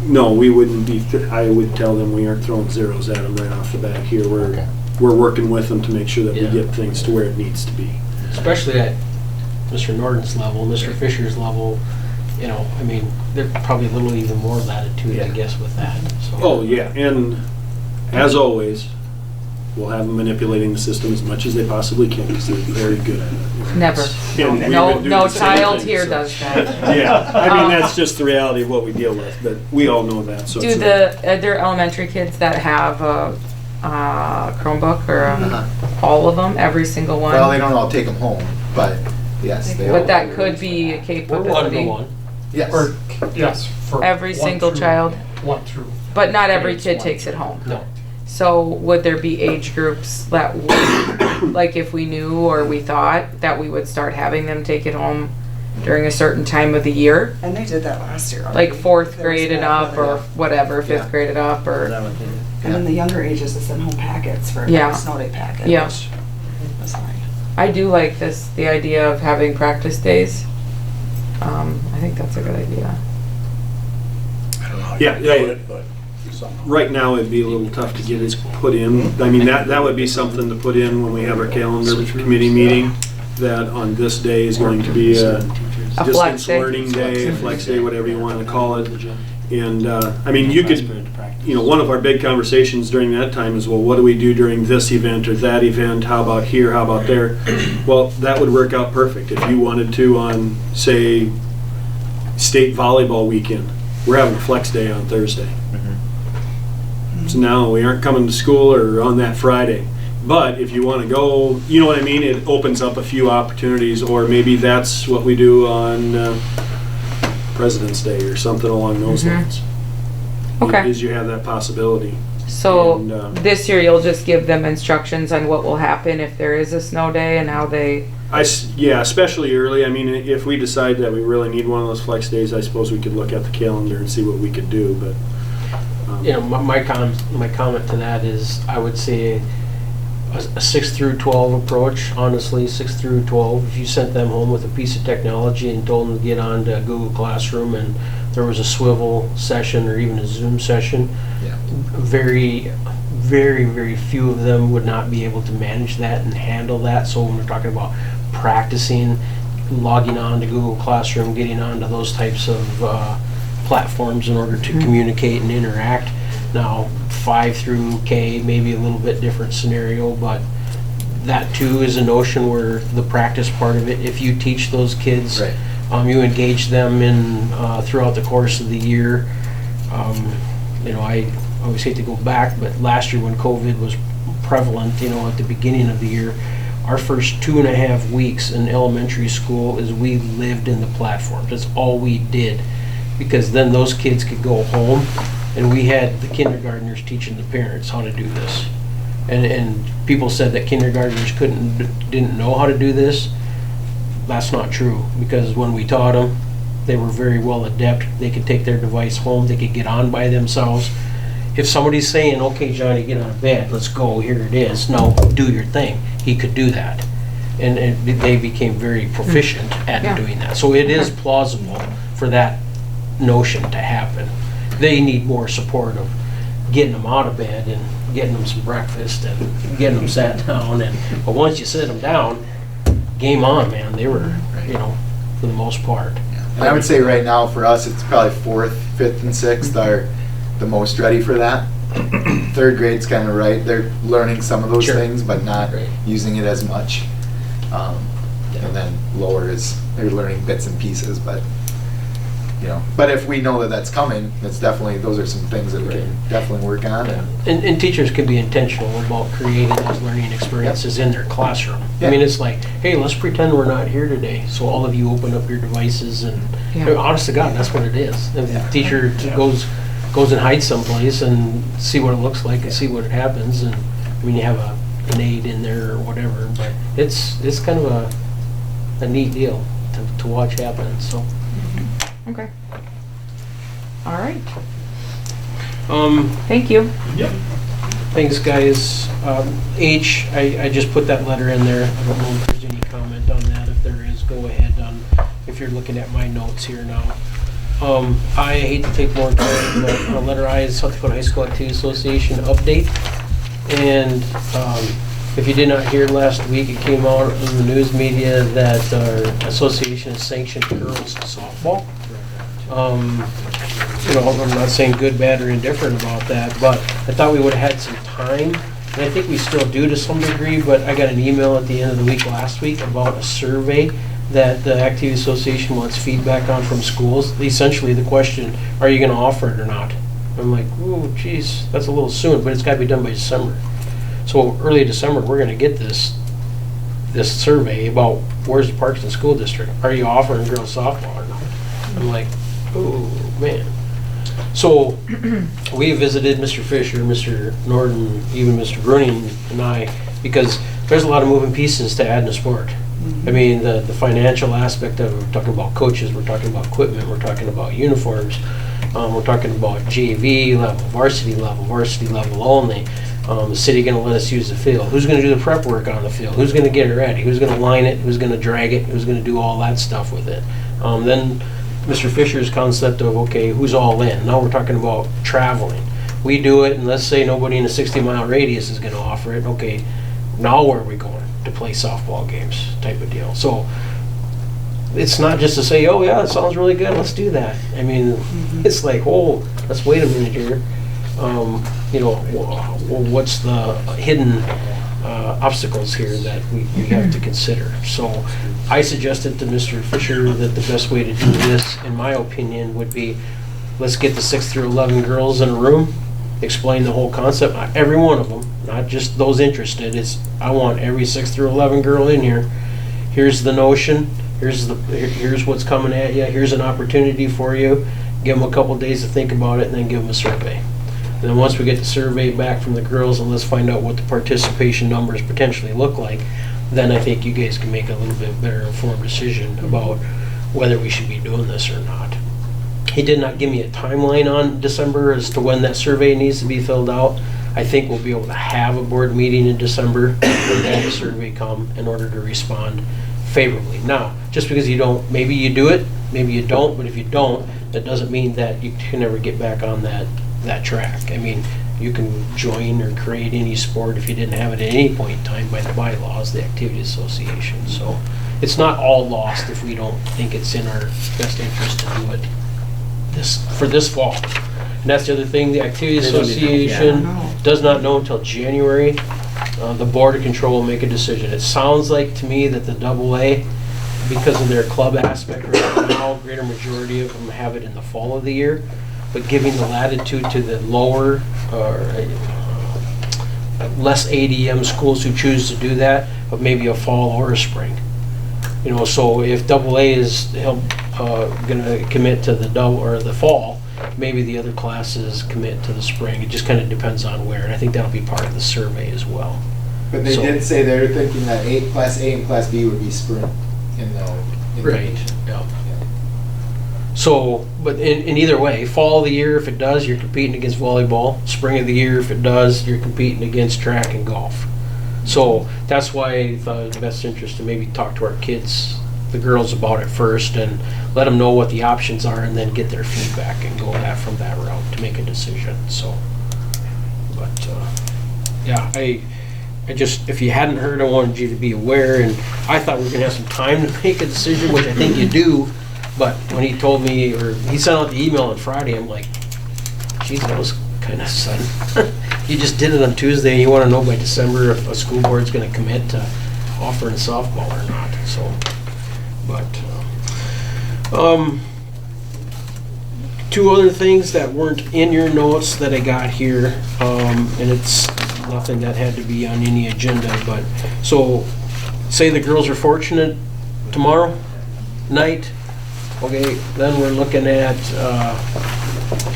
Speaker 18: no, we wouldn't be, I would tell them we aren't throwing zeros at them right off the bat here. We're working with them to make sure that we get things to where it needs to be.
Speaker 12: Especially at Mr. Norton's level, Mr. Fisher's level, you know, I mean, there's probably a little even more latitude, I guess, with that. So.
Speaker 18: Oh, yeah, and as always, we'll have them manipulating the system as much as they possibly can, because they're very good at it.
Speaker 1: Never.
Speaker 18: And we
Speaker 1: No,
Speaker 18: would do
Speaker 1: no
Speaker 18: the same
Speaker 1: child
Speaker 18: thing,
Speaker 1: here
Speaker 18: so.
Speaker 1: does that.
Speaker 18: Yeah, I mean, that's just the reality of what we deal with, but we all know that, so.
Speaker 1: Do
Speaker 18: it's
Speaker 1: there elementary kids that have a Chromebook or all of them, every single one?
Speaker 19: Well, they don't all take them home, but yes, they all.
Speaker 1: But that could be a capability.
Speaker 19: Yes.
Speaker 6: Or, yes, for.
Speaker 1: Every
Speaker 6: one
Speaker 1: single
Speaker 6: through-
Speaker 1: child?
Speaker 6: 1 through.
Speaker 1: But not every
Speaker 6: grades
Speaker 1: kid
Speaker 6: 1
Speaker 1: takes it
Speaker 6: through-
Speaker 1: home.
Speaker 12: No.
Speaker 1: So would there be age groups that would, like if we knew or we thought that we would start having them take it home during a certain time of the year?
Speaker 15: And they did that last year.
Speaker 1: Like
Speaker 15: already.
Speaker 1: fourth
Speaker 15: There was
Speaker 1: grade and
Speaker 15: that,
Speaker 1: up or whatever, fifth
Speaker 19: Yeah.
Speaker 1: grade and up or.
Speaker 15: And in the younger ages, they send home packets for
Speaker 1: Yeah.
Speaker 15: a snow day packet.
Speaker 1: Yeah.
Speaker 15: Which was fine.
Speaker 1: I do like the idea of having practice days. I think that's a good idea.
Speaker 6: I don't know how
Speaker 18: Yeah,
Speaker 6: you
Speaker 18: yeah,
Speaker 6: do
Speaker 18: yeah.
Speaker 6: it, but somehow.
Speaker 18: Right now, it'd be a little tough to get it put in. I mean, that would be something to put in when we have our calendar committee meeting, that on this day is going to be a
Speaker 1: flex
Speaker 18: distance
Speaker 1: day.
Speaker 18: learning day, a flex day, whatever you want to call it. And, I mean, you could, you know, one of our big conversations during that time is, well, what do we do during this event or that event? How about here? How about there? Well, that would work out perfect. If you wanted to on, say, state volleyball weekend, we're having a flex day on Thursday. So now we aren't coming to school or on that Friday. But if you want to go, you know what I mean? It opens up a few opportunities, or maybe that's what we do on President's Day or something along those lines.
Speaker 1: Okay.
Speaker 18: Is you have that possibility.
Speaker 1: So
Speaker 18: And,
Speaker 1: this year you'll just give them instructions on what will happen if there is a snow day and how they.
Speaker 18: Yeah, especially early. I mean, if we decide that we really need one of those flex days, I suppose we could look at the calendar and see what we could do. But
Speaker 12: You know, my comment to that is, I would say, a 6 through 12 approach, honestly, 6 through 12. If you sent them home with a piece of technology and told them to get on to Google Classroom and there was a swivel session or even a Zoom session,
Speaker 19: Yeah.
Speaker 12: very, very few of them would not be able to manage that and handle that. So when we're talking about practicing, logging on to Google Classroom, getting onto those types of platforms in order to communicate and interact. Now, 5 through K, maybe a little bit different scenario, but that too is a notion where the practice part of it, if you teach those kids,
Speaker 19: Right.
Speaker 12: You engage them in throughout the course of the year. I always hate to go back, but last year when COVID was prevalent, at the beginning of the year, our first 2.5 weeks in elementary school is we lived in the platforms. That's all we did, because then those kids could go home and we had the kindergartners teaching the parents how to do this. And people said that kindergartners didn't know how to do this. That's not true, because when we taught them, they were very well adept. They could take their device home, they could get on by themselves. If somebody's saying, okay, Johnny, get out of bed, let's go, here it is, now do your thing, he could do that. And they became very proficient at doing that. So it is plausible for that notion to happen. They need more support of getting them out of bed and getting them some breakfast and getting them sat down. But once you sit them down, game on, man. They were, for the most part.
Speaker 19: And I would say right now for us, it's probably 4th, 5th, and 6th are the most ready for that. 3rd grade's kind of right. They're learning some of those things, but not using it as much. And then lower is, they're learning bits and pieces, but but if we know that that's coming, that's definitely, those are some things that we can definitely work on.
Speaker 12: And teachers can be intentional about creating those learning experiences in their classroom. I mean, it's like, hey, let's pretend we're not here today. So all of you open up your devices and, honest to God, that's what it is. If the teacher goes and hides someplace and see what it looks like and see what happens. And I mean, you have an aid in there or whatever, but it's kind of a neat deal to watch happen. So.
Speaker 1: Okay. All right.
Speaker 12: Thank you. Yep. Thanks, guys. H, I just put that letter in there. I don't know if there's any comment on that. If there is, go ahead if you're looking at my notes here now. I hate to take more time, but letter I is South Dakota High School Activity Association update. And if you did not hear last week, it came out in the news media that our association has sanctioned girls softball. I'm not saying good, bad, or indifferent about that, but I thought we would have had some time, and I think we still do to some degree, but I got an email at the end of the week last week about a survey that the Activity Association wants feedback on from schools. Essentially the question, are you going to offer it or not? I'm like, ooh, geez, that's a little soon, but it's got to be done by December. So early December, we're going to get this survey about where's the Parkston School District. Are you offering girls softball or not? I'm like, oh, man. So we visited Mr. Fisher, Mr. Norton, even Mr. Bruning and I, because there's a lot of moving pieces to add in a sport. I mean, the financial aspect of it, we're talking about coaches, we're talking about equipment, we're talking about uniforms, we're talking about JV level, varsity level only. The city going to let us use the field? Who's going to do the prep work on the field? Who's going to get it ready? Who's going to line it? Who's going to drag it? Who's going to do all that stuff with it? Then Mr. Fisher's concept of, okay, who's all in? Now we're talking about traveling. We do it, and let's say nobody in a 60-mile radius is going to offer it. Okay, now where are we going to play softball games type of deal? So it's not just to say, oh, yeah, it sounds really good, let's do that. I mean, it's like, oh, let's wait a minute here. What's the hidden obstacles here that we have to consider? So I suggested to Mr. Fisher that the best way to do this, in my opinion, would be let's get the 6 through 11 girls in a room, explain the whole concept, not every one of them, not just those interested. I want every 6 through 11 girl in here. Here's the notion. Here's what's coming at you. Here's an opportunity for you. Give them a couple days to think about it, and then give them a survey. And then once we get the survey back from the girls, and let's find out what the participation numbers potentially look like, then I think you guys can make a little bit better informed decision about whether we should be doing this or not. He did not give me a timeline on December as to when that survey needs to be filled out. I think we'll be able to have a board meeting in December and have the survey come in order to respond favorably. Now, just because you don't, maybe you do it, maybe you don't, but if you don't, that doesn't mean that you can never get back on that track. I mean, you can join or create any sport if you didn't have it at any point in time by the bylaws, the activity association. So it's not all lost if we don't think it's in our best interest to do it for this fall. And that's the other thing, the activity association does not know until January. The Board of Control will make a decision. It sounds like to me that the AA, because of their club aspect right now, greater majority of them have it in the fall of the year. But giving the latitude to the lower or less ADM schools who choose to do that, of maybe a fall or a spring. You know, so if AA is going to commit to the double or the fall, maybe the other classes commit to the spring. It just kind of depends on where, and I think that'll be part of the survey as well.
Speaker 19: But they did say they're thinking that Class A and Class B would be spring in the
Speaker 12: right. Yeah. So, but in either way, fall of the year, if it does, you're competing against volleyball. Spring of the year, if it does, you're competing against track and golf. So that's why I thought it was in the best interest to maybe talk to our kids, the girls, about it first and let them know what the options are and then get their feedback and go from that route to make a decision. So, but yeah, I just, if you hadn't heard, I wanted you to be aware, and I thought we were gonna have some time to make a decision, which I think you do. But when he told me, or he sent out the email on Friday, I'm like, geez, that was kind of sudden. You just did it on Tuesday and you want to know by December if a school board's going to commit to offering softball or not. So, but two other things that weren't in your notes that I got here, and it's nothing that had to be on any agenda, but so say the girls are fortunate tomorrow night. Okay, then we're looking at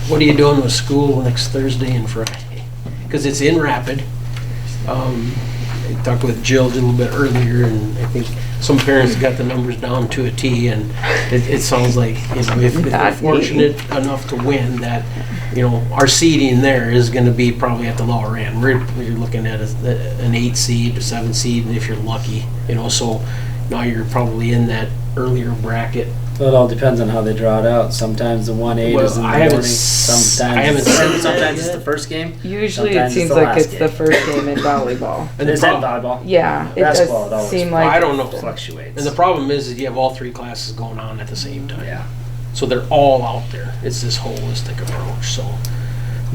Speaker 12: what are you doing with school next Thursday and Friday? Because it's in Rapid. I talked with Jill a little bit earlier, and I think some parents got the numbers down to a T, and it sounds like, you know, if they're fortunate enough to win, that, you know, our seeding there is going to be probably at the lower end. We're looking at an 8 seed, a 7 seed, and if you're lucky, you know, so now you're probably in that earlier bracket.
Speaker 14: Well, it all depends on how they draw it out. Sometimes the 1-8 is in the morning. Sometimes it's the first game.
Speaker 1: Usually it seems like it's the first game in volleyball.
Speaker 14: And it's in volleyball.
Speaker 1: Yeah, it
Speaker 14: Basketball,
Speaker 1: does seem like
Speaker 12: I don't know.
Speaker 14: Fluctuates.
Speaker 12: And the problem is you have all three classes going on at the same time.
Speaker 14: Yeah.
Speaker 12: So they're all out there. It's this holistic approach. So,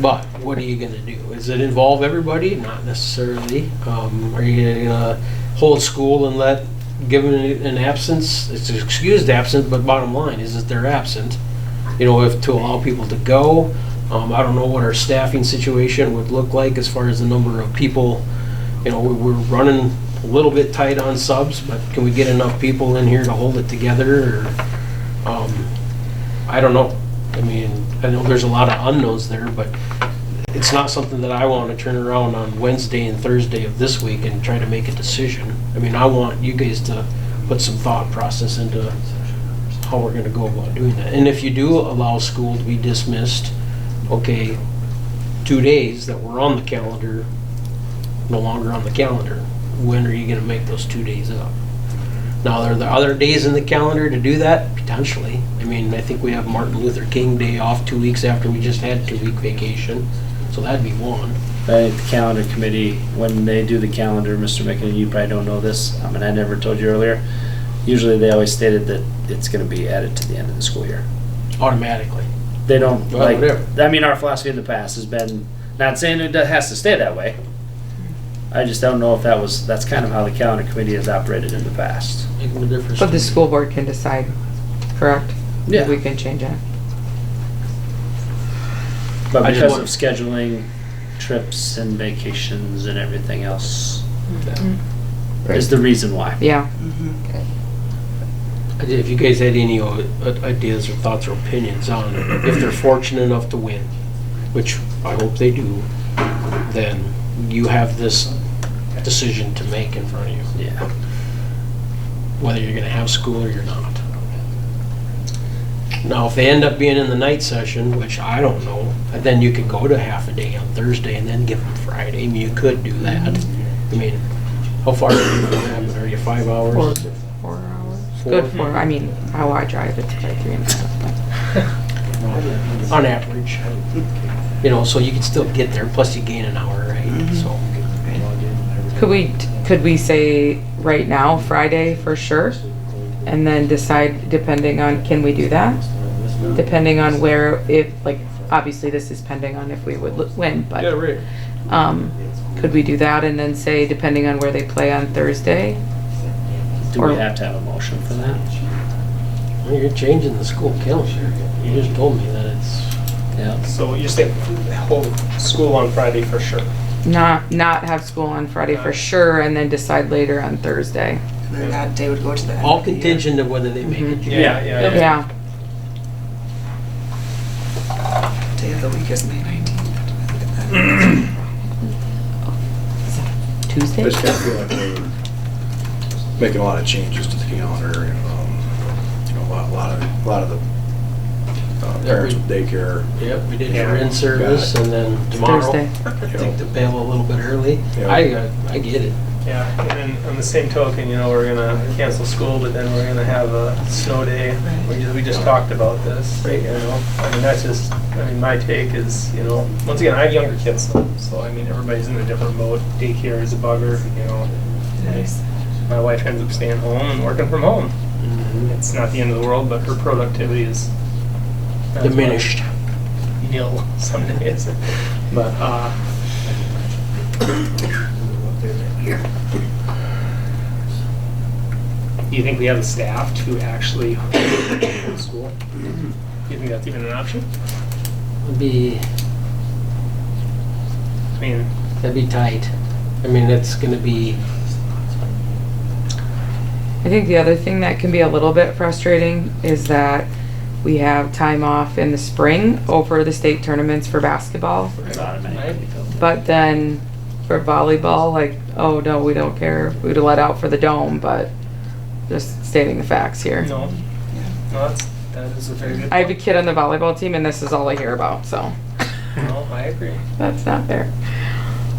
Speaker 12: but what are you going to do? Does it involve everybody? Not necessarily. Are you going to hold school and give them an absence? It's an excused absence, but bottom line is that they're absent. You know, if to allow people to go. I don't know what our staffing situation would look like as far as the number of people. You know, we're running a little bit tight on subs, but can we get enough people in here to hold it together? Or, I don't know. I mean, I know there's a lot of unknowns there, but it's not something that I want to turn around on Wednesday and Thursday of this week and try to make a decision. I mean, I want you guys to put some thought process into how we're going to go about doing that. And if you do allow school to be dismissed, okay, 2 days that were on the calendar, no longer on the calendar, when are you going to make those 2 days up? Now, are there other days in the calendar to do that? Potentially. I mean, I think we have Martin Luther King Day off 2 weeks after we just had 2-week vacation. So that'd be one.
Speaker 14: I think the calendar committee, when they do the calendar, Mr. McKinnon, you probably don't know this, I mean, I never told you earlier, usually they always stated that it's going to be added to the end of the school year.
Speaker 12: Automatically.
Speaker 14: They don't,
Speaker 12: well,
Speaker 14: like,
Speaker 12: whatever.
Speaker 14: I mean, our philosophy in the past has been, not saying it has to stay that way, I just don't know if that's kind of how the calendar committee has operated in the past.
Speaker 1: But the school board can decide, correct?
Speaker 14: Yeah.
Speaker 1: We can change it.
Speaker 14: But because of scheduling trips and vacations and everything else, is the reason why.
Speaker 1: Yeah.
Speaker 12: If you guys had any ideas or thoughts or opinions on if they're fortunate enough to win, which I hope they do, then you have this decision to make in front of you.
Speaker 14: Yeah.
Speaker 12: Whether you're going to have school or you're not. Now, if they end up being in the night session, which I don't know, then you could go to half a day on Thursday and then give them Friday. I mean, you could do that. I mean, how far are you from that? Are you 5 hours?
Speaker 1: 4 hours.
Speaker 12: Four?
Speaker 1: Good for, I mean, how I drive, it's probably 3.5.
Speaker 12: On average. You know, so you can still get there, plus you gain an hour, right? So.
Speaker 1: Could we say right now, Friday for sure? And then decide depending on, can we do that? Depending on where, if, like, obviously this is pending on if we would win, but.
Speaker 12: Yeah, right.
Speaker 1: Could we do that and then say depending on where they play on Thursday?
Speaker 14: Do we have to have a motion for that?
Speaker 12: Well, you're changing the school calendar. You just told me that it's.
Speaker 14: Yeah.
Speaker 21: So you're saying hold school on Friday for sure?
Speaker 1: Not have school on Friday for sure and then decide later on Thursday.
Speaker 15: And then that day would go to the end
Speaker 12: All
Speaker 15: of the year.
Speaker 12: contingent of whether they make it.
Speaker 1: Yeah.
Speaker 15: Day of the week is May 19th.
Speaker 1: Tuesday?
Speaker 16: I just kind of feel like we're making a lot of changes to the calendar. You know, a lot of the parents with daycare.
Speaker 12: Yep, we did your in-service and then tomorrow.
Speaker 1: Thursday.
Speaker 12: Take the bail a little bit early.
Speaker 16: Yeah.
Speaker 12: I get it.
Speaker 21: Yeah, and then on the same token, you know, we're gonna cancel school, but then we're gonna have a snow day. We just talked about this, you know. I mean, that's just, I mean, my take is, you know, once again, I have younger kids, so I mean, everybody's in a different boat. Daycare is a bugger, you know. My wife ends up staying home and working from home. It's not the end of the world, but her productivity is
Speaker 12: Diminished.
Speaker 21: nil some days. But do you think we have the staff to actually hold school? Do you think that's even an option?
Speaker 12: Would be.
Speaker 21: I mean,
Speaker 12: that'd be tight. I mean, it's gonna be.
Speaker 1: I think the other thing that can be a little bit frustrating is that we have time off in the spring over the state tournaments for basketball. But then for volleyball, like, oh no, we don't care. We would have let out for the dome, but just stating the facts here.
Speaker 21: no. No, that is a very good
Speaker 1: I have a kid on the volleyball team and this is all I hear about, so.
Speaker 21: No, I agree.
Speaker 1: That's not fair.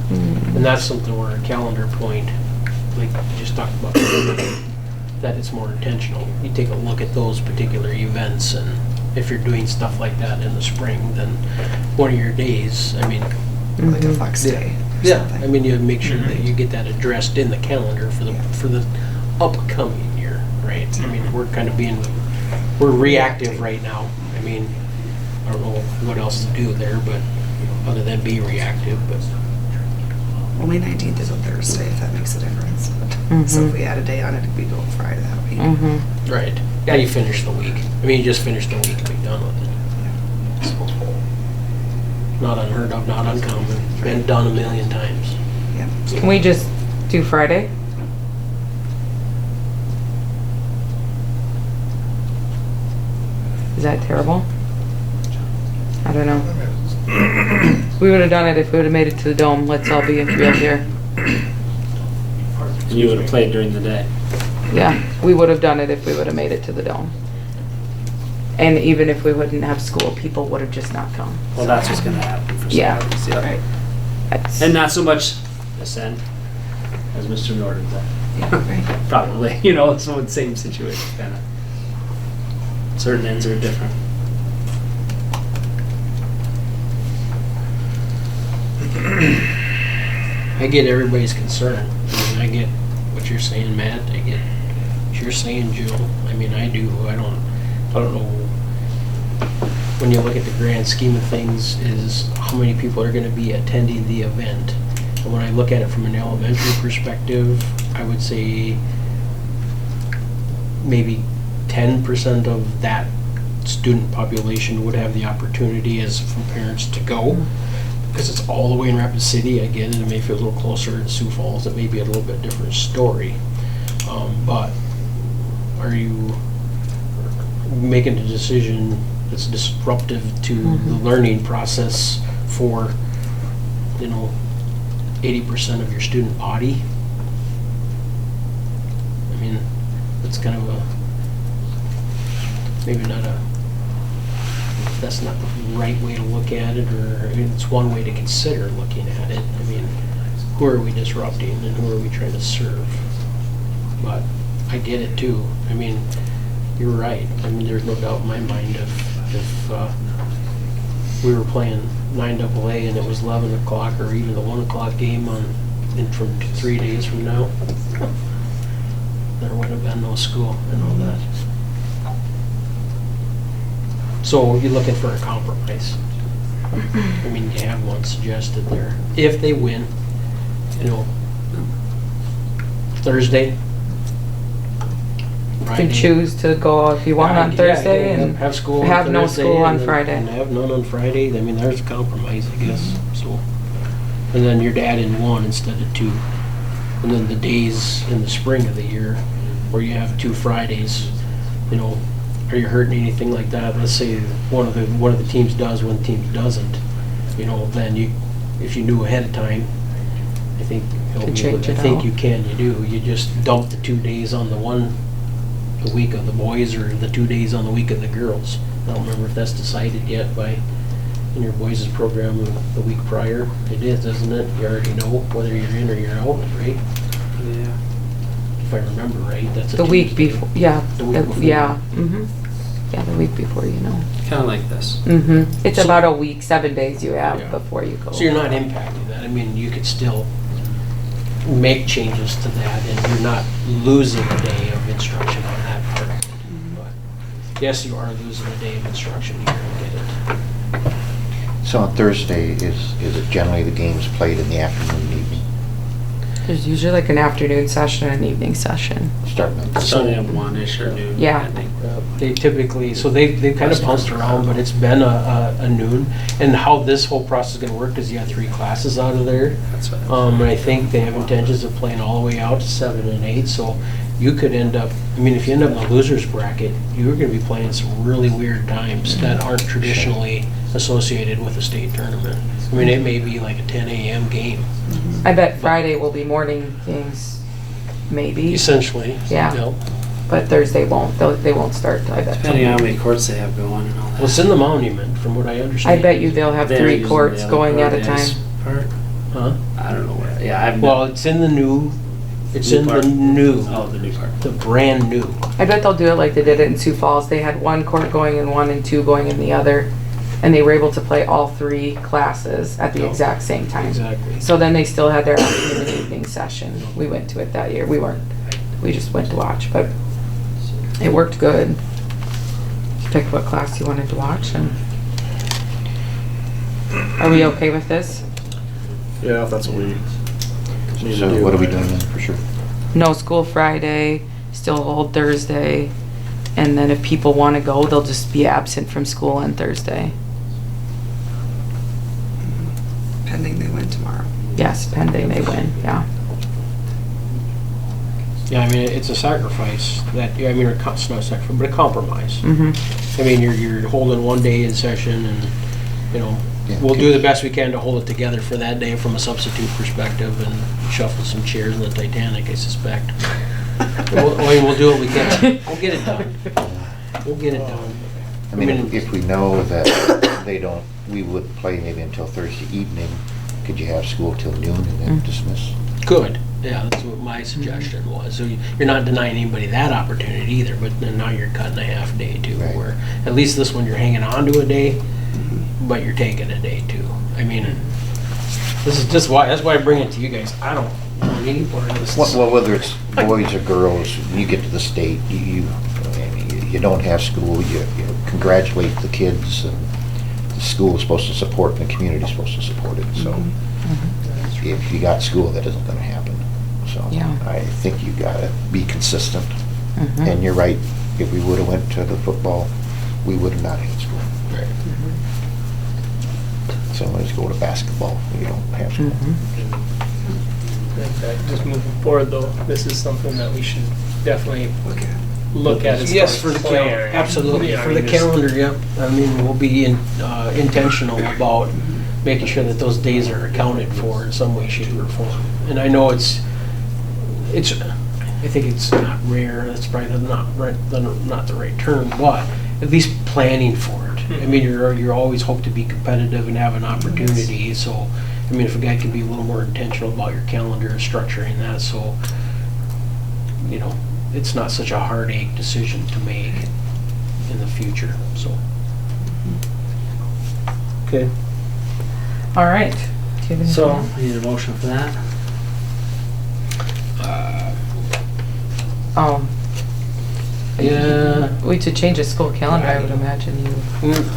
Speaker 12: And that's something where a calendar point, like you just talked about, that it's more intentional. You take a look at those particular events, and if you're doing stuff like that in the spring, then one of your days, I mean.
Speaker 15: Like a flex day.
Speaker 12: Yeah, I mean, you make sure that you get that addressed in the calendar for the upcoming year, right? I mean, we're kind of we're reactive right now. I mean, I don't know what else to do there, but other than be reactive, but.
Speaker 15: Well, May 19th is a Thursday, if that makes a difference. So if we add a day on it, it'd be going Friday that week.
Speaker 12: Right. Yeah, you finish the week. I mean, you just finish the week and be done with it. So, not unheard of, not uncommon. Been done a million times.
Speaker 15: Yeah.
Speaker 1: Can we just do Friday? Is that terrible? I don't know. We would have done it if we would have made it to the dome. Let's all be real here.
Speaker 14: You would have played during the day.
Speaker 1: Yeah, we would have done it if we would have made it to the dome. And even if we wouldn't have school, people would have just not come.
Speaker 14: Well, that's what's going to happen for some
Speaker 1: Yeah,
Speaker 14: of these,
Speaker 1: right.
Speaker 14: And not so much ascent as Mr. Norton said.
Speaker 15: Yeah, right.
Speaker 14: Probably, you know, so it's same situation, kind of. Certain ends are different.
Speaker 12: I get everybody's concern. I mean, I get what you're saying, Matt. I get what you're saying, Jill. I mean, I do. I don't know. When you look at the grand scheme of things, is how many people are going to be attending the event. And when I look at it from an elementary perspective, I would say maybe 10% of that student population would have the opportunity as from parents to go. Because it's all the way in Rapid City. I get it. It may feel a little closer in Sioux Falls. It may be a little bit different story. But are you making a decision that's disruptive to the learning process for, 80% of your student body? I mean, it's kind of maybe not a that's not the right way to look at it, or, I mean, it's one way to consider looking at it. I mean, who are we disrupting and who are we trying to serve? But I get it too. I mean, you're right. I mean, there's no doubt in my mind if we were playing 9AA and it was 11 o'clock or even the 1 o'clock game from 3 days from now, there would have been no school and all that. So you're looking for a compromise. I mean, you have one suggested there. If they win, Thursday,
Speaker 1: You can choose to go if you want on Thursday and
Speaker 12: have school on
Speaker 1: have no
Speaker 12: Thursday
Speaker 1: school on
Speaker 12: and
Speaker 1: Friday.
Speaker 12: And have none on Friday. I mean, there's a compromise, I guess. So, and then your dad in 1 instead of 2. And then the days in the spring of the year where you have 2 Fridays, are you hurting anything like that? Let's say one of the teams does, one team doesn't. Then if you knew ahead of time, I think you can. You do. You just dump the 2 days on the week of the boys or the 2 days on the week of the girls. I don't remember if that's decided yet in your boys' program the week prior. It is, isn't it? You already know whether you're in or you're out, right?
Speaker 14: Yeah.
Speaker 12: If I remember right, that's
Speaker 1: The week before, yeah.
Speaker 12: The week before.
Speaker 1: Yeah, yeah, the week before,
Speaker 14: Kind of like this.
Speaker 1: It's
Speaker 12: So-
Speaker 1: about a week, 7 days you have
Speaker 12: Yeah.
Speaker 1: before you go.
Speaker 12: So you're not impacting that. I mean, you could still make changes to that and you're not losing a day of instruction on that part. But yes, you are losing a day of instruction. You're going to get it.
Speaker 10: So on Thursday, is it generally the games played in the afternoon and evening?
Speaker 1: There's usually like an afternoon session and an evening session.
Speaker 10: Starting at
Speaker 14: Starting at 1-ish or noon.
Speaker 1: Yeah.
Speaker 14: I think.
Speaker 12: They typically, so they've kind of bounced around, but it's been a noon. And how this whole process is going to work is you have 3 classes out of there.
Speaker 14: That's what
Speaker 12: And I think they have intentions of playing all the way out to 7 and 8. So you could end up, I mean, if you end up in the loser's bracket, you're going to be playing some really weird times that aren't traditionally associated with a state tournament. I mean, it may be like a 10 a.m. game.
Speaker 1: I bet Friday will be morning games, maybe.
Speaker 12: Essentially.
Speaker 1: Yeah.
Speaker 12: Yep.
Speaker 1: But Thursday won't. They won't start, I bet.
Speaker 14: Depending on how many courts they have going and all that.
Speaker 12: Well, it's in the monument, from what I understand.
Speaker 1: I bet you they'll have
Speaker 14: They're
Speaker 1: 3
Speaker 14: using
Speaker 1: courts
Speaker 14: the other
Speaker 1: going
Speaker 14: part
Speaker 1: at a
Speaker 14: of the ice
Speaker 1: time.
Speaker 14: part.
Speaker 12: Huh?
Speaker 14: I don't know where. Yeah, I've
Speaker 12: Well, it's in the new, it's
Speaker 14: New
Speaker 12: in
Speaker 14: part.
Speaker 12: the new,
Speaker 14: Oh, the new part.
Speaker 12: the brand new.
Speaker 1: I bet they'll do it like they did it in Sioux Falls. They had 1 court going in one and 2 going in the other. And they were able to play all 3 classes at the
Speaker 12: Oh,
Speaker 1: exact same time.
Speaker 12: Exactly.
Speaker 1: So then they still had their afternoon and evening session. We went to it that year. We just went to watch, but it worked good. Pick what class you wanted to watch, and are we okay with this?
Speaker 6: Yeah, if that's what we need to
Speaker 10: So
Speaker 6: do.
Speaker 10: what are we doing then for sure?
Speaker 1: No school Friday, still hold Thursday, and then if people want to go, they'll just be absent from school on Thursday.
Speaker 15: Pending they win tomorrow.
Speaker 1: Yes, pending they win, yeah.
Speaker 12: Yeah, I mean, it's a sacrifice that, I mean, it's not a sacrifice, but a compromise.
Speaker 1: Mm-hmm.
Speaker 12: I mean, you're holding 1 day in session and,
Speaker 10: Yeah,
Speaker 12: we'll
Speaker 10: okay.
Speaker 12: do the best we can to hold it together for that day from a substitute perspective and shuffle some chairs in the Titanic, I suspect. We'll do what we can. We'll get it done. We'll get it done.
Speaker 10: I mean, if we know that we would play maybe until Thursday evening, could you have school till noon and then dismiss?
Speaker 12: Good. Yeah, that's what my suggestion was. So you're not denying anybody that opportunity either, but then now you're cutting a half day too,
Speaker 10: Right.
Speaker 12: where at least this one you're hanging on to a day, but you're taking a day too. I mean, that's why I bring it to you guys. I don't want any part of this.
Speaker 10: Well, whether it's boys or girls, when you get to the state, you don't have school, you congratulate the kids, and the school is supposed to support and the community is supposed to support it, so if you got school, that isn't gonna happen. So
Speaker 1: Yeah.
Speaker 10: I think you gotta be consistent,
Speaker 1: Mhm.
Speaker 10: and you're right, if we would've went to the football, we would've not had school.
Speaker 12: Right.
Speaker 10: So let's go to basketball, we don't have school.
Speaker 1: Mhm.
Speaker 21: I think that just moving forward though, this is something that we should definitely look at as
Speaker 12: Yes,
Speaker 21: far
Speaker 12: for
Speaker 21: as
Speaker 12: the
Speaker 21: player.
Speaker 12: calendar, absolutely,
Speaker 21: Yeah, I
Speaker 12: for
Speaker 21: mean,
Speaker 12: the
Speaker 21: just-
Speaker 12: calendar, yep. I mean, we'll be intentional about making sure that those days are accounted for in some way, shape, or form. And I know it's, I think it's not rare, that's probably not the right term, but at least planning for it. I mean, you're always hope to be competitive and have an opportunity, so, I mean, if a guy can be a little more intentional about your calendar and structuring that, so, you know, it's not such a heartache decision to make in the future, so.
Speaker 11: Okay.
Speaker 1: All right. Do you have anything
Speaker 14: So,
Speaker 1: else?
Speaker 14: we need a motion for that?
Speaker 12: Yeah.
Speaker 1: We to change the school calendar, I would imagine you.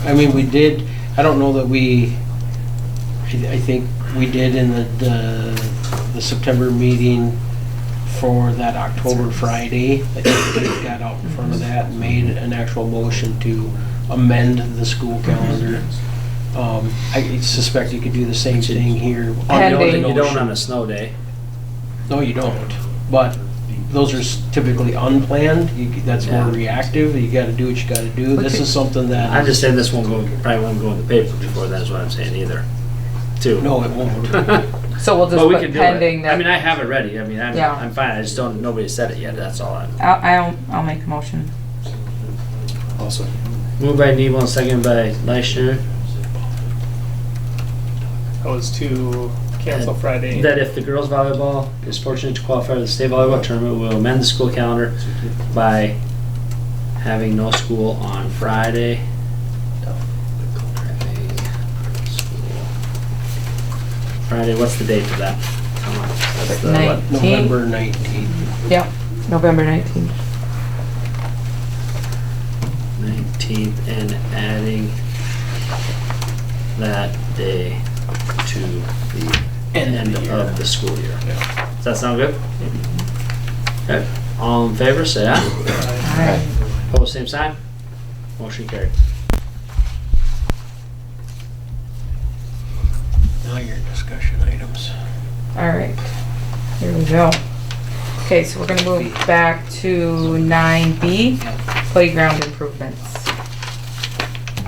Speaker 12: I mean, we did, I don't know that I think we did in the September meeting for that October Friday. I think we got out in front of that and made an actual motion to amend the school calendar. I suspect you could do the same thing here.
Speaker 14: You don't on a snow day.
Speaker 12: No, you don't, but those are typically unplanned. That's more reactive. You gotta do what you gotta do. This is something that.
Speaker 14: I'm just saying this probably won't go in the paper before that is what I'm saying either, too.
Speaker 12: No, it won't.
Speaker 1: So we'll just
Speaker 14: Well, we
Speaker 1: put
Speaker 14: can do
Speaker 1: pending
Speaker 14: it.
Speaker 1: that.
Speaker 14: I mean, I have it ready. I mean,
Speaker 1: Yeah.
Speaker 14: I'm fine. I just don't, nobody said it yet. That's all
Speaker 1: I'll make a motion.
Speaker 11: Also.
Speaker 14: Moved by Nebo and seconded by Leishner.
Speaker 21: That was to cancel Friday.
Speaker 14: That if the girls volleyball is fortunate to qualify for the state volleyball tournament, we'll amend the school calendar by having no school on Friday. Friday, what's the date for that? That's the what?
Speaker 12: November 19th.
Speaker 1: Yep, November 19th.
Speaker 14: 19th, and adding that day to the end of the school year. Does that sound good? Okay. All in favor, say aye.
Speaker 1: Aye.
Speaker 14: Opposed, same sign. Motion carried.
Speaker 12: Now your discussion items.
Speaker 1: All right, here we go. Okay, so we're gonna move back to 9B, playground improvements.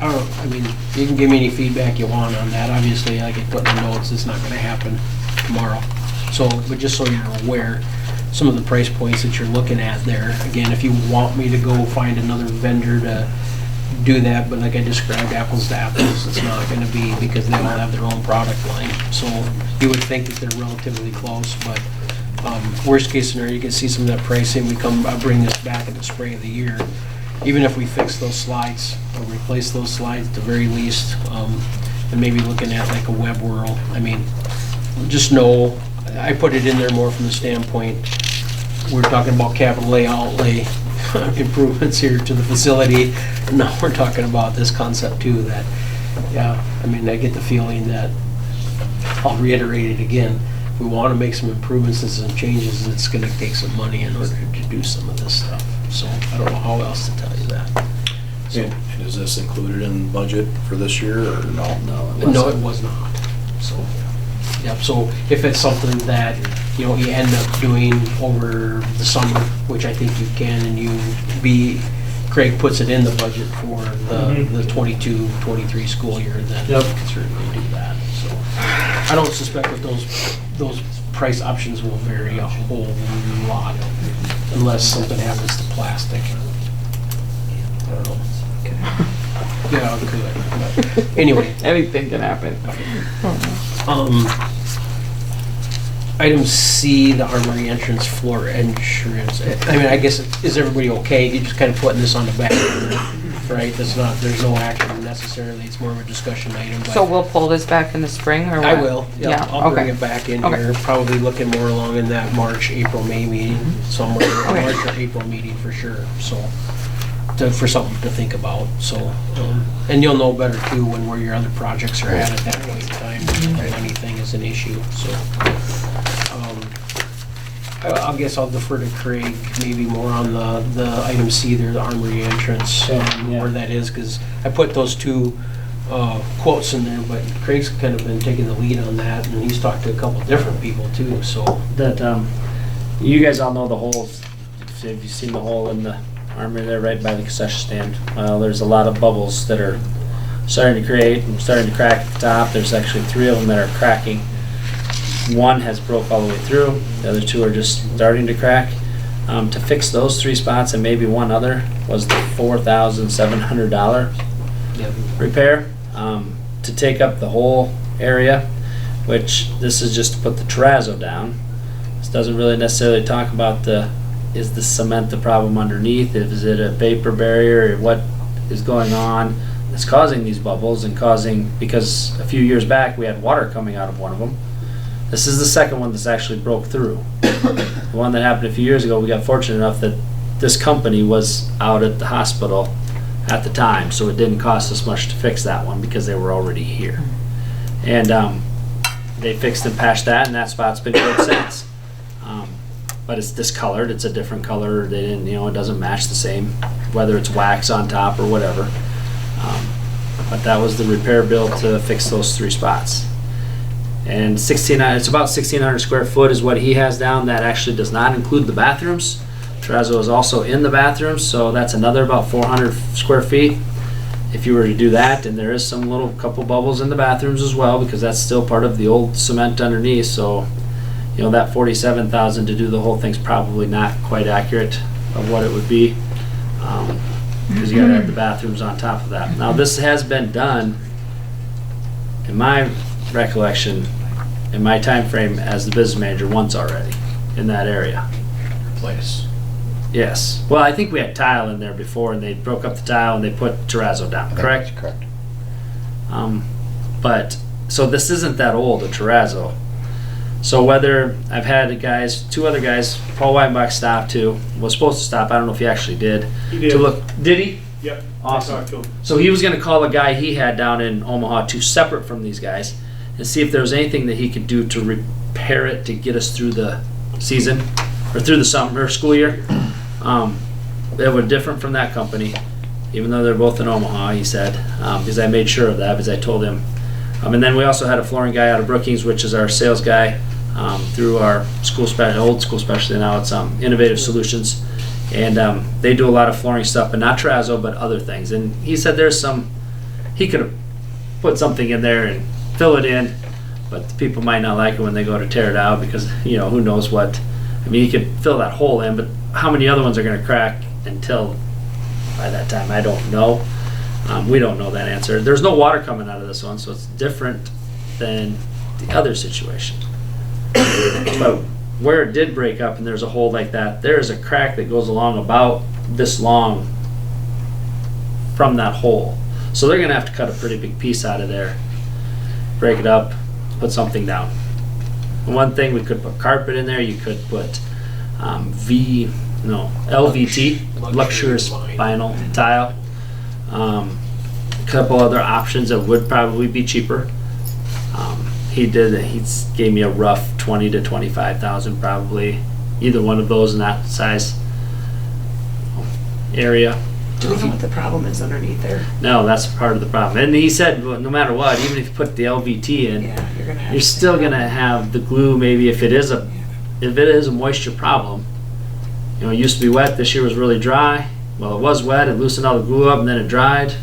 Speaker 12: I mean, you can give me any feedback you want on that. Obviously, I can put in the notes, it's not gonna happen tomorrow. So, but just so you're aware, some of the price points that you're looking at there, again, if you want me to go find another vendor to do that, but like I described, apples to apples, it's not gonna be, because they all have their own product line. So you would think that they're relatively close, but worst case scenario, you can see some of that pricing. I'll bring this back in the spring of the year. Even if we fix those slides or replace those slides at the very least, and maybe looking at like a web whirl. I mean, just know, I put it in there more from the standpoint, we're talking about capital outlay improvements here to the facility. Now we're talking about this concept too, that, yeah, I mean, I get the feeling that, I'll reiterate it again, if we want to make some improvements and some changes, it's going to take some money in order to do some of this stuff. So I don't know how else to tell you that. So,
Speaker 6: And is this included in the budget for this year or no?
Speaker 12: no, it was not. So, yep, so if it's something that, you know, you end up doing over the summer, which I think you can, and Craig puts it in the budget for the 22-23 school year, then you can certainly do that. So I don't suspect that those price options will vary a whole lot unless something happens to plastic. I don't know. Yeah, it could. But anyway.
Speaker 1: Anything can happen.
Speaker 12: Item C, the armory entrance floor insurance. I mean, I guess, is everybody okay? You're just kind of putting this on the back burner, right? There's no action necessarily. It's more of a discussion item. But
Speaker 1: So we'll pull this back in the spring, or what?
Speaker 12: I will. Yeah, I'll bring
Speaker 1: okay.
Speaker 12: it back in
Speaker 1: Okay.
Speaker 12: here. Probably looking more along in that March, April, May meeting, somewhere.
Speaker 1: Okay.
Speaker 12: March or April meeting for sure. So, for something to think about. So, and you'll know better too where your other projects are at that point in time. If anything is an issue. So, I guess I'll defer to Craig maybe more on the item C there, the armory entrance, where that is, because I put those two quotes in there, but Craig's kind of been taking the lead on that, and he's talked to a couple different people too, so.
Speaker 14: That, you guys all know the holes. Have you seen the hole in the armory there right by the concession stand? Well, there's a lot of bubbles that are starting to create and starting to crack at the top. There's actually 3 of them that are cracking. One has broke all the way through. The other 2 are just starting to crack. To fix those 3 spots and maybe one other was the $4,700. repair to take up the whole area, which this is just to put the terrazzo down. This doesn't really necessarily talk about is the cement the problem underneath? Is it a vapor barrier? Or what is going on that's causing these bubbles and because a few years back we had water coming out of one of them. This is the second one that's actually broke through. The one that happened a few years ago, we got fortunate enough that this company was out at the hospital at the time, so it didn't cost us much to fix that one because they were already here. And they fixed and patched that, and that spot's been good since. But it's discolored, it's a different color, they didn't, it doesn't match the same, whether it's wax on top or whatever. But that was the repair bill to fix those 3 spots. And it's about 1,600 square foot is what he has down. That actually does not include the bathrooms. Terrazzo is also in the bathrooms, so that's another about 400 square feet. If you were to do that, and there is some little couple bubbles in the bathrooms as well, because that's still part of the old cement underneath, so that 47,000 to do the whole thing's probably not quite accurate of what it would be, because you gotta have the bathrooms on top of that. Now this has been done, in my recollection, in my time frame as the business manager, once already in that area.
Speaker 12: Place.
Speaker 14: Yes. Well, I think we had tile in there before, and they broke up the tile and they put terrazzo down. Correct.
Speaker 10: Correct.
Speaker 14: But so this isn't that old, a terrazzo. So whether I've had 2 other guys, Paul Weinbach stopped too. Was supposed to stop. I don't know if he actually did.
Speaker 18: He did.
Speaker 14: To look. Did he?
Speaker 18: Yep.
Speaker 14: Awesome.
Speaker 18: I talked to him.
Speaker 14: So he was going to call a guy he had down in Omaha, 2 separate from these guys, and see if there was anything that he could do to repair it to get us through the season or through the summer school year. They were different from that company, even though they're both in Omaha, he said, because I made sure of that, because I told him. And then we also had a flooring guy out of Brookings, which is our sales guy through our old school specialty. Now it's Innovative Solutions, and they do a lot of flooring stuff, but not terrazzo, but other things. And he said he could have put something in there and fill it in, but the people might not like it when they go to tear it out because who knows what. I mean, he could fill that hole in, but how many other ones are going to crack until by that time? I don't know. We don't know that answer. There's no water coming out of this one, so it's different than the other situation. But where it did break up and there's a hole like that, there's a crack that goes along about this long from that hole. So they're going to have to cut a pretty big piece out of there, break it up, put something down. And one thing, we could put carpet in there. You could put LVT, luxurious vinyl tile. A couple other options that would probably be cheaper. He gave me a rough 20 to 25,000 probably. Either one of those in that size area.
Speaker 15: Do we know what the problem is underneath there?
Speaker 14: No, that's part of the problem. And he said, well, no matter what, even if you put the LVT in, you're still gonna have the glue. Maybe if it is a moisture problem, it used to be wet. This year was really dry. Well, it was wet. It loosened all the glue up, and then it dried.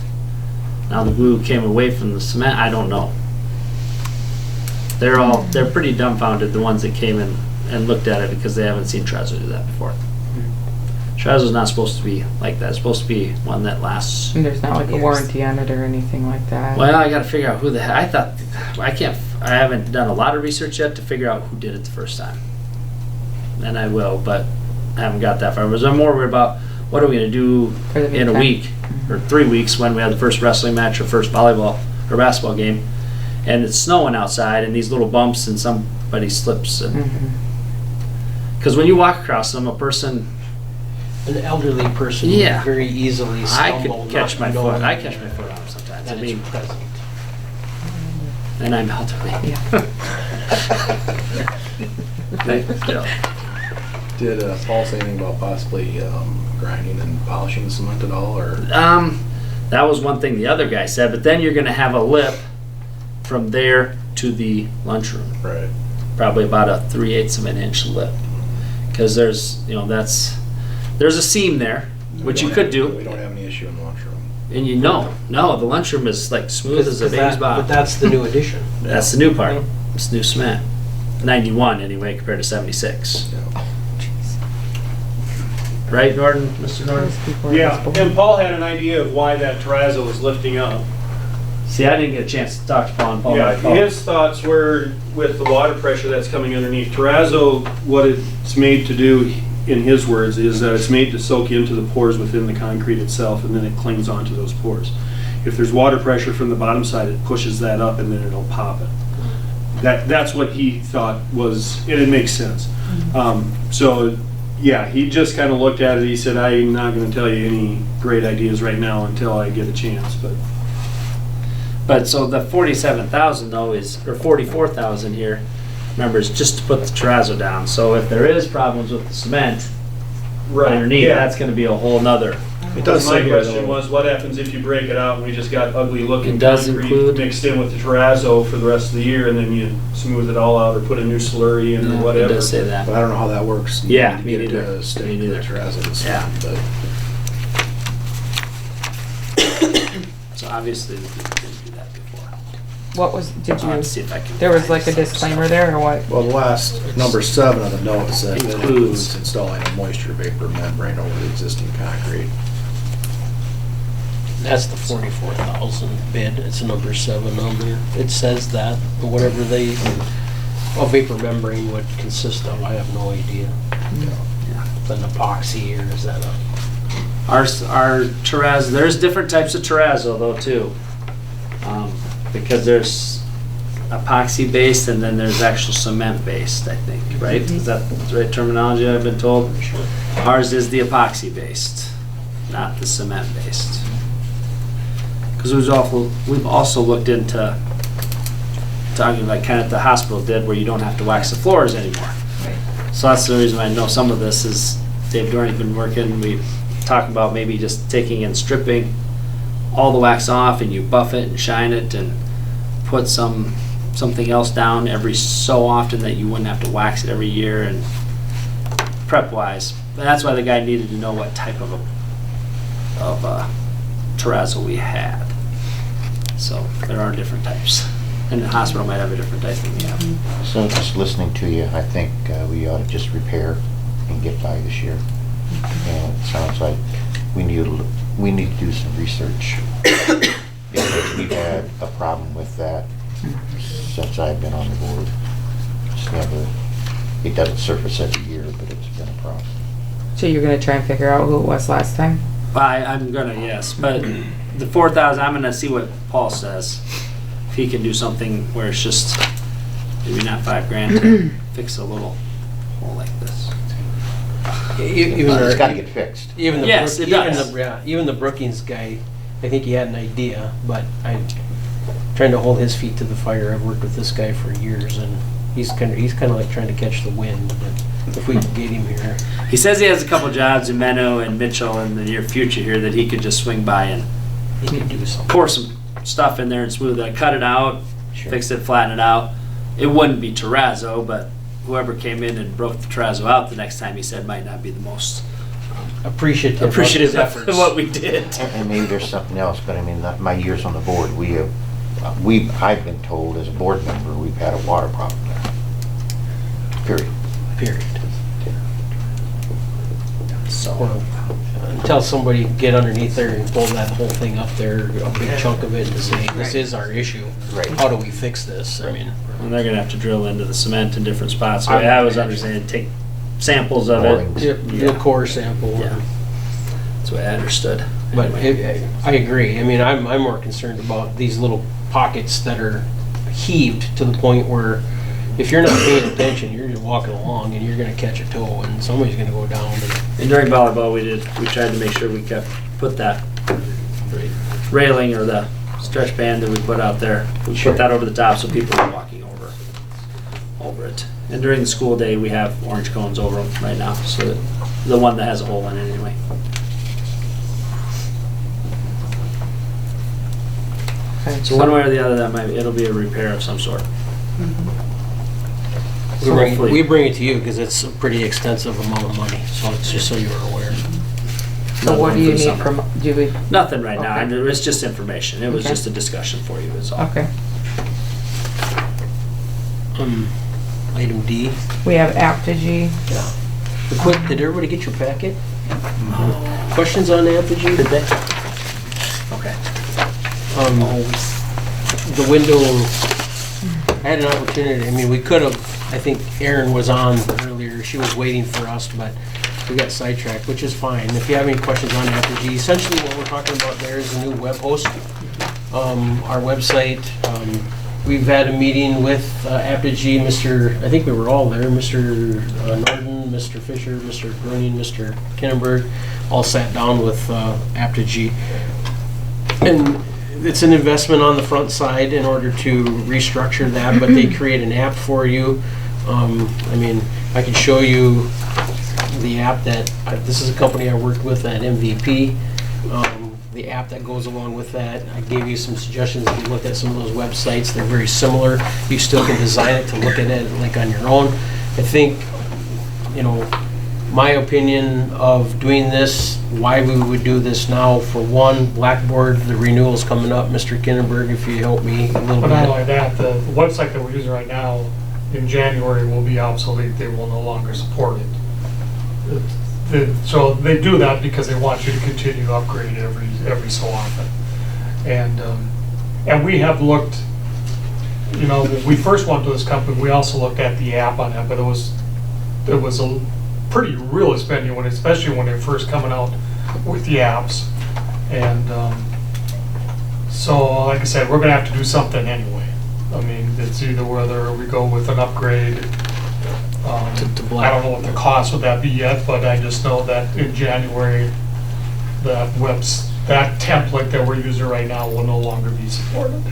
Speaker 14: Now the glue came away from the cement. I don't know. They're pretty dumbfounded, the ones that came in and looked at it, because they haven't seen terrazzo do that before. Terrazzo's not supposed to be like that. It's supposed to be one that lasts.
Speaker 1: And there's not like a warranty on it or anything like that.
Speaker 14: Well, I got to figure out who the heck. I haven't done a lot of research yet to figure out who did it the first time. And I will, but I haven't got that far. I'm more worried about what are we going to do in a week or 3 weeks when we have the first wrestling match or first volleyball or basketball game, and it's snowing outside and these little bumps and somebody slips. Because when you walk across them,
Speaker 12: An elderly person
Speaker 14: Yeah.
Speaker 12: would very easily
Speaker 14: I
Speaker 12: stumble.
Speaker 14: could catch my
Speaker 12: not
Speaker 14: foot.
Speaker 12: knowing
Speaker 14: I catch my foot on them sometimes.
Speaker 12: that
Speaker 14: I mean,
Speaker 12: it's present.
Speaker 14: and I'm elderly.
Speaker 16: Did Paul say anything about possibly grinding and polishing the cement at all, or?
Speaker 14: That was one thing the other guy said, but then you're going to have a lip from there to the lunchroom.
Speaker 16: Right.
Speaker 14: Probably about a 3/8 of an inch lip, because there's a seam there, which you could do.
Speaker 16: We don't have any issue in the lunchroom.
Speaker 14: And the lunchroom is like smooth as a baby's bottom.
Speaker 12: But that's the new addition.
Speaker 14: That's the new part. It's new cement. 91 anyway, compared to 76. right, Norton, Mr. Norton?
Speaker 18: Yeah, and Paul had an idea of why that terrazzo was lifting up.
Speaker 14: See, I didn't get a chance to talk to Paul and Paul.
Speaker 18: Yeah, his thoughts were with the water pressure that's coming underneath. Terrazzo, what it's made to do, in his words, is that it's made to soak into the pores within the concrete itself, and then it clings onto those pores. If there's water pressure from the bottom side, it pushes that up, and then it'll pop it. That's what he thought was, and it makes sense. So, yeah, he just kind of looked at it. He said, I'm not going to tell you any great ideas right now until I get a chance,
Speaker 14: But so the 47,000 though is, or 44,000 here, remember, is just to put the terrazzo down. So if there is problems with the cement underneath,
Speaker 18: yeah.
Speaker 14: that's gonna be a whole nother.
Speaker 18: It does. My question was, what happens if you break it out and we just got ugly looking
Speaker 14: It does
Speaker 18: concrete
Speaker 14: include-
Speaker 18: mixed in with the terrazzo for the rest of the year, and then you smooth it all out or put a new slurry in or whatever?
Speaker 14: It does say that.
Speaker 6: But I don't know how that works. You
Speaker 14: Yeah,
Speaker 6: need to
Speaker 14: me
Speaker 6: get it
Speaker 14: neither.
Speaker 6: to stick
Speaker 14: Me
Speaker 6: to the
Speaker 14: neither.
Speaker 6: terrazzo and
Speaker 14: Yeah.
Speaker 6: stuff, but
Speaker 14: So obviously we didn't do that before.
Speaker 1: What was, did you,
Speaker 14: Let's see if I can
Speaker 1: there was
Speaker 14: find
Speaker 1: like a
Speaker 14: some
Speaker 1: disclaimer
Speaker 14: stuff.
Speaker 1: there, or what?
Speaker 16: Well, the last, number 7 of the note said that
Speaker 14: Includes-
Speaker 16: includes installing a moisture vapor membrane over the existing concrete.
Speaker 12: That's the 44,000 bid, it's number 7 on there. It says that, but whatever a vapor membrane would consist of, I have no idea. An epoxy, or is that a?
Speaker 14: Our terrazzo, there's different types of terrazzo though too. Because there's epoxy based and then there's actual cement based, I think, right? Is that the right terminology I've been told? Ours is the epoxy based, not the cement based. Because we've also looked into talking like kind of the hospital did, where you don't have to wax the floors anymore. So that's the reason I know some of this is Dave Dorney's been working. We talk about maybe just taking and stripping all the wax off, and you buff it and shine it and put something else down every so often that you wouldn't have to wax it every year, and prep wise. And that's why the guy needed to know what type of a terrazzo we had. So there are different types. And the hospital might have a different type than we have.
Speaker 10: So just listening to you, I think we ought to just repair and get by this year. And it sounds like we need to do some research. Because we've had a problem with that since I've been on the board. It doesn't surface every year, but it's been a problem.
Speaker 1: So you're gonna try and figure out who it was last time?
Speaker 14: I'm gonna, yes, but the 4,000, I'm gonna see what Paul says. If he can do something where it's just maybe not $5,000 to fix a little hole like this.
Speaker 10: It's got to get fixed.
Speaker 12: Even the
Speaker 14: Yes, it does.
Speaker 12: Even the Brookings guy, I think he had an idea, but I'm trying to hold his feet to the fire. I've worked with this guy for years, and he's kind of like trying to catch the wind. But if we can get him here,
Speaker 14: He says he has a couple jobs in Menno and Mitchell in the near future here that he could just swing by and
Speaker 12: he can do something.
Speaker 14: pour some stuff in there and smooth it, cut it out, fix it, flatten it out. It wouldn't be terrazzo, but whoever came in and broke the terrazzo out the next time, he said, might not be the most
Speaker 12: appreciative
Speaker 14: of
Speaker 12: efforts.
Speaker 14: what we did.
Speaker 10: And maybe there's something else, but I mean, my years on the board, I've been told as a board member, we've had a water problem there. Period.
Speaker 14: So
Speaker 12: until somebody get underneath there and pull that whole thing up there, a big chunk of it, and say, this is our issue.
Speaker 10: Right.
Speaker 12: How do we fix this? I mean,
Speaker 14: and they're gonna have to drill into the cement in different spots. The way I was understanding, take samples of it.
Speaker 12: do a core sample.
Speaker 14: Yeah. That's the way I understood.
Speaker 12: But
Speaker 14: Anyway.
Speaker 12: I agree. I mean, I'm more concerned about these little pockets that are heaved to the point where if you're not paying attention, you're just walking along and you're going to catch a toe and somebody's going to go down.
Speaker 14: And during volleyball, we tried to make sure we put that railing or the stretch band that we put out there, we put that over the top so people are walking over it. And during the school day, we have orange cones over them right now, so that the one that has a hole in it anyway.
Speaker 1: Okay,
Speaker 14: So one way or the other, it'll be a repair of some sort.
Speaker 12: We bring it to you because it's a pretty extensive amount of money, so it's just so you're aware.
Speaker 1: So what do you need from,
Speaker 14: Nothing right now,
Speaker 1: Okay.
Speaker 14: it's just information. It was
Speaker 1: Okay.
Speaker 14: just a discussion for you, is all.
Speaker 1: Okay.
Speaker 12: Item D.
Speaker 1: We have Apogee.
Speaker 12: Yeah. Did everybody get your packet? Questions on Apogee?
Speaker 14: Did they? Okay.
Speaker 12: The window, I had an opportunity, I mean, we could have, I think Erin was on earlier, she was waiting for us, but we got sidetracked, which is fine. If you have any questions on Apogee, essentially what we're talking about there is a new web host. Our website, we've had a meeting with Apogee, I think we were all there, Mr. Norton, Mr. Fisher, Mr. Gruning, Mr. Kinnenberg, all sat down with Apogee. And it's an investment on the front side in order to restructure that, but they create an app for you. I mean, I can show you the app that, this is a company I worked with at MVP. The app that goes along with that. I gave you some suggestions if you look at some of those websites. They're very similar. You still can design it to look at it like on your own. I think, you know, my opinion of doing this, why we would do this now, for one, Blackboard, the renewal's coming up. Mr. Kinnenberg, if you help me a little
Speaker 2: But
Speaker 12: bit.
Speaker 2: not only that, the website that we're using right now in January will be obsolete. They will no longer support it. So they do that because they want you to continue to upgrade every so often. And we have looked, you know, when we first went to this company, we also looked at the app on that, but it was a pretty real expensive one, especially when they're first coming out with the apps. And so, like I said, we're gonna have to do something anyway. I mean, it's either whether we go with an upgrade. I don't know what the cost would that be yet, but I just know that in January, that template that we're using right now will no longer be supported.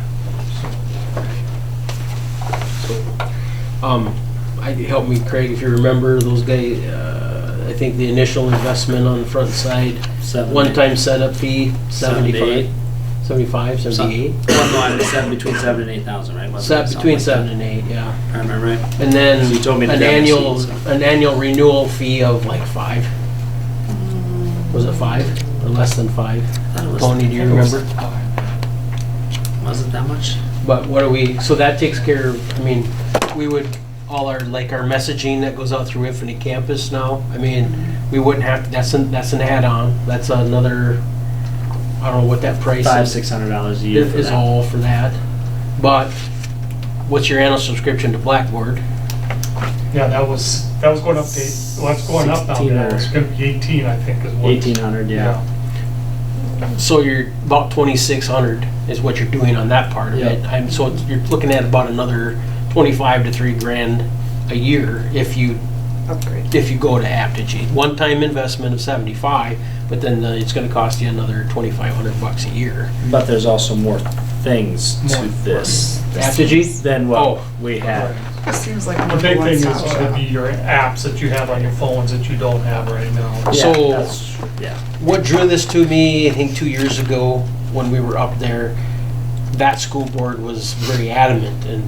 Speaker 12: Help me, Craig, if you remember those guys. I think the initial investment on the front side, one-time setup fee, 75, 78.
Speaker 14: Well, no, between 7 and 8,000, right?
Speaker 12: Between 7 and 8, yeah.
Speaker 14: I remember right.
Speaker 12: And then
Speaker 14: So you told me to
Speaker 12: an
Speaker 14: grab
Speaker 12: annual
Speaker 14: the seats.
Speaker 12: an annual renewal fee of like 5. Was it 5 or less than 5? Tony, do you remember?
Speaker 14: Was it that much?
Speaker 12: But what do we? So that takes care of. I mean, we would all our our messaging that goes out through Infinite Campus now. I mean, we wouldn't have to. That's an add-on. That's another. I don't know what that price is.
Speaker 14: $500-600 a year
Speaker 12: is all for that. But what's your annual subscription to Blackboard?
Speaker 2: Yeah, that was going up to, well, it's going up now. It's going to be 18, I think, is what.
Speaker 14: 1,800, yeah.
Speaker 12: So you're about 2,600 is what you're doing on that part of it. So you're looking at about another 25 to $3,000 a year if you
Speaker 15: upgrade.
Speaker 12: If you go to Apogee. One-time investment of 75, but then it's going to cost you another $2,500 a year.
Speaker 14: But there's also more things to this
Speaker 12: Apogee
Speaker 14: than what we had.
Speaker 15: It seems like
Speaker 2: The big thing is going to be your apps that you have on your phones that you don't have right now.
Speaker 12: So, what drew this to me, I think 2 years ago when we were up there, that school board was very adamant and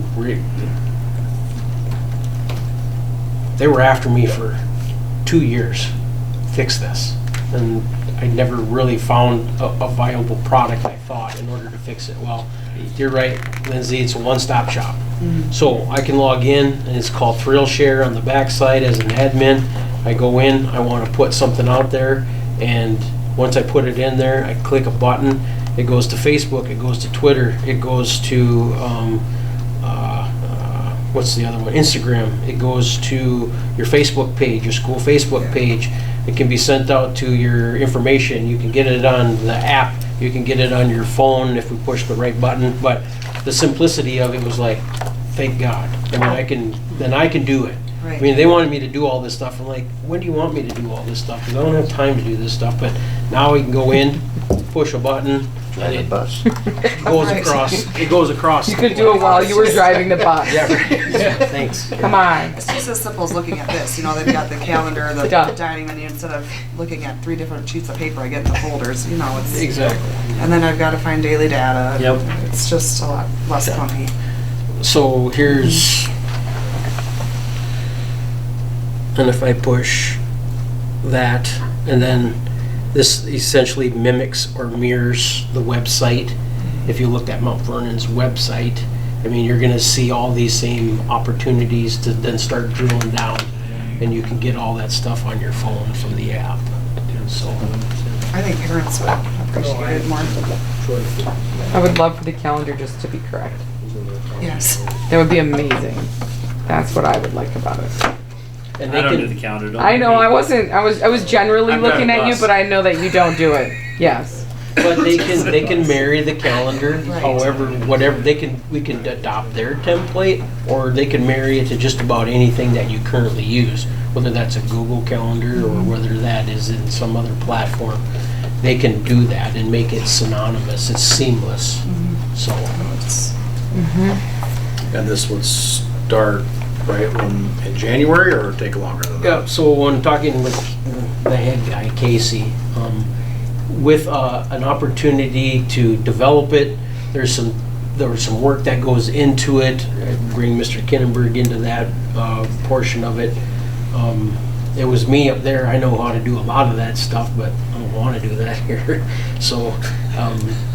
Speaker 12: they were after me for 2 years, fix this. And I never really found a viable product, I thought, in order to fix it. Well, you're right, Lindsay, it's a one-stop shop. So I can log in, and it's called ThrillShare on the backside as an admin. I go in, I want to put something out there, and once I put it in there, I click a button. It goes to Facebook, it goes to Twitter, it goes to, what's the other one? Instagram. It goes to your Facebook page, your school Facebook page. It can be sent out to your information. You can get it on the app. You can get it on your phone if we push the right button. But the simplicity of it was like, thank God. I mean, I can do it.
Speaker 15: Right.
Speaker 12: I mean, they wanted me to do all this stuff. I'm like, when do you want me to do all this stuff? Because I don't have time to do this stuff. But now we can go in, push a button, and it goes across. It goes across.
Speaker 1: You could do it while you were driving the bus.
Speaker 12: Yeah, right. Thanks.
Speaker 1: Come on.
Speaker 15: It's just as simple as looking at this. You know, they've got the calendar, the dining menu. Instead of looking at 3 different sheets of paper, I get in the folders. You know, it's
Speaker 12: exactly.
Speaker 15: And then I've got to find daily data.
Speaker 12: Yep.
Speaker 15: It's just a lot less clunky.
Speaker 12: So here's, and if I push that, and then this essentially mimics or mirrors the website. If you looked at Mount Vernon's website, I mean, you're gonna see all these same opportunities to then start drilling down, and you can get all that stuff on your phone from the app. So,
Speaker 15: I think parents would appreciate it more.
Speaker 1: I would love for the calendar just to be correct.
Speaker 15: Yes.
Speaker 1: That would be amazing. That's what I would like about it.
Speaker 14: And I don't do the calendar. Don't
Speaker 1: I know,
Speaker 14: worry.
Speaker 1: I was generally
Speaker 14: I'm not
Speaker 1: looking
Speaker 14: a
Speaker 1: at you,
Speaker 14: boss.
Speaker 1: but I know that you don't do it. Yes.
Speaker 12: but they can marry the calendar,
Speaker 15: Right.
Speaker 12: however, whatever, we can adopt their template, or they can marry it to just about anything that you currently use, whether that's a Google Calendar or whether that is in some other platform. They can do that and make it synonymous, it's seamless, so.
Speaker 6: And this would start right in January or take longer than that?
Speaker 12: Yeah, so when talking with the head guy, Casey, with an opportunity to develop it, there was some work that goes into it. Bring Mr. Kinnenberg into that portion of it. It was me up there. I know how to do a lot of that stuff, but I don't want to do that here. So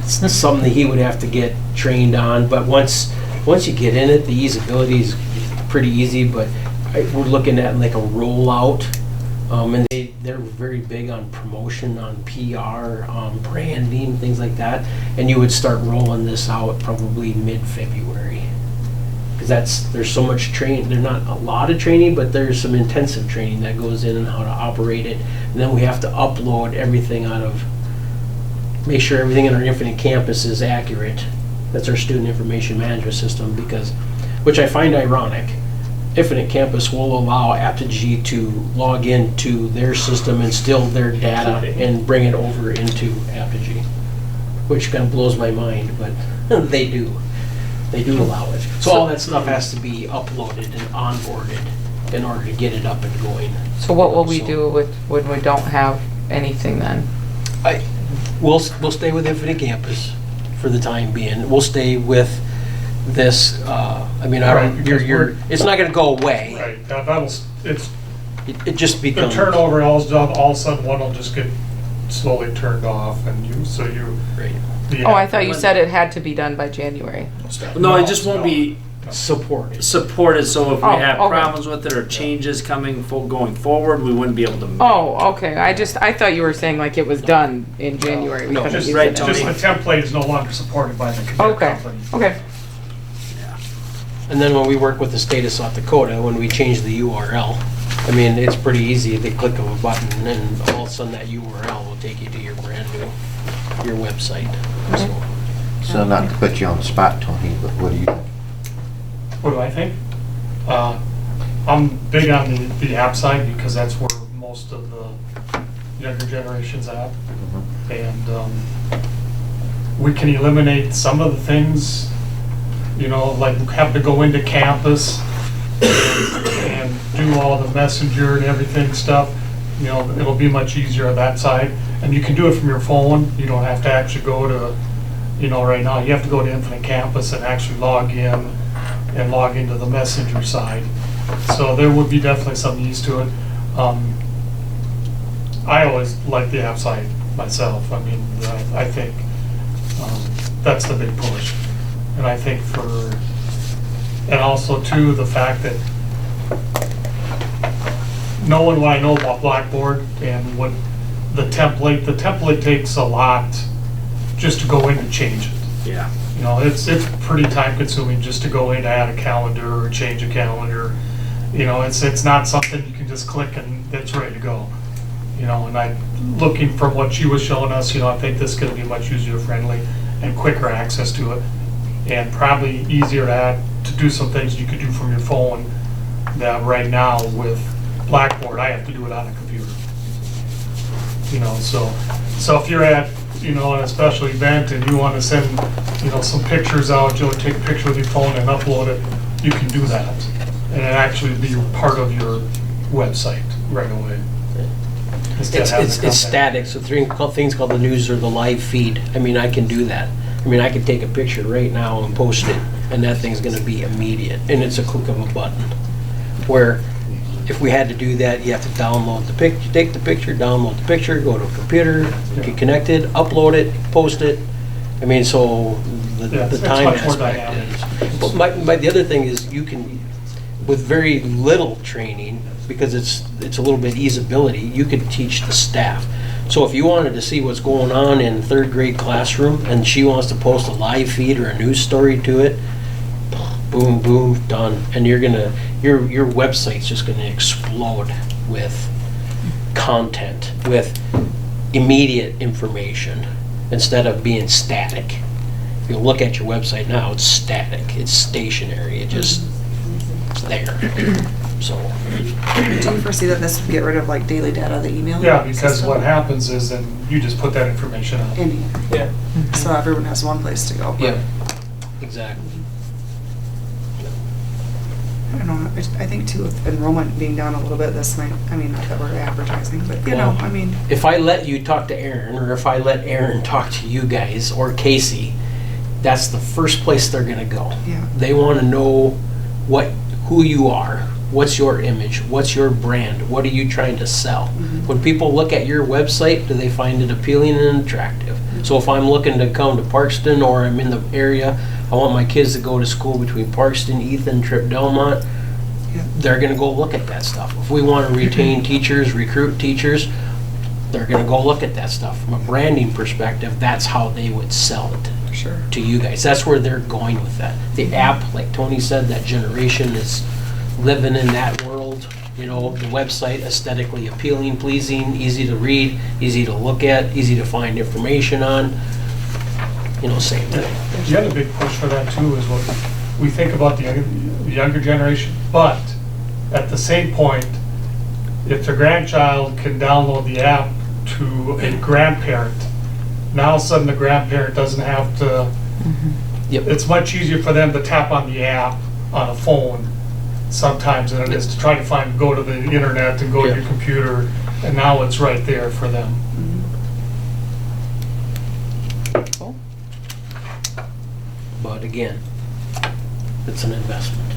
Speaker 12: it's something that he would have to get trained on. But once you get in it, the usability is pretty easy. But we're looking at like a rollout. And they're very big on promotion, on PR, branding, things like that. And you would start rolling this out probably mid-February. Because there's so much training. There's not a lot of training, but there's some intensive training that goes in and how to operate it. And then we have to upload everything make sure everything in our Infinite Campus is accurate. That's our student information management system, which I find ironic. Infinite Campus will allow Apogee to log into their system and steal their data and bring it over into Apogee, which kind of blows my mind, but they do. They do allow it. So all that stuff has to be uploaded and onboarded in order to get it up and going.
Speaker 1: So what will we do when we don't have anything then?
Speaker 12: We'll stay with Infinite Campus for the time being. We'll stay with this, it's not gonna go away.
Speaker 2: Right,
Speaker 12: It just becomes.
Speaker 2: The turnover, all of a sudden one will just get slowly turned off and
Speaker 12: Right.
Speaker 1: Oh, I thought you said it had to be done by January.
Speaker 14: No, it just won't be
Speaker 12: supported.
Speaker 14: So if we have
Speaker 1: okay.
Speaker 14: problems with it or changes going forward, we wouldn't be able to.
Speaker 1: Oh, okay. I thought you were saying like it was done in January. We
Speaker 14: No,
Speaker 1: couldn't
Speaker 14: just
Speaker 1: use
Speaker 14: right,
Speaker 1: it.
Speaker 14: Tony.
Speaker 2: Just the template is no longer supported by the company.
Speaker 1: Okay.
Speaker 12: And then when we work with the state of South Dakota, when we change the URL, I mean, it's pretty easy. They click of a button and all of a sudden that URL will take you to your your website.
Speaker 10: So not to put you on the spot, Tony, but what do you think?
Speaker 2: What do I think? I'm big on the app side because that's where most of the younger generation's at. And we can eliminate some of the things, like have to go into campus and do all the messenger and everything stuff. It'll be much easier on that side. And you can do it from your phone. You don't have to actually go to, right now you have to go to Infinite Campus and actually log in and log into the messenger side. So there would be definitely some ease to it. I always like the app side myself. I mean, I think that's the big push. And I think and also too, the fact that knowing what I know about Blackboard and what the template takes a lot just to go in and change it.
Speaker 14: Yeah.
Speaker 2: It's pretty time consuming just to go in to add a calendar or change a calendar. It's not something you can just click and it's ready to go. And looking from what she was showing us, I think this is going to be much user friendly and quicker access to it, and probably easier to do some things you could do from your phone that right now with Blackboard I have to do it on a computer. So if you're at an special event and you want to send some pictures out, you'll take a picture with your phone and upload it. You can do that, and it actually be part of your website right away.
Speaker 12: It's static, so things called the news or the live feed. I mean, I can do that. I mean, I can take a picture right now and post it, and that thing's going to be immediate, and it's a click of a button. Where if we had to do that, you have to download the picture, take the picture, download the picture, go to a computer, get connected, upload it, post it. I mean, so the time aspect is. But the other thing is you can, with very little training, because it's a little bit easeability, you can teach the staff. So if you wanted to see what's going on in third grade classroom and she wants to post a live feed or a news story to it, boom, boom, done. And your website's just gonna explode with content, with immediate information instead of being static. If you look at your website now, it's static, it's stationary, it's there. So.
Speaker 15: Do you foresee that this would get rid of like daily data, the email?
Speaker 2: Yeah, because
Speaker 15: system?
Speaker 2: what happens is then you just put that information out.
Speaker 15: In here.
Speaker 2: Yeah.
Speaker 15: So everyone has one place to go.
Speaker 12: Yeah, exactly.
Speaker 15: I don't know, I think too, with enrollment being down a little bit, this might, I mean, not that we're advertising, but you know, I mean.
Speaker 12: If I let you talk to Aaron, or if I let Aaron talk to you guys, or Casey, that's the first place they're gonna go.
Speaker 15: Yeah.
Speaker 12: They wanna know who you are, what's your image, what's your brand, what are you trying to sell? When people look at your website, do they find it appealing and attractive? So if I'm looking to come to Parkston, or I'm in the area, I want my kids to go to school between Parkston, Ethan, Tripp, Delmont, they're gonna go look at that stuff. If we wanna retain teachers, recruit teachers, they're gonna go look at that stuff. From a branding perspective, that's how they would sell it to you guys. That's where they're going with that. The app, like Tony said, that generation is living in that world. You know, the website aesthetically appealing, pleasing, easy to read, easy to look at, easy to find information on. You know, same thing.
Speaker 2: The other big push for that too is what we think about the younger generation, but at the same point, if the grandchild can download the app to a grandparent, now all of a sudden the grandparent doesn't have to, it's much easier for them to tap on the app on a phone sometimes than it is to try to go to the internet and go to your computer, and now it's right there for them.
Speaker 12: But again, it's an investment.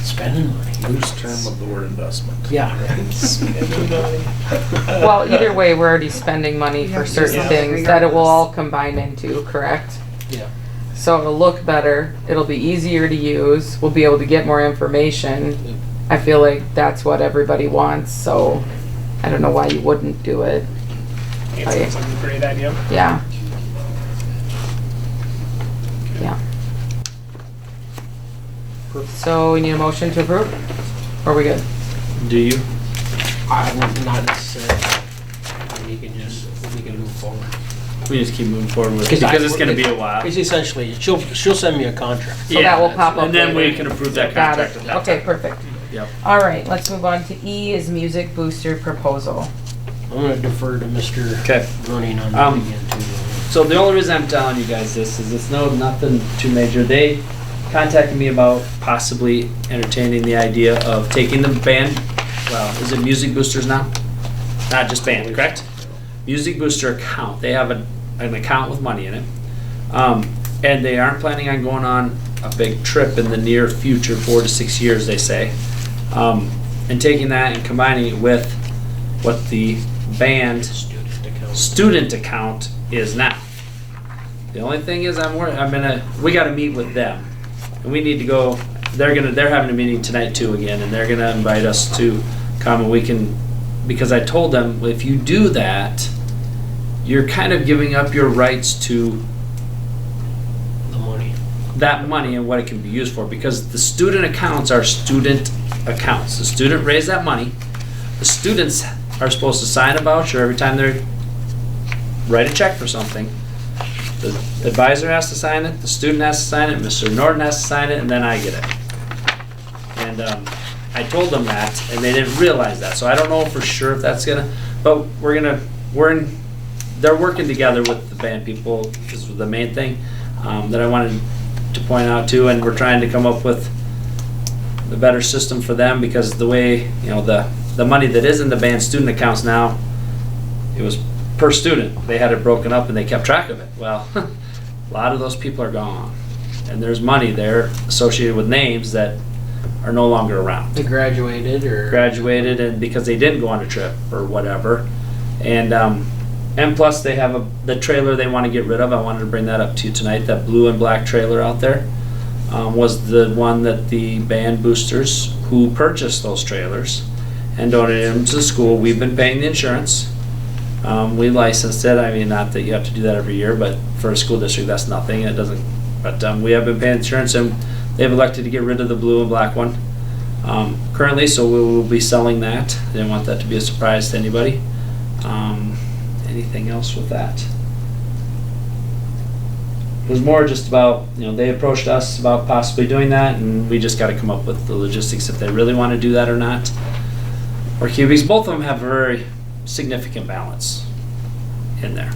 Speaker 12: Spending money.
Speaker 16: Loose term of the word investment.
Speaker 12: Yeah.
Speaker 1: Well, either way, we're already spending money for certain things that it will all combine into, correct?
Speaker 12: Yeah.
Speaker 1: So it'll look better, it'll be easier to use, we'll be able to get more information. I feel like that's what everybody wants, so I don't know why you wouldn't do it.
Speaker 21: It sounds like a great idea.
Speaker 1: Yeah. Yeah. So we need a motion to approve? Or are we good?
Speaker 6: Do you?
Speaker 12: Not necessarily. We can move forward.
Speaker 6: We just keep moving forward with it because it's going to be a while.
Speaker 12: Because essentially, she'll send me a contract.
Speaker 1: So that will pop up
Speaker 6: and then
Speaker 1: later.
Speaker 6: we can approve that
Speaker 1: Got
Speaker 6: contract.
Speaker 1: it.
Speaker 6: At that
Speaker 1: Okay,
Speaker 6: time.
Speaker 1: perfect.
Speaker 6: Yep.
Speaker 1: All right, let's move on to E is music booster proposal.
Speaker 12: I'm going to defer to Mr. Running on that again too.
Speaker 14: So the only reason I'm telling you guys this is it's nothing too major. They contacted me about possibly entertaining the idea of taking the band, well, is it Music Boosters now? Not just band, correct? Music Booster account. They have an account with money in it. And they aren't planning on going on a big trip in the near future, 4 to 6 years, they say. And taking that and combining it with what the band student account is now. The only thing is we got to meet with them. And we need to go, they're having a meeting tonight too again, and they're gonna invite us to come and we can, because I told them, if you do that, you're kind of giving up your rights to that money and what it can be used for, because the student accounts are student accounts. The student raised that money. The students are supposed to sign a voucher every time they write a check for something. The advisor has to sign it, the student has to sign it, Mr. Norton has to sign it, and then I get it. And I told them that, and they didn't realize that. So I don't know for sure if that's gonna, but they're working together with the band people. This was the main thing that I wanted to point out too, and we're trying to come up with the better system for them, because the way, the money that is in the band student accounts now, it was per student. They had it broken up and they kept track of it. Well, a lot of those people are gone, and there's money there associated with names that are no longer around.
Speaker 12: They graduated
Speaker 14: and because they didn't go on a trip or whatever. And plus they have the trailer they want to get rid of. I wanted to bring that up to you tonight. That blue and black trailer out there was the one that the band boosters who purchased those trailers and donated them to the school. We've been paying the insurance.
Speaker 6: We licensed it. I mean, not that you have to do that every year, but for a school district, that's nothing. It doesn't, but we have been paying insurance, and they've elected to get rid of the blue and black one currently, so we will be selling that. I didn't want that to be a surprise to anybody. Anything else with that? It was more just about, they approached us about possibly doing that, and we just got to come up with the logistics if they really want to do that or not. Or cubics, both of them have a very significant balance in there.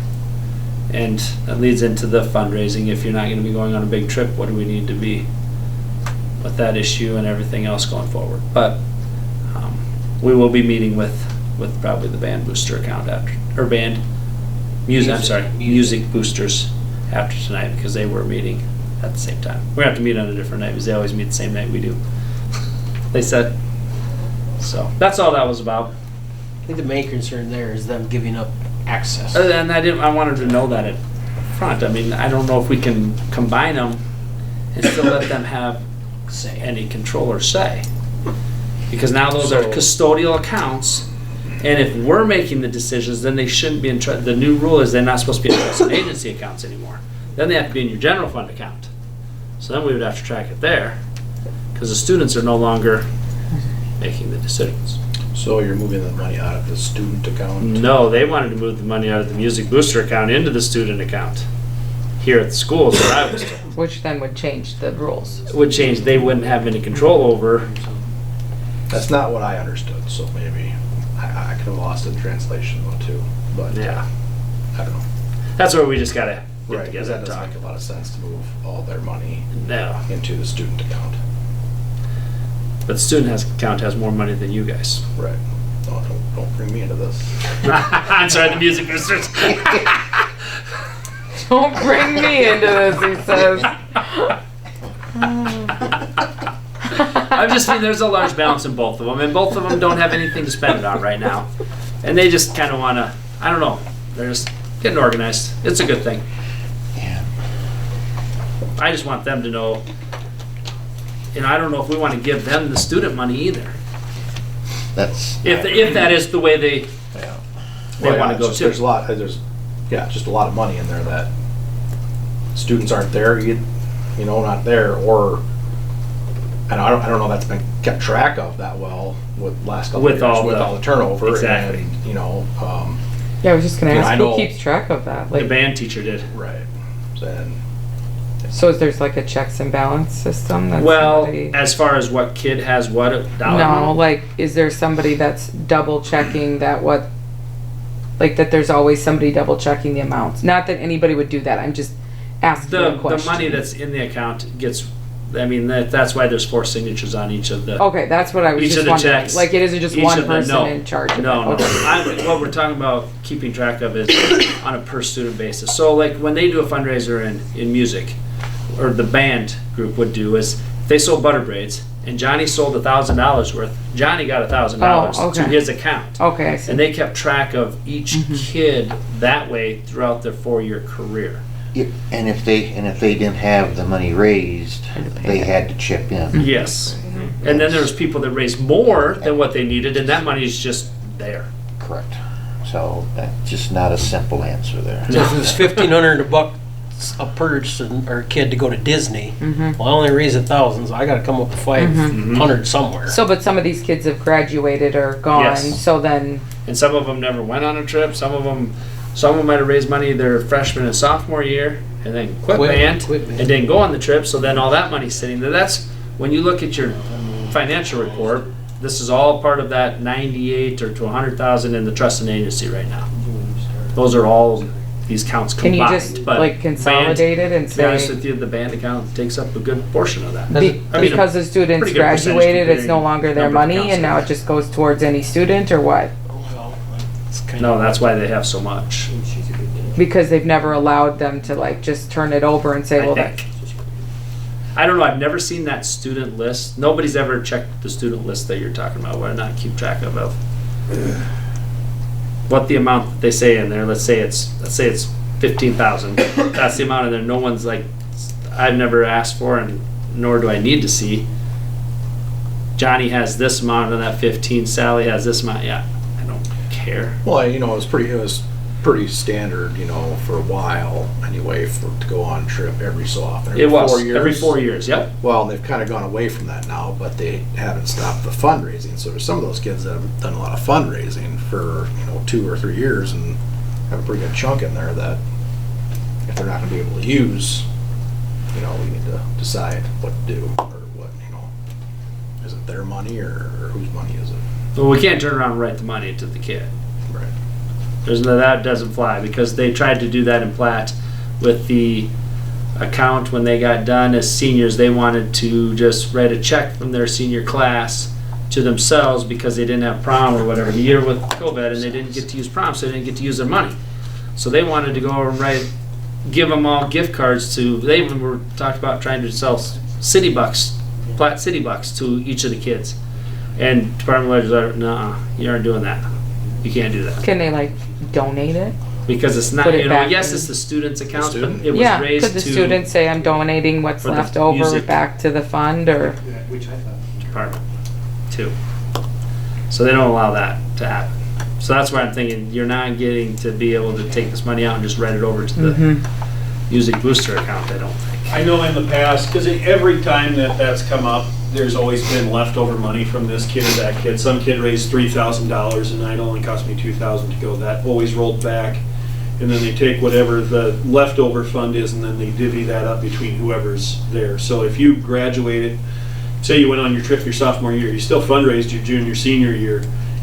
Speaker 6: And that leads into the fundraising. If you're not going to be going on a big trip, what do we need to be with that issue and everything else going forward? But we will be meeting with probably the band booster account after, or music boosters after tonight, because they were meeting at the same time. We're going to have to meet on a different night because they always meet the same night we do. They said. So that's all that was about.
Speaker 12: I think the main concern there is them giving up access.
Speaker 6: And I wanted to know that up front. I mean, I don't know if we can combine them and still let them have any control or say. Because now those are custodial accounts, and if we're making the decisions, then they shouldn't be in the new rule is they're not supposed to be in trust and agency accounts anymore. Then they have to be in your general fund account. So then we would have to track it there, because the students are no longer making the decisions.
Speaker 16: So you're moving the money out of the student account?
Speaker 6: No, they wanted to move the money out of the music booster account into the student account here at the school, is what I was told.
Speaker 1: Which then would change the rules.
Speaker 6: It would change, they wouldn't have any control over.
Speaker 16: That's not what I understood, so maybe I could have lost in translation though too, but
Speaker 6: yeah,
Speaker 16: I don't know.
Speaker 6: That's where we just gotta get
Speaker 16: Right, because
Speaker 6: together
Speaker 16: that
Speaker 6: and
Speaker 16: doesn't
Speaker 6: talk.
Speaker 16: make a lot of sense to move all their money
Speaker 6: No.
Speaker 16: into the student account.
Speaker 6: But the student account has more money than you guys.
Speaker 16: Right. Oh, don't bring me into this.
Speaker 6: I'm sorry, the music boosters.
Speaker 1: Don't bring me into this, he says.
Speaker 6: I'm just saying there's a large balance in both of them, and both of them don't have anything to spend it on right now. And they just kind of want to, I don't know, they're just getting organized. It's a good thing.
Speaker 10: Yeah.
Speaker 6: I just want them to know, I don't know if we want to give them the student money either.
Speaker 10: That's.
Speaker 6: If that is the way they want to go too.
Speaker 16: There's just a lot of money in there that students aren't there, not there, or, and I don't know that's been kept track of that well with last couple of years with all the turnover.
Speaker 6: Exactly.
Speaker 16: And,
Speaker 1: Yeah, I was just going to ask, who
Speaker 16: know,
Speaker 1: keeps track of that?
Speaker 6: The band teacher did.
Speaker 16: Right.
Speaker 1: So is there's like a checks and balance system? That's
Speaker 6: Well,
Speaker 1: somebody,
Speaker 6: as far as what kid has what dollar
Speaker 1: no,
Speaker 6: amount?
Speaker 1: like, is there somebody that's double checking that that there's always somebody double checking the amounts? Not that anybody would do that, I'm just asking a
Speaker 6: The
Speaker 1: question.
Speaker 6: money that's in the account gets, that's why there's 4 signatures on each of the.
Speaker 1: Okay, that's what I was
Speaker 6: each
Speaker 1: just
Speaker 6: of the
Speaker 1: wondering.
Speaker 6: checks.
Speaker 1: Like, it isn't just
Speaker 6: Each
Speaker 1: one
Speaker 6: of the-
Speaker 1: person
Speaker 6: no.
Speaker 1: in charge of it.
Speaker 6: No.
Speaker 1: Okay.
Speaker 6: What we're talking about keeping track of is on a per student basis. So like when they do a fundraiser in music, or the band group would do, is if they sold butter braids and Johnny sold $1,000 worth, Johnny got $1,000
Speaker 1: Oh, okay.
Speaker 6: to his account.
Speaker 1: Okay, I see.
Speaker 6: And they kept track of each kid that way throughout their 4-year career.
Speaker 10: And if they didn't have the money raised, they had to chip in.
Speaker 6: Yes. And then there's people that raised more than what they needed, and that money is just there.
Speaker 10: Correct. So that's just not a simple answer there.
Speaker 12: So if it was $1,500 a person or a kid to go to Disney, well, I only raised 1,000, so I got to come up with 500 somewhere.
Speaker 1: So, but some of these kids have graduated or gone,
Speaker 6: Yes.
Speaker 1: so then,
Speaker 6: And some of them never went on a trip. Some of them might have raised money their freshman and sophomore year, and then quit band, and didn't go on the trip. So then all that money's sitting there. That's when you look at your financial report. This is all part of that 98 or to 100,000 in the trust and agency right now. Those are all these counts
Speaker 1: can
Speaker 6: combined.
Speaker 1: you just
Speaker 6: but
Speaker 1: like consolidate it and
Speaker 6: to be honest
Speaker 1: say,
Speaker 6: with you, the band account takes up a good portion of that.
Speaker 1: because the students
Speaker 6: pretty good percentage
Speaker 1: graduated, it's no
Speaker 6: comparing
Speaker 1: longer their
Speaker 6: number of
Speaker 1: money
Speaker 6: accounts
Speaker 1: and now
Speaker 6: there.
Speaker 1: it just goes towards any student or what?
Speaker 6: No, that's why they have so much.
Speaker 1: Because they've never allowed them to like just turn it over and say, well, that.
Speaker 6: I don't know. I've never seen that student list. Nobody's ever checked the student list that you're talking about. Why not keep track of what the amount that they say in there? Let's say it's 15,000. That's the amount in there. No one's like, I've never asked for, and nor do I need to see. Johnny has this amount on that 15. Sally has this amount. Yeah, I don't care.
Speaker 16: Well, it was pretty standard, you know, for a while anyway, to go on trip every so often.
Speaker 6: It was, every 4 years, yep.
Speaker 16: Well, they've kind of gone away from that now, but they haven't stopped the fundraising. So there's some of those kids that have done a lot of fundraising for, 2 or 3 years and have a pretty good chunk in there that if they're not going to be able to use, we need to decide what to do or what, is it their money or whose money is it?
Speaker 6: Well, we can't turn around and write the money to the kid.
Speaker 16: Right.
Speaker 6: That doesn't fly because they tried to do that in Platt with the account when they got done as seniors. They wanted to just write a check from their senior class to themselves because they didn't have prom or whatever the year with COVID, and they didn't get to use prom, so they didn't get to use their money. So they wanted to go and give them all gift cards to. They even were talked about trying to sell city bucks, Platt city bucks to each of the kids. And Department of Legislature, no, you aren't doing that. You can't do that.
Speaker 1: Can they donate it?
Speaker 6: Because it's not,
Speaker 1: Put it back
Speaker 6: yes,
Speaker 1: in-
Speaker 6: it's the student's account, but
Speaker 16: student?
Speaker 6: it was
Speaker 1: Yeah,
Speaker 6: raised
Speaker 1: could the
Speaker 6: to
Speaker 1: student say, I'm donating what's
Speaker 6: for the
Speaker 1: left over
Speaker 6: music.
Speaker 1: back to the fund, or?
Speaker 17: Which I thought.
Speaker 6: department too. So they don't allow that to happen. So that's why I'm thinking you're not getting to be able to take this money out and just write it over to the music booster account, I don't think.
Speaker 18: I know in the past, because every time that's come up, there's always been leftover money from this kid or that kid. Some kid raised $3,000 and it only cost me $2,000 to go. That always rolled back. And then they take whatever the leftover fund is and then they divvy that up between whoever's there. So if you graduated, say you went on your trip your sophomore year, you still fundraised your junior, senior year,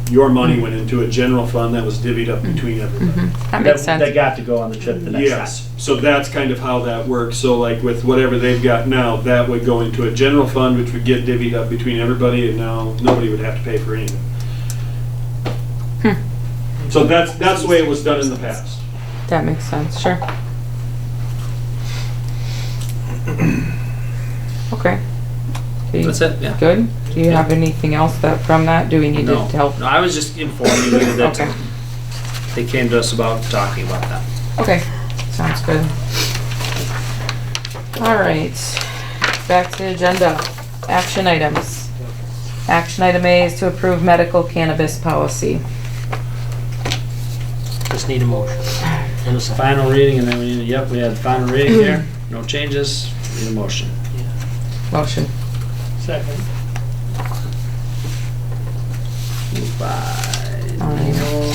Speaker 18: your money went into a general fund that was divvied up between everybody.
Speaker 1: That makes sense.
Speaker 6: They got to go on the trip the next time.
Speaker 18: Yes, so that's kind of how that works. So like with whatever they've got now, that would go into a general fund, which would get divvied up between everybody, and now nobody would have to pay for anything. So that's the way it was done in the past.
Speaker 1: That makes sense, sure. Okay.
Speaker 6: That's it, yeah.
Speaker 1: Good. Do you have anything else from that? Do we need to
Speaker 6: No,
Speaker 1: help?
Speaker 6: no, I was just informing you that
Speaker 1: Okay.
Speaker 6: they came to us about talking about that.
Speaker 1: Okay, sounds good. All right, back to the agenda. Action items. Action item A is to approve medical cannabis policy.
Speaker 12: Just need a motion. And a second.
Speaker 6: Final reading, and then we need, we had the final reading here. No changes, need a motion.
Speaker 1: Motion.
Speaker 21: Second.
Speaker 6: Moved by Neal,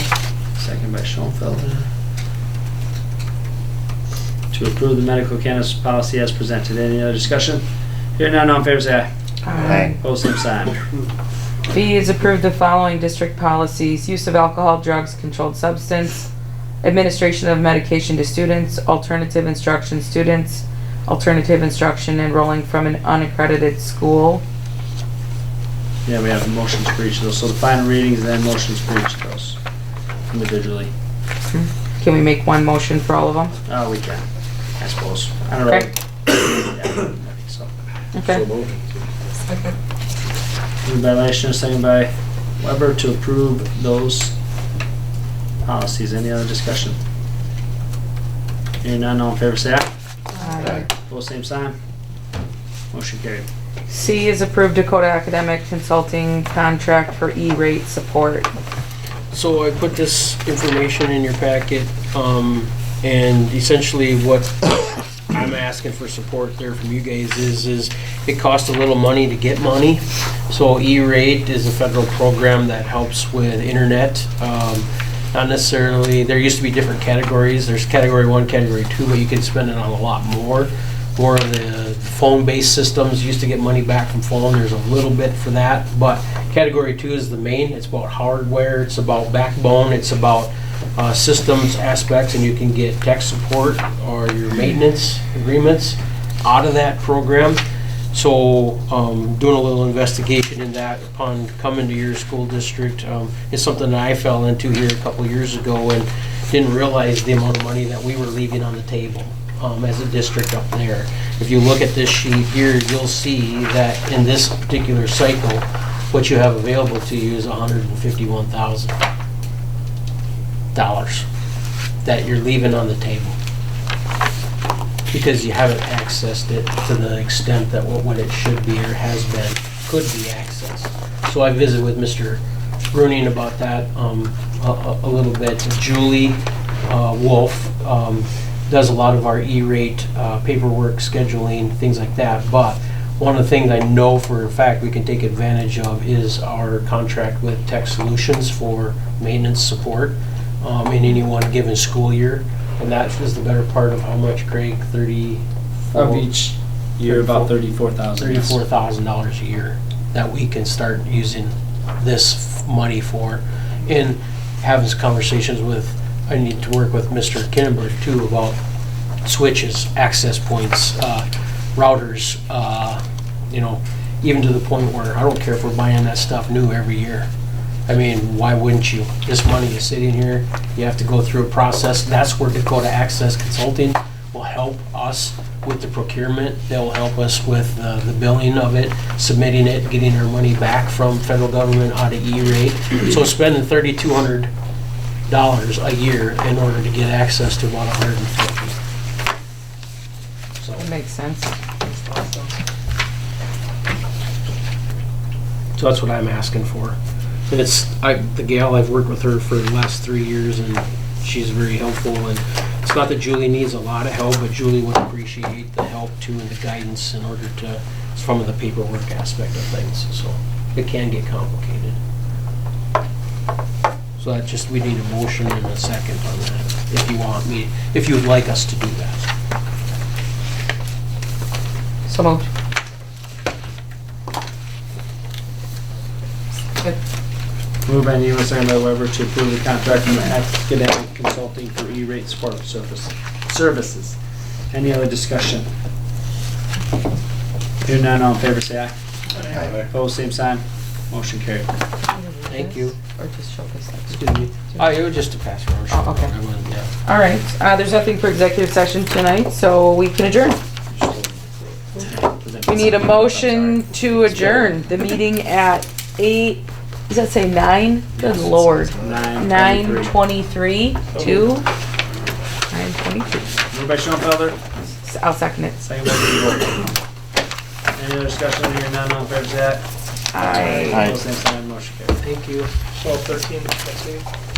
Speaker 6: second by Schoenfelder. To approve the medical cannabis policy as presented. Any other discussion? Hearing none, all in favor say aye.
Speaker 1: Aye.
Speaker 6: Opposed, same sign.
Speaker 1: B is approve the following district policies: use of alcohol, drugs, controlled substance, administration of medication to students, alternative instruction students, alternative instruction enrolling from an unaccredited school.
Speaker 6: Yeah, we have motions for each of those. So the final readings and then motions for each of those individually.
Speaker 1: Can we make one motion for all of them?
Speaker 6: Oh, we can, I suppose. I don't know.
Speaker 1: Okay.
Speaker 6: Yeah, I think so.
Speaker 1: Okay.
Speaker 6: Moved by Leishner, second by Weber to approve those policies. Any other discussion? Hearing none, all in favor say aye.
Speaker 1: Aye.
Speaker 6: Opposed, same sign. Motion carried.
Speaker 1: C is approve Dakota Academic Consulting contract for E-rate support.
Speaker 12: So I put this information in your packet, and essentially what I'm asking for support there from you guys is it costs a little money to get money. So E-rate is a federal program that helps with internet. Not necessarily, there used to be different categories. There's category 1, category 2, but you can spend it on a lot more. More of the phone-based systems used to get money back from phone. There's a little bit for that, but category 2 is the main. It's about hardware, it's about backbone, it's about systems aspects, and you can get tech support or your maintenance agreements out of that program. So doing a little investigation in that upon coming to your school district is something that I fell into here a couple years ago and didn't realize the amount of money that we were leaving on the table as a district up there. If you look at this sheet here, you'll see that in this particular cycle, what you have available to you is $151,000 that you're leaving on the table because you haven't accessed it to the extent that what it should be or has been could be accessed. So I visited with Mr. Bruning about that a little bit. Julie Wolf, does a lot of our E-rate paperwork, scheduling, things like that. But one of the things I know for a fact we can take advantage of is our contract with Tech Solutions for maintenance support in any one given school year. And that is the better part of how much, Craig? 30
Speaker 6: Of each year, about $34,000.
Speaker 12: $34,000 a year that we can start using this money for. And having conversations with, I need to work with Mr. Kinnenberg too about switches, access points, routers, you know, even to the point where I don't care if we're buying that stuff new every year. I mean, why wouldn't you? This money is sitting here, you have to go through a process. That's where Dakota Access Consulting will help us with the procurement. They'll help us with the billing of it, submitting it, getting our money back from federal government out of E-rate. So spending $3,200 a year in order to get access to about 150. So
Speaker 1: That makes sense.
Speaker 12: So that's what I'm asking for. And it's, the gal, I've worked with her for the last 3 years and she's very helpful. And it's not that Julie needs a lot of help, but Julie would appreciate the help too and the guidance in order to, from the paperwork aspect of things. So it can get complicated. So that just, we need a motion and a second on that, if you want me, if you'd like us to do that.
Speaker 1: So moved. Good.
Speaker 6: Moved by Neal, second by Weber to approve the contract from Academic Consulting for E-rate support services. Any other discussion? Hearing none, all in favor say aye.
Speaker 10: Aye.
Speaker 6: Opposed, same sign. Motion carried.
Speaker 12: Thank you.
Speaker 1: Or just show this.
Speaker 12: Excuse me. It was just a pass around.
Speaker 1: Oh, okay.
Speaker 12: I wasn't- yeah.
Speaker 1: All right, there's nothing for executive session tonight, so we can adjourn. We need a motion to adjourn the meeting at 8, does that say 9? Good lord. 9:23 to 9:22.
Speaker 6: Moved by Schoenfelder,
Speaker 1: I'll second it.
Speaker 6: second by Weber. Any other discussion? Hearing none, all in favor say aye.
Speaker 1: Aye.
Speaker 6: Opposed, same sign. Motion carried.
Speaker 12: Thank you.
Speaker 21: 12:13, next meeting.